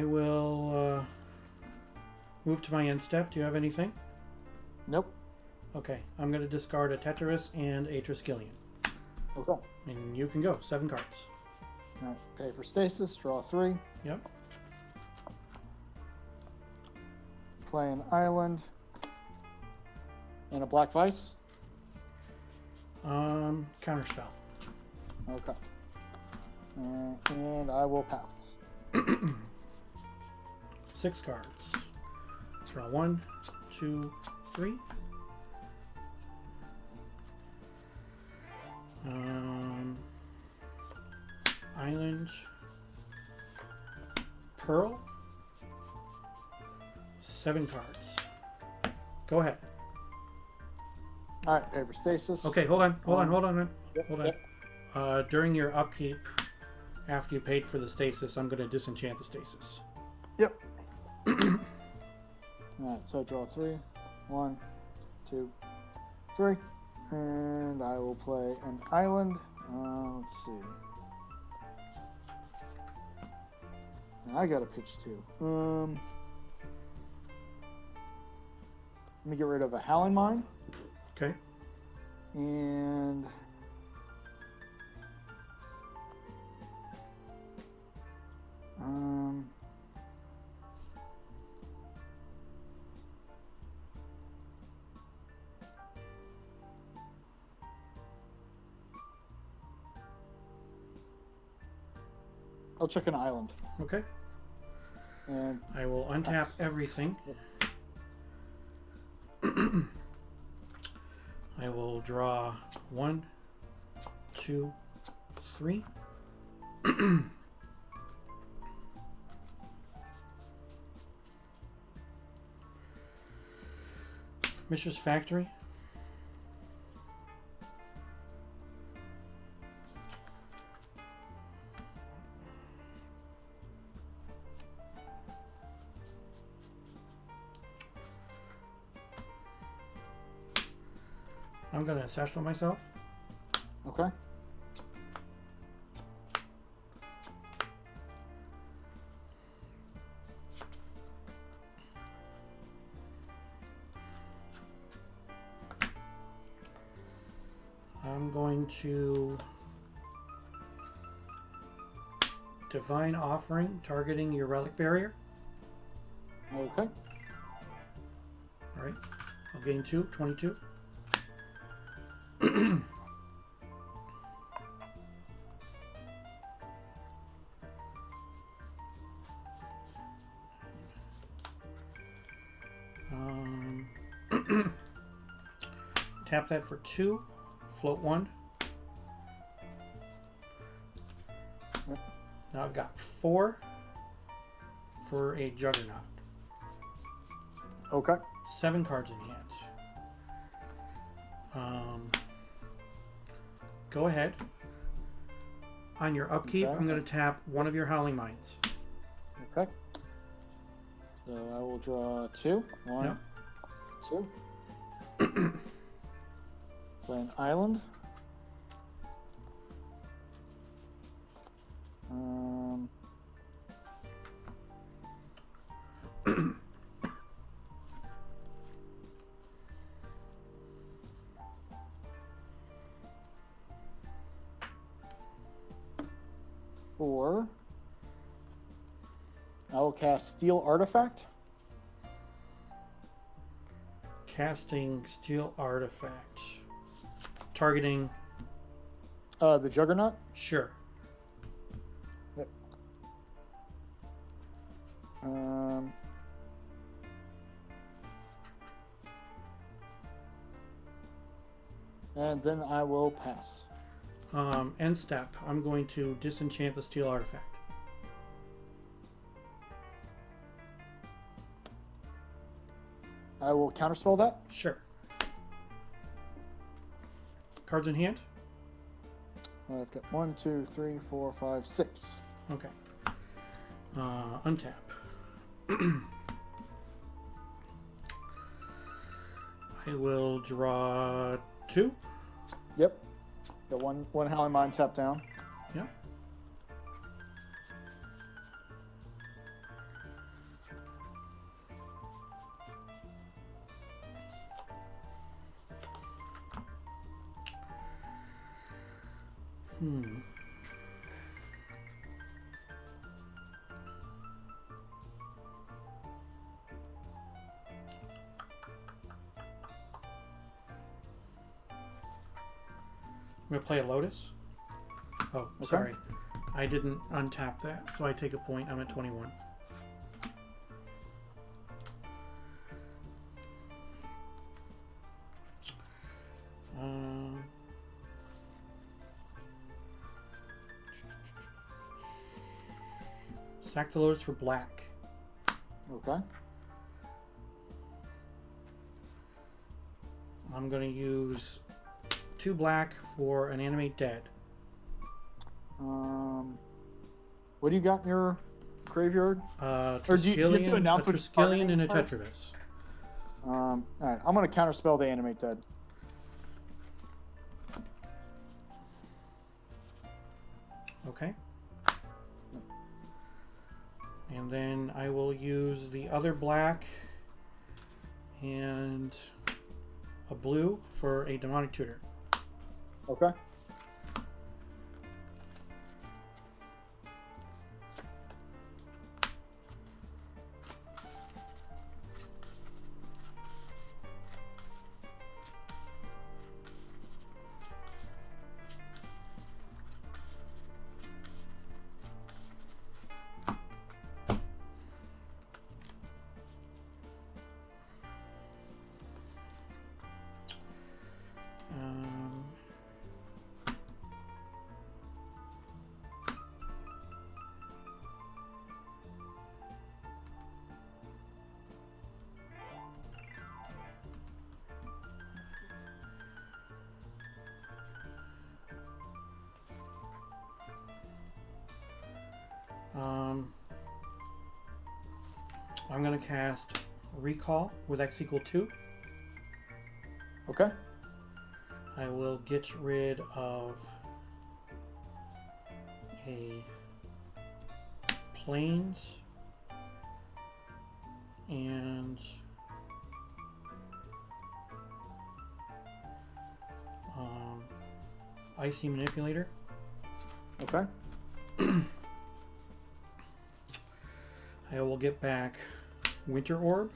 will move to my end step. Do you have anything? Nope. Okay, I'm going to discard a Tetris and a Triskelion. Okay. And you can go. 7 cards. All right. Pay for stasis. Draw 3. Yep. Play an island. And a black vice. Counterspell. Okay. And I will pass. 6 cards. Draw 1, 2, 3. Island. Pearl. 7 cards. Go ahead. All right. Pay for stasis. Okay, hold on. Yep, Hold on. During your upkeep, after you paid for the stasis, I'm going to disenchant the stasis. Yep. All right. So draw 3. 1, 2, 3. And I will play an island. Let's see. I got to pitch 2. Let me get rid of a Howling Mine. Okay. And I'll check an island. Okay. And I will untap pass. everything. I will draw 1, 2, 3. Mishra's Factory. I'm going to Ancestral myself. okay. I'm going to Divine Offering, targeting your Relic Barrier. Okay. Alright. I'll gain 2, 22. Tap that for 2. Float 1. Yep. Now I've got 4 for a Juggernaut. Okay. 7 cards in hand. Go ahead. On your upkeep, Okay. I'm going to tap one of your Howling Mines. Okay. So I will draw 2. 1, Yep. 2. Play an island. Or I will cast Steel Artifact. Casting Steel Artifact. Targeting. The Juggernaut. Sure. Yep. And then I will pass. End step. I'm going to disenchant the Steel Artifact. I will counterspell that. Sure. Cards in hand? I've got 1, 2, 3, 4, 5, 6. Okay. Untap. I will draw 2. Yep. Got one Howling Mine tapped down. Yep. I'm going to play a Lotus. Oh, Okay. sorry. I didn't untap that, so I take a point. I'm at 21. Sack the Lotus for black. Okay. I'm going to use 2 black for an animate dead. What do you got in your graveyard? Or do you have to announce a which Triskelion and a target? Tetrabus. All right, I'm going to counterspell the Animate Dead. Okay. And then I will use the other black and a blue for a Demonic Tutor. Okay. I'm going to cast Recall with X equal 2. Okay. I will get rid of a Plains and Icy Manipulator. Okay. I will get back Winter Orb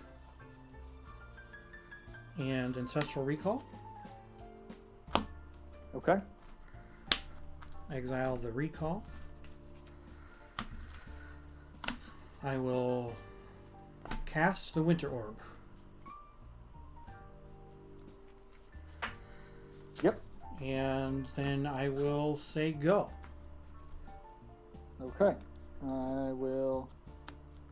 and Ancestral Recall. Okay. Exile the Recall. I will cast the Winter Orb. Yep. And then I will say go. Okay. I will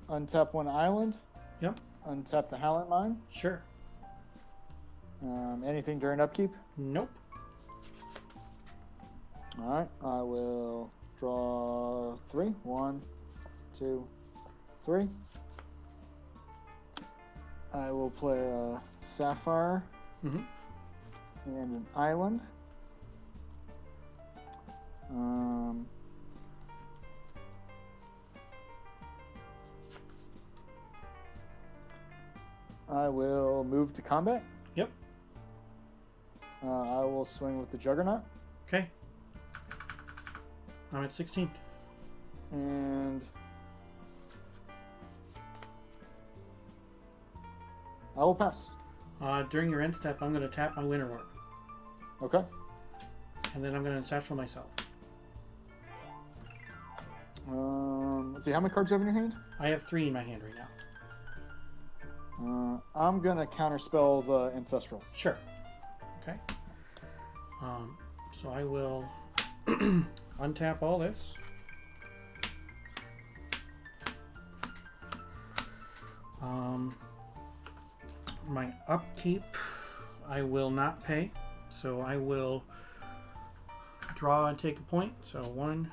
untap one island. Yep. Untap the Howling Mine. Sure. Anything during upkeep? Nope. All right. I will draw 3. 1, 2, 3. I will play a Sapphire Mm-hmm. And an island. I will move to combat. Yep. I will swing with the Juggernaut. Okay. I'm at 16. And I will pass. During your end step, I'm going to tap my Winter Warp. Okay. And then I'm going to satchel myself. Let's see, how many cards do you have in your hand? I have 3 in my hand right now. I'm going to counterspell the Ancestral. Sure. Okay. So I will untap all this. My upkeep, I will not pay. So I will draw and take a point. So 1,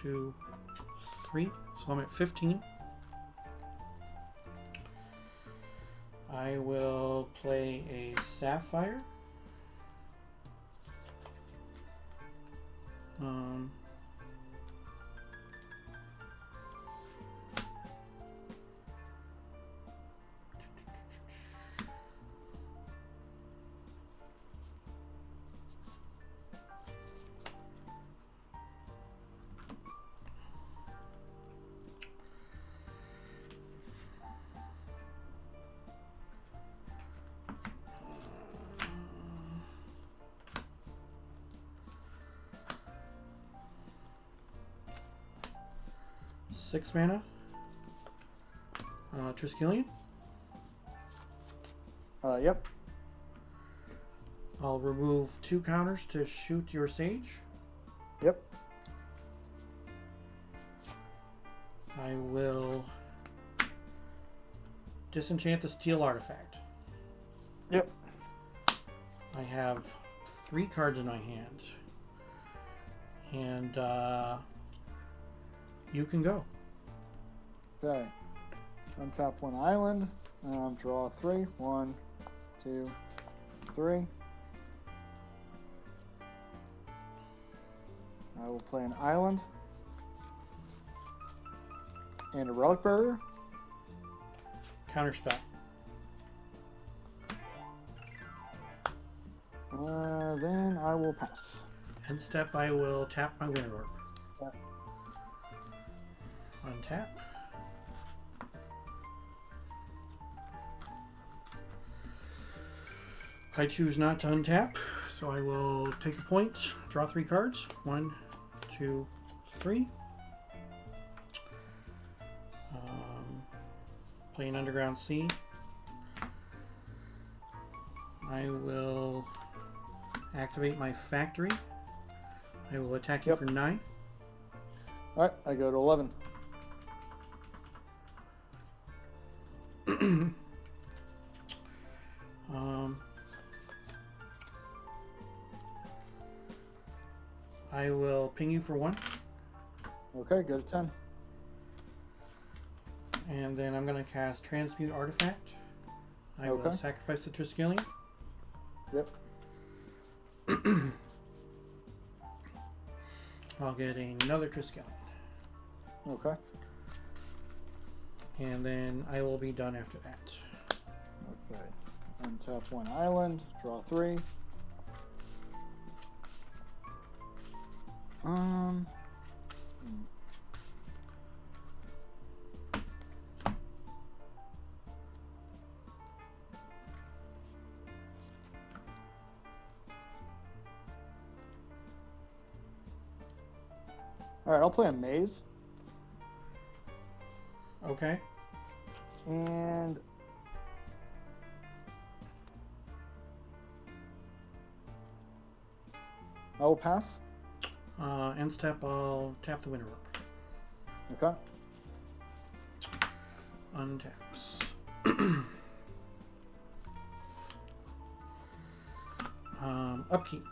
2, 3. So I'm at 15. I will play a Sapphire. Six mana. Triskelion. Yep. I'll remove 2 counters to shoot your Sage. Yep. I will disenchant the Steel Artifact. Yep. I have 3 cards in my hand. And you can go. Okay. Untap 1 island. Draw 3. 1, 2, 3. I will play an island. And a Relic Bearer. Counterspell. Then I will pass. End step, I will tap my Winter Orb. Okay. Untap. I choose not to untap, so I will take a point, draw 3 cards. 1, 2, 3. Play an Underground Sea. I will activate my factory. I will attack you Yep. for 9. Alright, I go to 11. I will ping you for 1. Okay, go to 10. And then I'm going to cast Transmute Artifact. I will Okay. sacrifice the Triskelion. Yep. I'll get another Triskelion. Okay. And then I will be done after that. Okay. Untap 1 island. Draw 3. Alright, I'll play a maze. Okay. And I will pass. End step, I'll tap the Winter Orb. Okay. Untaps. Upkeep.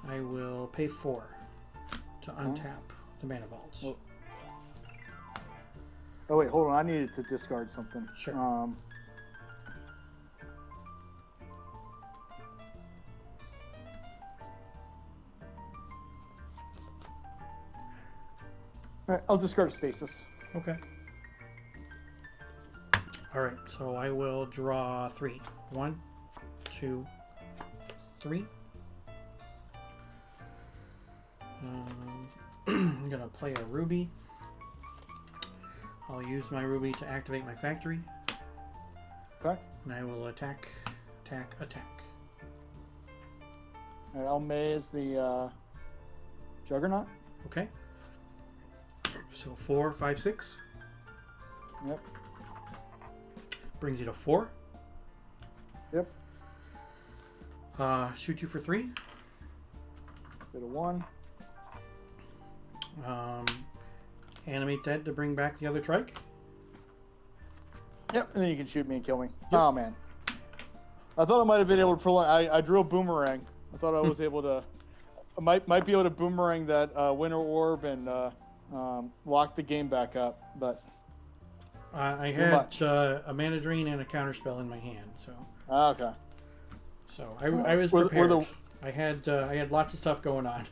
I will pay 4 to untap the Mana Vaults. Oh. Oh wait, hold on. I needed to discard something. Sure. Alright, I'll discard a stasis. Okay. All right, so I will draw 3. 1, 2, 3. I'm gonna play a ruby. I'll use my ruby to activate my factory. Okay. And I will attack, attack, attack. Alright, I'll maze the Juggernaut. Okay. So 4, 5, 6. Yep. Brings you to 4. Yep. Shoot you for 3. Get a 1. Animate that to bring back the other trike. Yep, and then you can shoot me and kill me. Yep. Oh, man. I thought I might have been able to prolong. I drew a boomerang. I thought I was able to... I might be able to boomerang that winter orb and lock the game back up, but... I had a mana drain and a counterspell in my hand, so... Okay. So I was prepared. I had lots of stuff going on.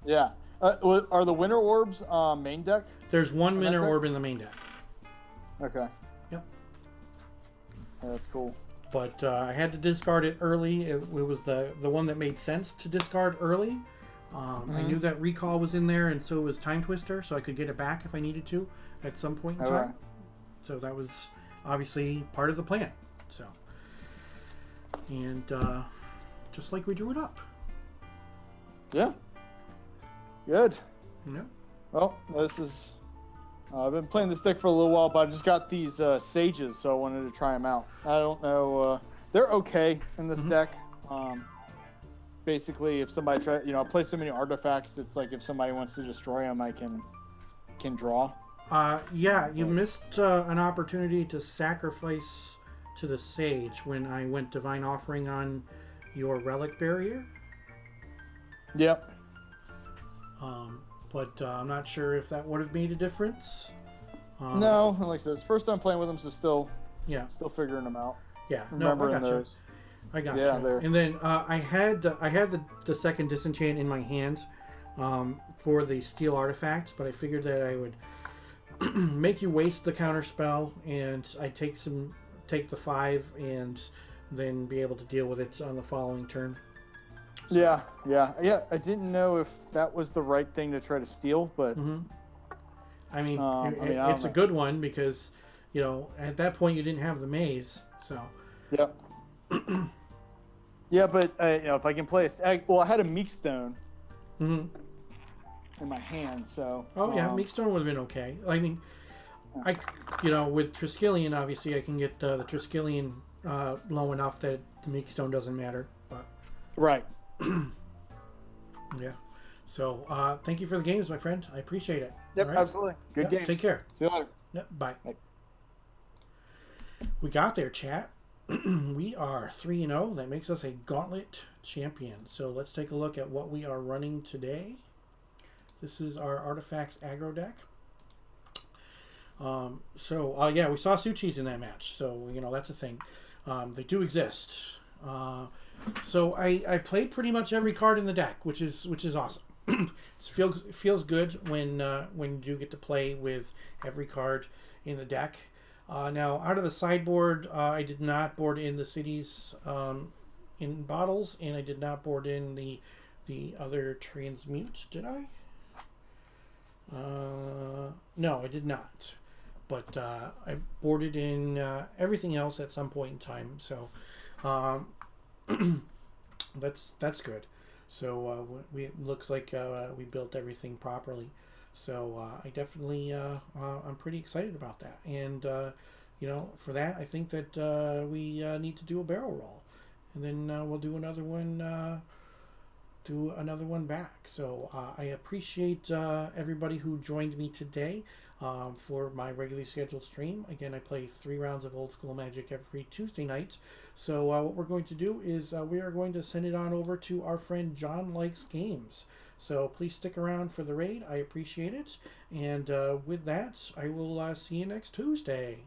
Yeah. Are the winter orbs main deck? There's one winter orb in the main deck. Okay. Yep. Yeah, that's cool. But I had to discard it early. It was the one that made sense to discard early. I knew that recall was in there, and so was Time Twister, so I could get it back if I needed to at some point in time. Right. So that was obviously part of the plan. So, and just like we drew it up. Yeah. Good. Yeah. Well, this is... I've been playing this deck for a little while, but I just got these sages, so I wanted to try them out. I don't know... they're okay in this deck. Basically, if somebody tries... I play so many artifacts, it's like if somebody wants to destroy them, I can draw. Yeah, you missed an opportunity to sacrifice to the sage when I went Divine Offering on your Relic Barrier. Yep. But I'm not sure if that would have made a difference. No, like I said, it's first time playing with them, so still figuring them out. Yeah, remembering those. I got you. And then I had the second disenchant in my hand for the steel artifact, but I figured that I would make you waste the counter spell, and I'd take the 5 and then be able to deal with it on the following turn. So. Yeah. I didn't know if that was the right thing to try to steal, but I mean, it's a good one because at that point you didn't have the maze, so. Yep. Yeah, but if I can play I had a Meek Stone in my hand, so. Oh yeah, Meek Stone would have been okay. I mean, with Triskelion, obviously I can get the Triskelion low enough that the Meek Stone doesn't matter, but. Right. Yeah. So thank you for the games, my friend. I appreciate it. Yep, right? Absolutely. Good games. Take care. See you later. Yep, bye. We got there, chat. We are 3-0. That makes us a Gauntlet champion. So let's take a look at what we are running today. This is our Artifacts Aggro deck. Yeah, we saw Suchis in that match. So, that's a thing. They do exist. So I played pretty much every card in the deck, which is awesome. It feels good when you do get to play with every card in the deck. Now, out of the sideboard, I did not board in the cities in bottles, and I did not board in the other transmute. Did I? No, I did not. But I boarded in everything else at some point in time. So. That's good. So it looks like we built everything properly. So I definitely I'm pretty excited about that. And for that, I think that we need to do a barrel roll, and then we'll do another one. Do another one back. So I appreciate everybody who joined me today for my regularly scheduled stream. Again, I play 3 rounds of Old School Magic every Tuesday night. So what we're going to do is we are going to send it on over to our friend John Likes Games. So please stick around for the raid. I appreciate it. And with that, I will see you next Tuesday.